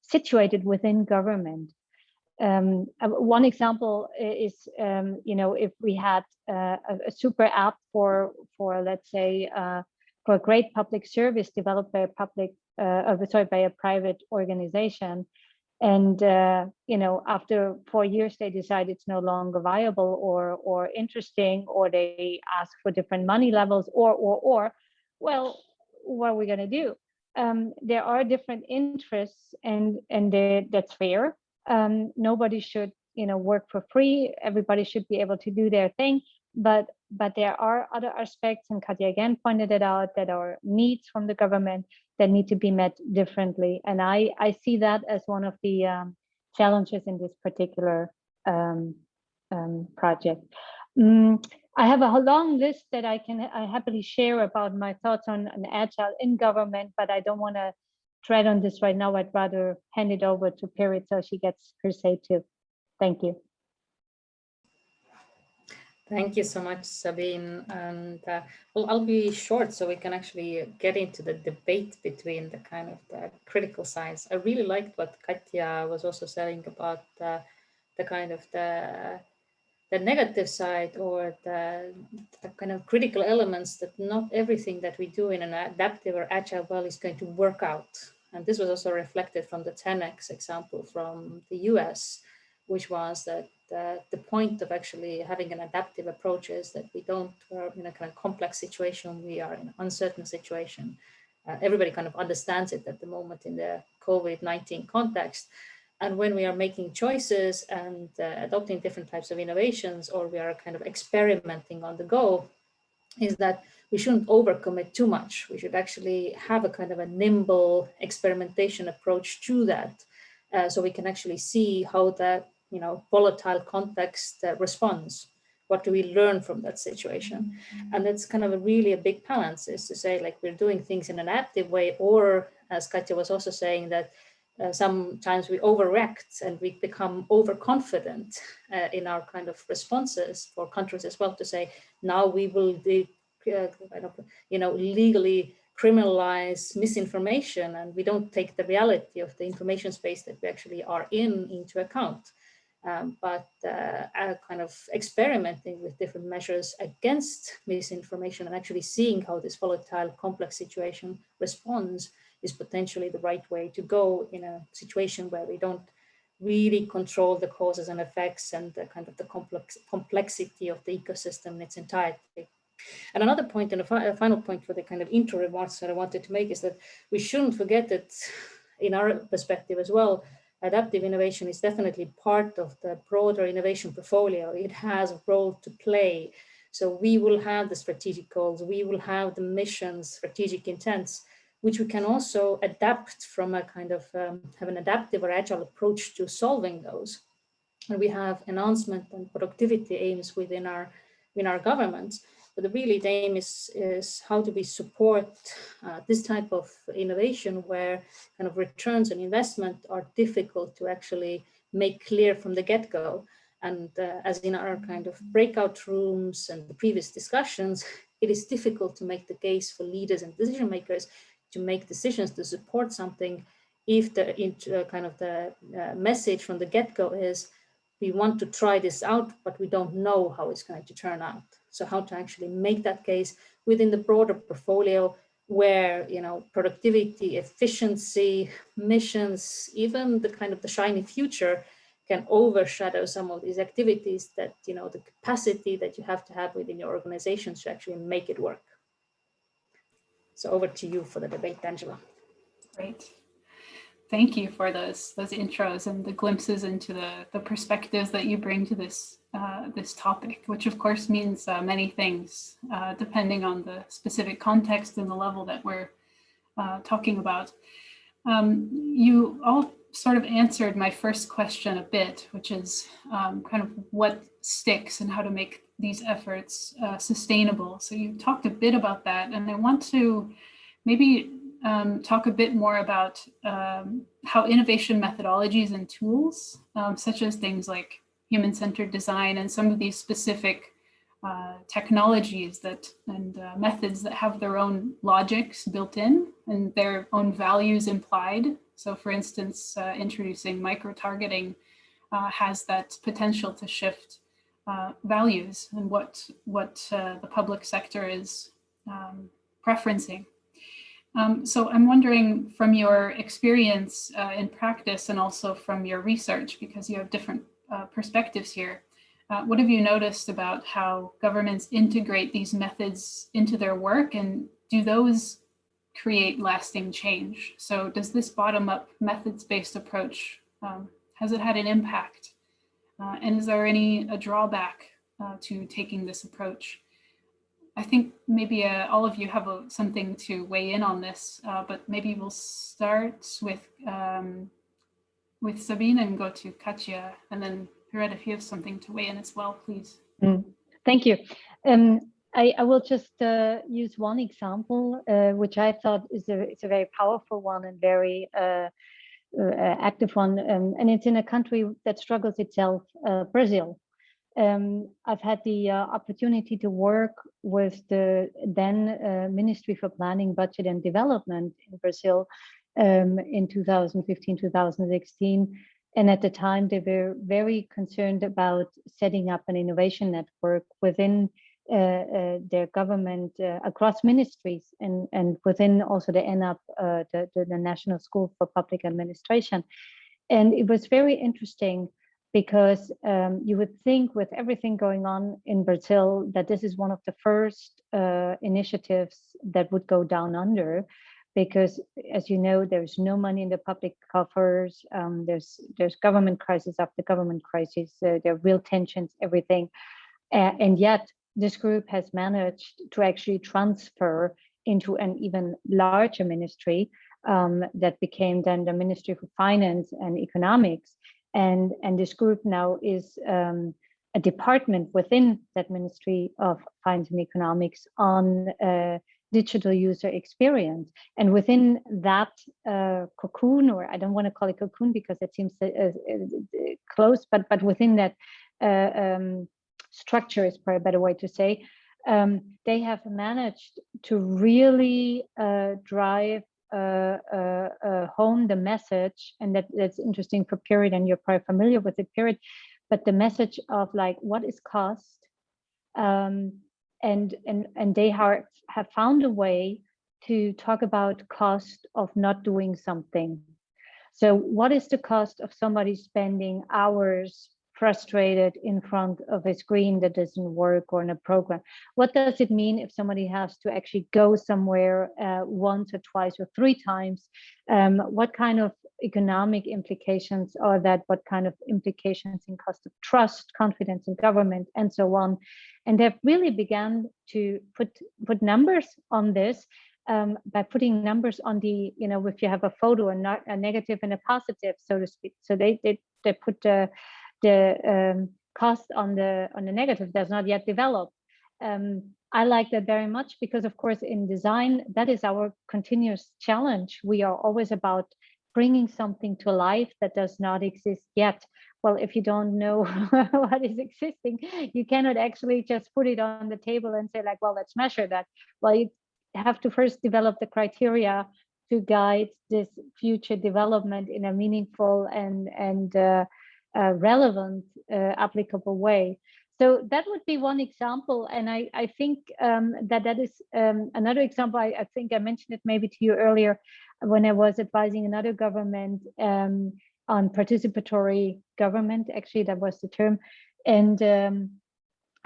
situated within government. One example is, if we had a super app for let's say, for a great public service developed by a private organization, and after 4 years they decide it's no longer viable or interesting, or they ask for different money levels, or well, what are we going to do? There are different interests, and that's fair. Nobody should work for free. Everybody should be able to do their thing, but there are other aspects, and Katja again pointed it out, that are needs from the government that need to be met differently. And I see that as one of the challenges in this particular project. I have a long list that I happily share about my thoughts on Agile in government, but I don't want to tread on this right now. I'd rather hand it over to Pirit so she gets her say too. Thank you. Thank you so much, Sabine. And well, I'll be short so we can actually get into the debate between the kind of the critical sides. I really liked what Katja was also saying about the kind of the negative side, or the kind of critical elements, that not everything that we do in an adaptive or agile world is going to work out. And this was also reflected from the 10x example from the US, which was that the point of actually having an adaptive approach is that we don't, in a kind of complex situation, we are in an uncertain situation. Everybody kind of understands it at the moment in the COVID-19 context. And when we are making choices and adopting different types of innovations, or we are kind of experimenting on the go, is that we shouldn't overcommit too much. We should actually have a kind of a nimble experimentation approach to that, so we can actually see how that volatile context responds. What do we learn from that situation? And that's kind of really a big balance, is to say, like, we're doing things in an active way, or as Katja was also saying, that sometimes we overreact and we become overconfident in our kind of responses for countries as well, to say, now we will legally criminalize misinformation, and we don't take the reality of the information space that we actually are in into account. but kind of experimenting with different measures against misinformation and actually seeing how this volatile, complex situation responds is potentially the right way to go in a situation where we don't really control the causes and effects and the kind of the complexity of the ecosystem in its entirety. And another point, and a final point for the kind of intro remarks that I wanted to make, is that we shouldn't forget that in our perspective as well, adaptive innovation is definitely part of the broader innovation portfolio. It has a role to play. So we will have the strategic goals, we will have the missions, strategic intents, which we can also adapt from a kind of have an adaptive or agile approach to solving those. And we have enhancement and productivity aims within our governments. But the really aim is how do we support this type of innovation where kind of returns on investment are difficult to actually make clear from the get-go. And as in our kind of breakout rooms and the previous discussions, it is difficult to make the case for leaders and decision makers to make decisions to support something if the kind of the message from the get-go is we want to try this out, but we don't know how it's going to turn out. So how to actually make that case within the broader portfolio where, you know, productivity, efficiency, missions, even the kind of the shiny future can overshadow some of these activities that, you know, the capacity that you have to have within your organization to actually make it work. So over to you for the debate, Angela. Great. Thank you for those intros and the glimpses into the perspectives that you bring to this this topic, which of course means many things depending on the specific context and the level that we're talking about. You all sort of answered my first question a bit, which is kind of what sticks and how to make these efforts sustainable. So you talked a bit about that, and I want to maybe talk a bit more about how innovation methodologies and tools, such as things like human-centered design and some of these specific technologies and methods that have their own logics built in and their own values implied. So for instance, introducing micro-targeting has that potential to shift values and what the public sector is preferencing. So I'm wondering, from your experience in practice and also from your research, because you have different perspectives here, what have you noticed about how governments integrate these methods into their work, and do those create lasting change? So does this bottom-up methods-based approach, has it had an impact? And is there a drawback to taking this approach? I think maybe all of you have something to weigh in on this, but maybe we'll start with Sabine and go to Katja, and then Piret, if you have something to weigh in as well, please. Thank you. I will just use one example, which I thought is a very powerful one and very active one, and it's in a country that struggles itself, Brazil. I've had the opportunity to work with the then Ministry for Planning, Budget and Development in Brazil in 2015, 2016. And at the time, they were very concerned about setting up an innovation network within their government across ministries and within also the ENAP, the National School for Public Administration. And it was very interesting because you would think with everything going on in Brazil that this is one of the first initiatives that would go down under, because as you know, there's no money in the public coffers, there's government crisis after government crisis, there are real tensions, everything. And yet this group has managed to actually transfer into an even larger ministry that became then the Ministry for Finance and Economics. And this group now is a department within that Ministry of Finance and Economics on digital user experience. And within that cocoon, or I don't want to call it cocoon because it seems close, but within that structure is probably a better way to say, they have managed to really drive home the message, and that's interesting for Piret, and you're probably familiar with it, Piret, but the message of like, what is cost? And they have found a way to talk about cost of not doing something. So what is the cost of somebody spending hours frustrated in front of a screen that doesn't work or in a program? What does it mean if somebody has to actually go somewhere once or twice or 3 times? What kind of economic implications are that? What kind of implications in cost of trust, confidence in government, and so on? And they've really begun to put numbers on this by putting numbers on the, you know, if you have a photo, a negative and a positive, so to speak. So they put the cost on the negative that's not yet developed. I like that very much because, of course, in design, that is our continuous challenge. We are always about bringing something to life that does not exist yet. Well, if you don't know what is existing, you cannot actually just put it on the table and say like, well, let's measure that. Well, you have to first develop the criteria to guide this future development in a meaningful and relevant, applicable way. So that would be one example. And I think that is another example. I think I mentioned it maybe to you earlier when I was advising another government on participatory government. Actually, that was the term. And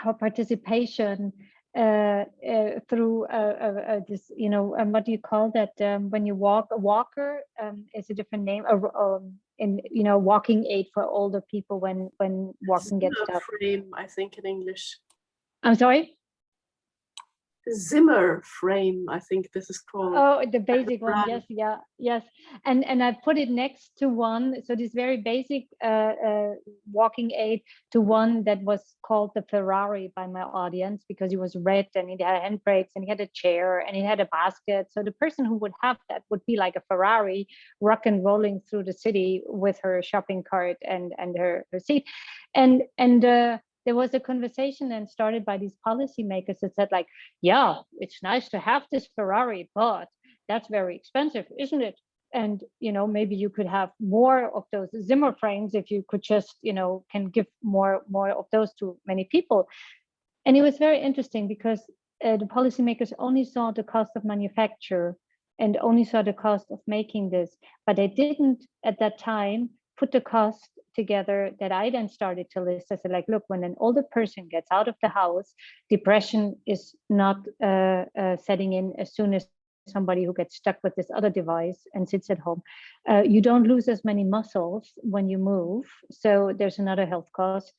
how participation through this, you know, what do you call that? When you walk, a walker is a different name. In, you know, walking aid for older people when walking gets tough. Frame, I think, in English. I'm sorry? Zimmer frame, I think this is called. Oh, the basic one, yes, yeah, yes. And I put it next to one, so this very basic walking aid, to one that was called the Ferrari by my audience, because it was red and it had handbrakes and it had a chair and it had a basket. So the person who would have that would be like a Ferrari rock and rolling through the city with her shopping cart and her seat. And there was a conversation then started by these policymakers that said like, yeah, it's nice to have this Ferrari, but that's very expensive, isn't it? And, you know, maybe you could have more of those Zimmer frames if you could just, you know, can give more of those to many people. And it was very interesting because the policymakers only saw the cost of manufacture and only saw the cost of making this, but they didn't at that time put the cost together that I then started to list. I said, like, look, when an older person gets out of the house, depression is not setting in as soon as somebody who gets stuck with this other device and sits at home. You don't lose as many muscles when you move. So there's another health cost.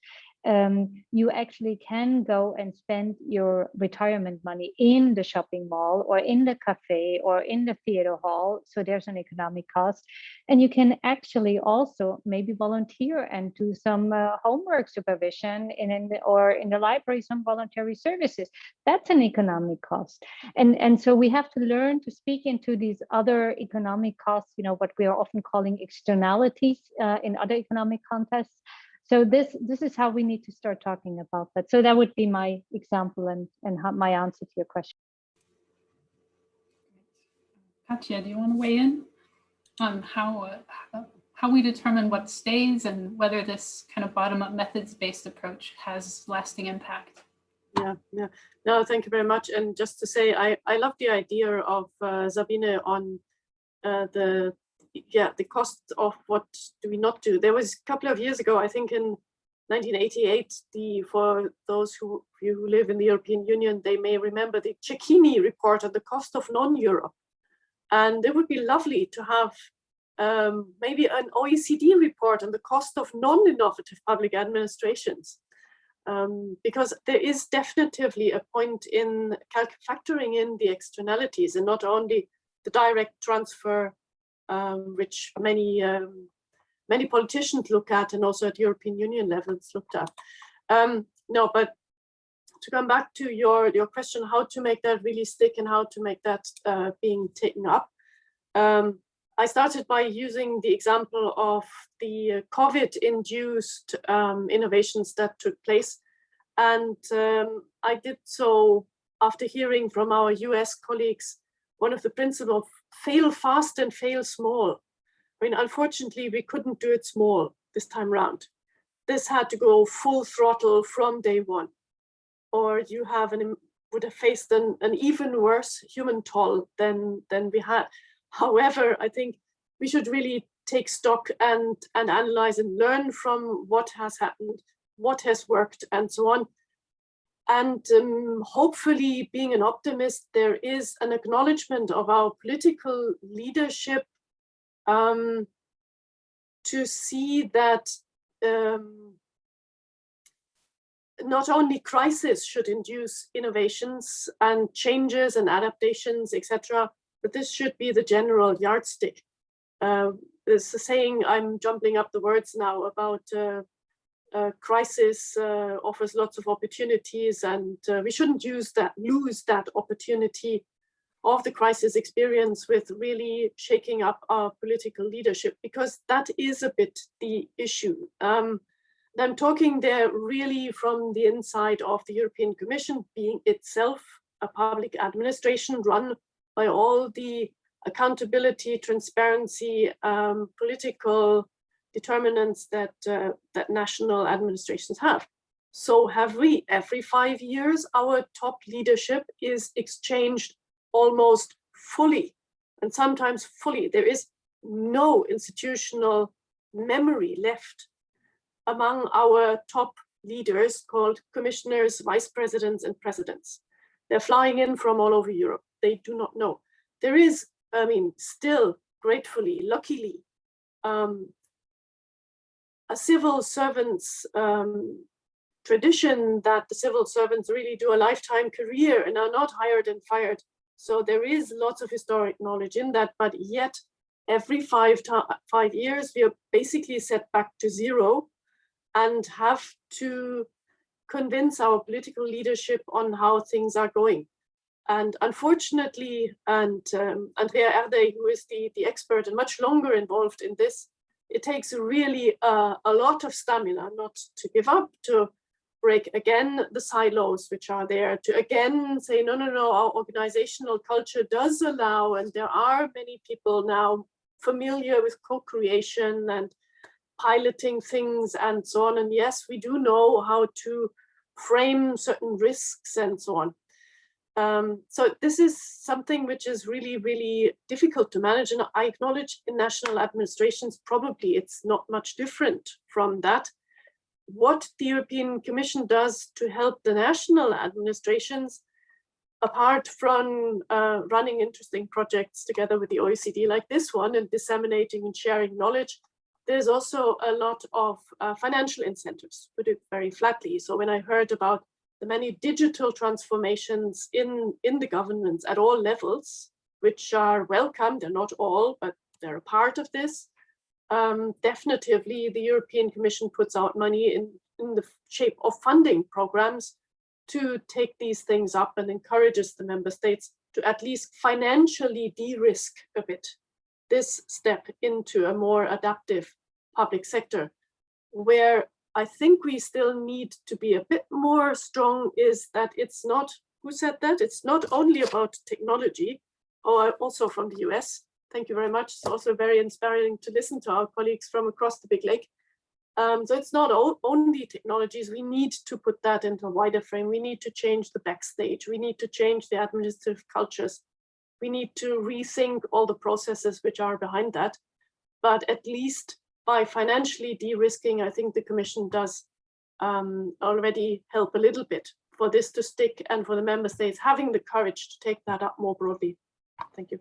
You actually can go and spend your retirement money in the shopping mall or in the cafe or in the theater hall. So there's an economic cost. And you can actually also maybe volunteer and do some homework supervision or in the library, some voluntary services. That's an economic cost. And so we have to learn to speak into these other economic costs, you know, what we are often calling externalities in other economic contexts. So this is how we need to start talking about that. So that would be my example and my answer to your question. Katja, do you want to weigh in on how we determine what stays and whether this kind of bottom-up methods-based approach has lasting impact? Yeah. No, thank you very much. And just to say, I love the idea of Sabine on the cost of what do we not do. There was a couple of years ago, I think in 1988, for those who live in the European Union, they may remember the Cecchini report on the cost of non-Europe. And it would be lovely to have maybe an OECD report on the cost of non-innovative public administrations. Because there is definitively a point in factoring in the externalities and not only the direct transfer, which many politicians look at, and also at European Union level it's looked at. No, but to come back to your question, how to make that really stick and how to make that being taken up. I started by using the example of the COVID-induced innovations that took place. And I did so after hearing from our US colleagues, one of the principles, fail fast and fail small. I mean, unfortunately, we couldn't do it small this time around. this had to go full throttle from day one, or you would have faced an even worse human toll than we had. However, I think we should really take stock and analyze and learn from what has happened, what has worked, and so on. And hopefully, being an optimist, there is an acknowledgement of our political leadership to see that not only crisis should induce innovations and changes and adaptations, etc., but this should be the general yardstick. There's a saying, I'm jumping up the words now, about crisis offers lots of opportunities, and we shouldn't lose that opportunity of the crisis experience with really shaking up our political leadership, because that is a bit the issue. I'm talking there really from the inside of the European Commission, being itself a public administration run by all the accountability, transparency, political determinants that national administrations have. So have we. Every 5 years, our top leadership is exchanged almost fully, and sometimes fully. There is no institutional memory left among our top leaders, called commissioners, vice presidents, and presidents. They're flying in from all over Europe. They do not know. There is, I mean, still gratefully, luckily, a civil servants tradition that the civil servants really do a lifetime career and are not hired and fired. So there is lots of historic knowledge in that, but yet every 5 years, we are basically set back to zero and have to convince our political leadership on how things are going. And unfortunately, and Andrea Erde, who is the expert and much longer involved in this, it takes really a lot of stamina not to give up, to break again the silos which are there, to again say, no, our organizational culture does allow, and there are many people now familiar with co-creation and piloting things and so on. And yes, we do know how to frame certain risks and so on. So this is something which is really, really difficult to manage. And I acknowledge in national administrations, probably it's not much different from that. What the European Commission does to help the national administrations, apart from running interesting projects together with the OECD like this one and disseminating and sharing knowledge, there's also a lot of financial incentives, put it very flatly. So when I heard about the many digital transformations in the governments at all levels, which are welcome, they're not all, but they're a part of this. Definitively, the European Commission puts out money in the shape of funding programs to take these things up and encourages the member states to at least financially de-risk a bit this step into a more adaptive public sector. Where I think we still need to be a bit more strong is that it's not, who said that? It's not only about technology, or also from the US. Thank you very much. It's also very inspiring to listen to our colleagues from across the big lake. So it's not only technologies. We need to put that into a wider frame. We need to change the backstage. We need to change the administrative cultures. We need to rethink all the processes which are behind that. But at least by financially de-risking, I think the Commission does already help a little bit for this to stick, and for the member states having the courage to take that up more broadly. Thank you.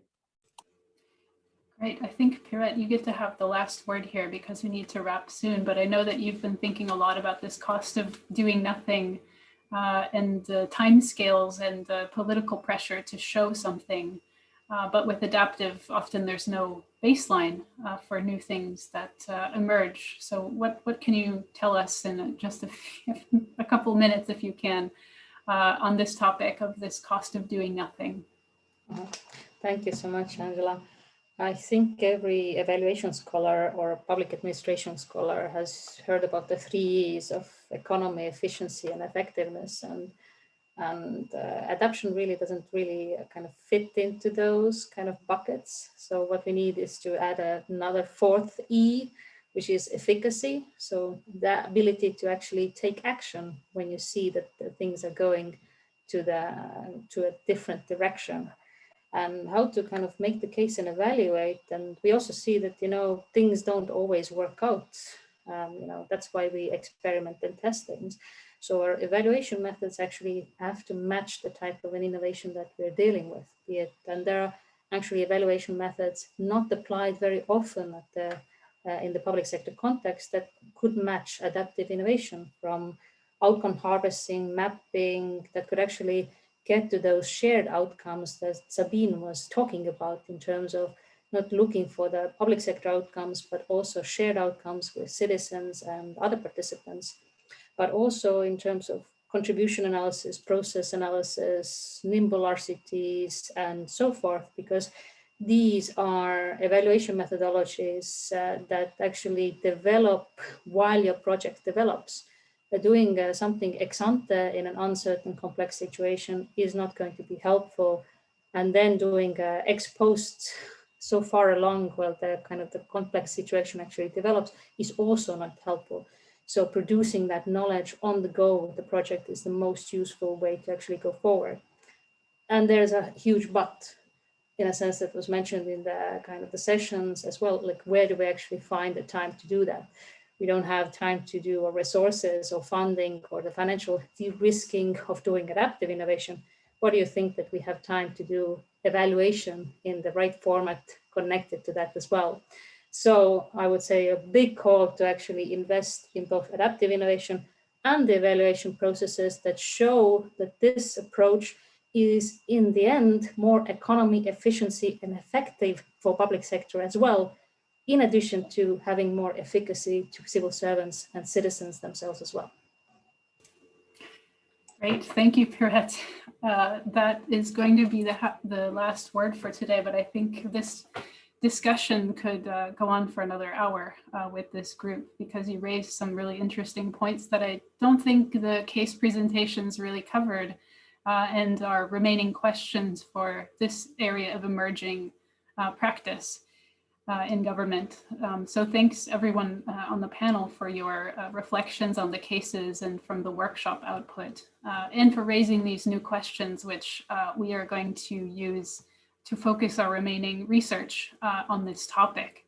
Great. I think, Pirette, you get to have the last word here because we need to wrap soon, but I know that you've been thinking a lot about this cost of doing nothing and the timescales and the political pressure to show something. But with adaptive, often there's no baseline for new things that emerge. So what can you tell us in just a couple minutes, if you can, on this topic of this cost of doing nothing? Thank you so much, Angela. I think every evaluation scholar or public administration scholar has heard about the 3 E's of economy, efficiency, and effectiveness. And adaptation really doesn't really kind of fit into those kind of buckets. So what we need is to add another 4th E, which is efficacy. So the ability to actually take action when you see that the things are going to a different direction, and how to kind of make the case and evaluate. And we also see that, things don't always work out. That's why we experiment and test things. So our evaluation methods actually have to match the type of an innovation that we're dealing with. And there are actually evaluation methods not applied very often in the public sector context that could match adaptive innovation, from outcome harvesting, mapping, that could actually get to those shared outcomes that Sabine was talking about, in terms of not looking for the public sector outcomes, but also shared outcomes with citizens and other participants, but also in terms of contribution analysis, process analysis, nimble RCTs, and so forth, because these are evaluation methodologies that actually develop while your project develops. Doing something ex ante in an uncertain, complex situation is not going to be helpful. And then doing ex post so far along, while the complex situation actually develops, is also not helpful. So producing that knowledge on the go with the project is the most useful way to actually go forward. And there's a huge but, in a sense, that was mentioned in the sessions as well, like where do we actually find the time to do that? We don't have time to do or resources or funding or the financial de-risking of doing adaptive innovation. What do you think that we have time to do evaluation in the right format connected to that as well? So I would say a big call to actually invest in both adaptive innovation and the evaluation processes that show that this approach is in the end more economy, efficiency, and effective for public sector as well, in addition to having more efficacy to civil servants and citizens themselves as well. Great, thank you, Pirette. That is going to be the last word for today, but I think this discussion could go on for another hour with this group, because you raised some really interesting points that I don't think the case presentations really covered, and are remaining questions for this area of emerging practice in government. So thanks everyone on the panel for your reflections on the cases and from the workshop output, and for raising these new questions, which we are going to use to focus our remaining research on this topic.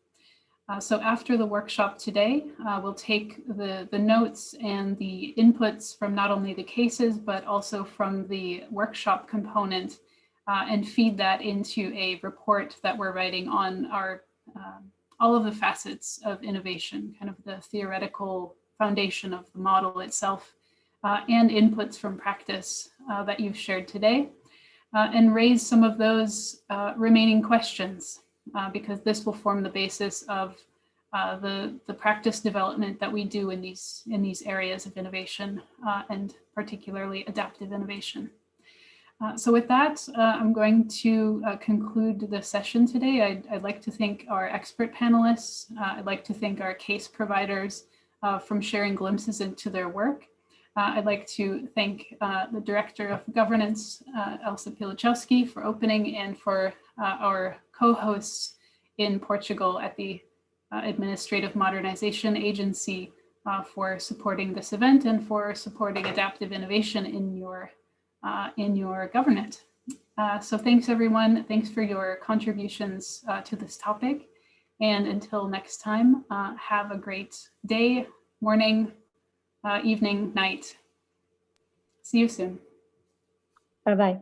So after the workshop today, we'll take the notes and the inputs from not only the cases, but also from the workshop component, and feed that into a report that we're writing on our all of the facets of innovation, kind of the theoretical foundation of the model itself, and inputs from practice that you've shared today, and raise some of those remaining questions, because this will form the basis of the practice development that we do in these areas of innovation, and particularly adaptive innovation. So with that, I'm going to conclude the session today. I'd like to thank our expert panelists. I'd like to thank our case providers from sharing glimpses into their work. I'd like to thank the Director of Governance, Elsa Pilichowski, for opening, and for our co-hosts in Portugal at the Administrative Modernization Agency for supporting this event and for supporting adaptive innovation in your government. So thanks everyone. Thanks for your contributions to this topic. And until next time, have a great day, morning, evening, night. See you soon. Bye-bye.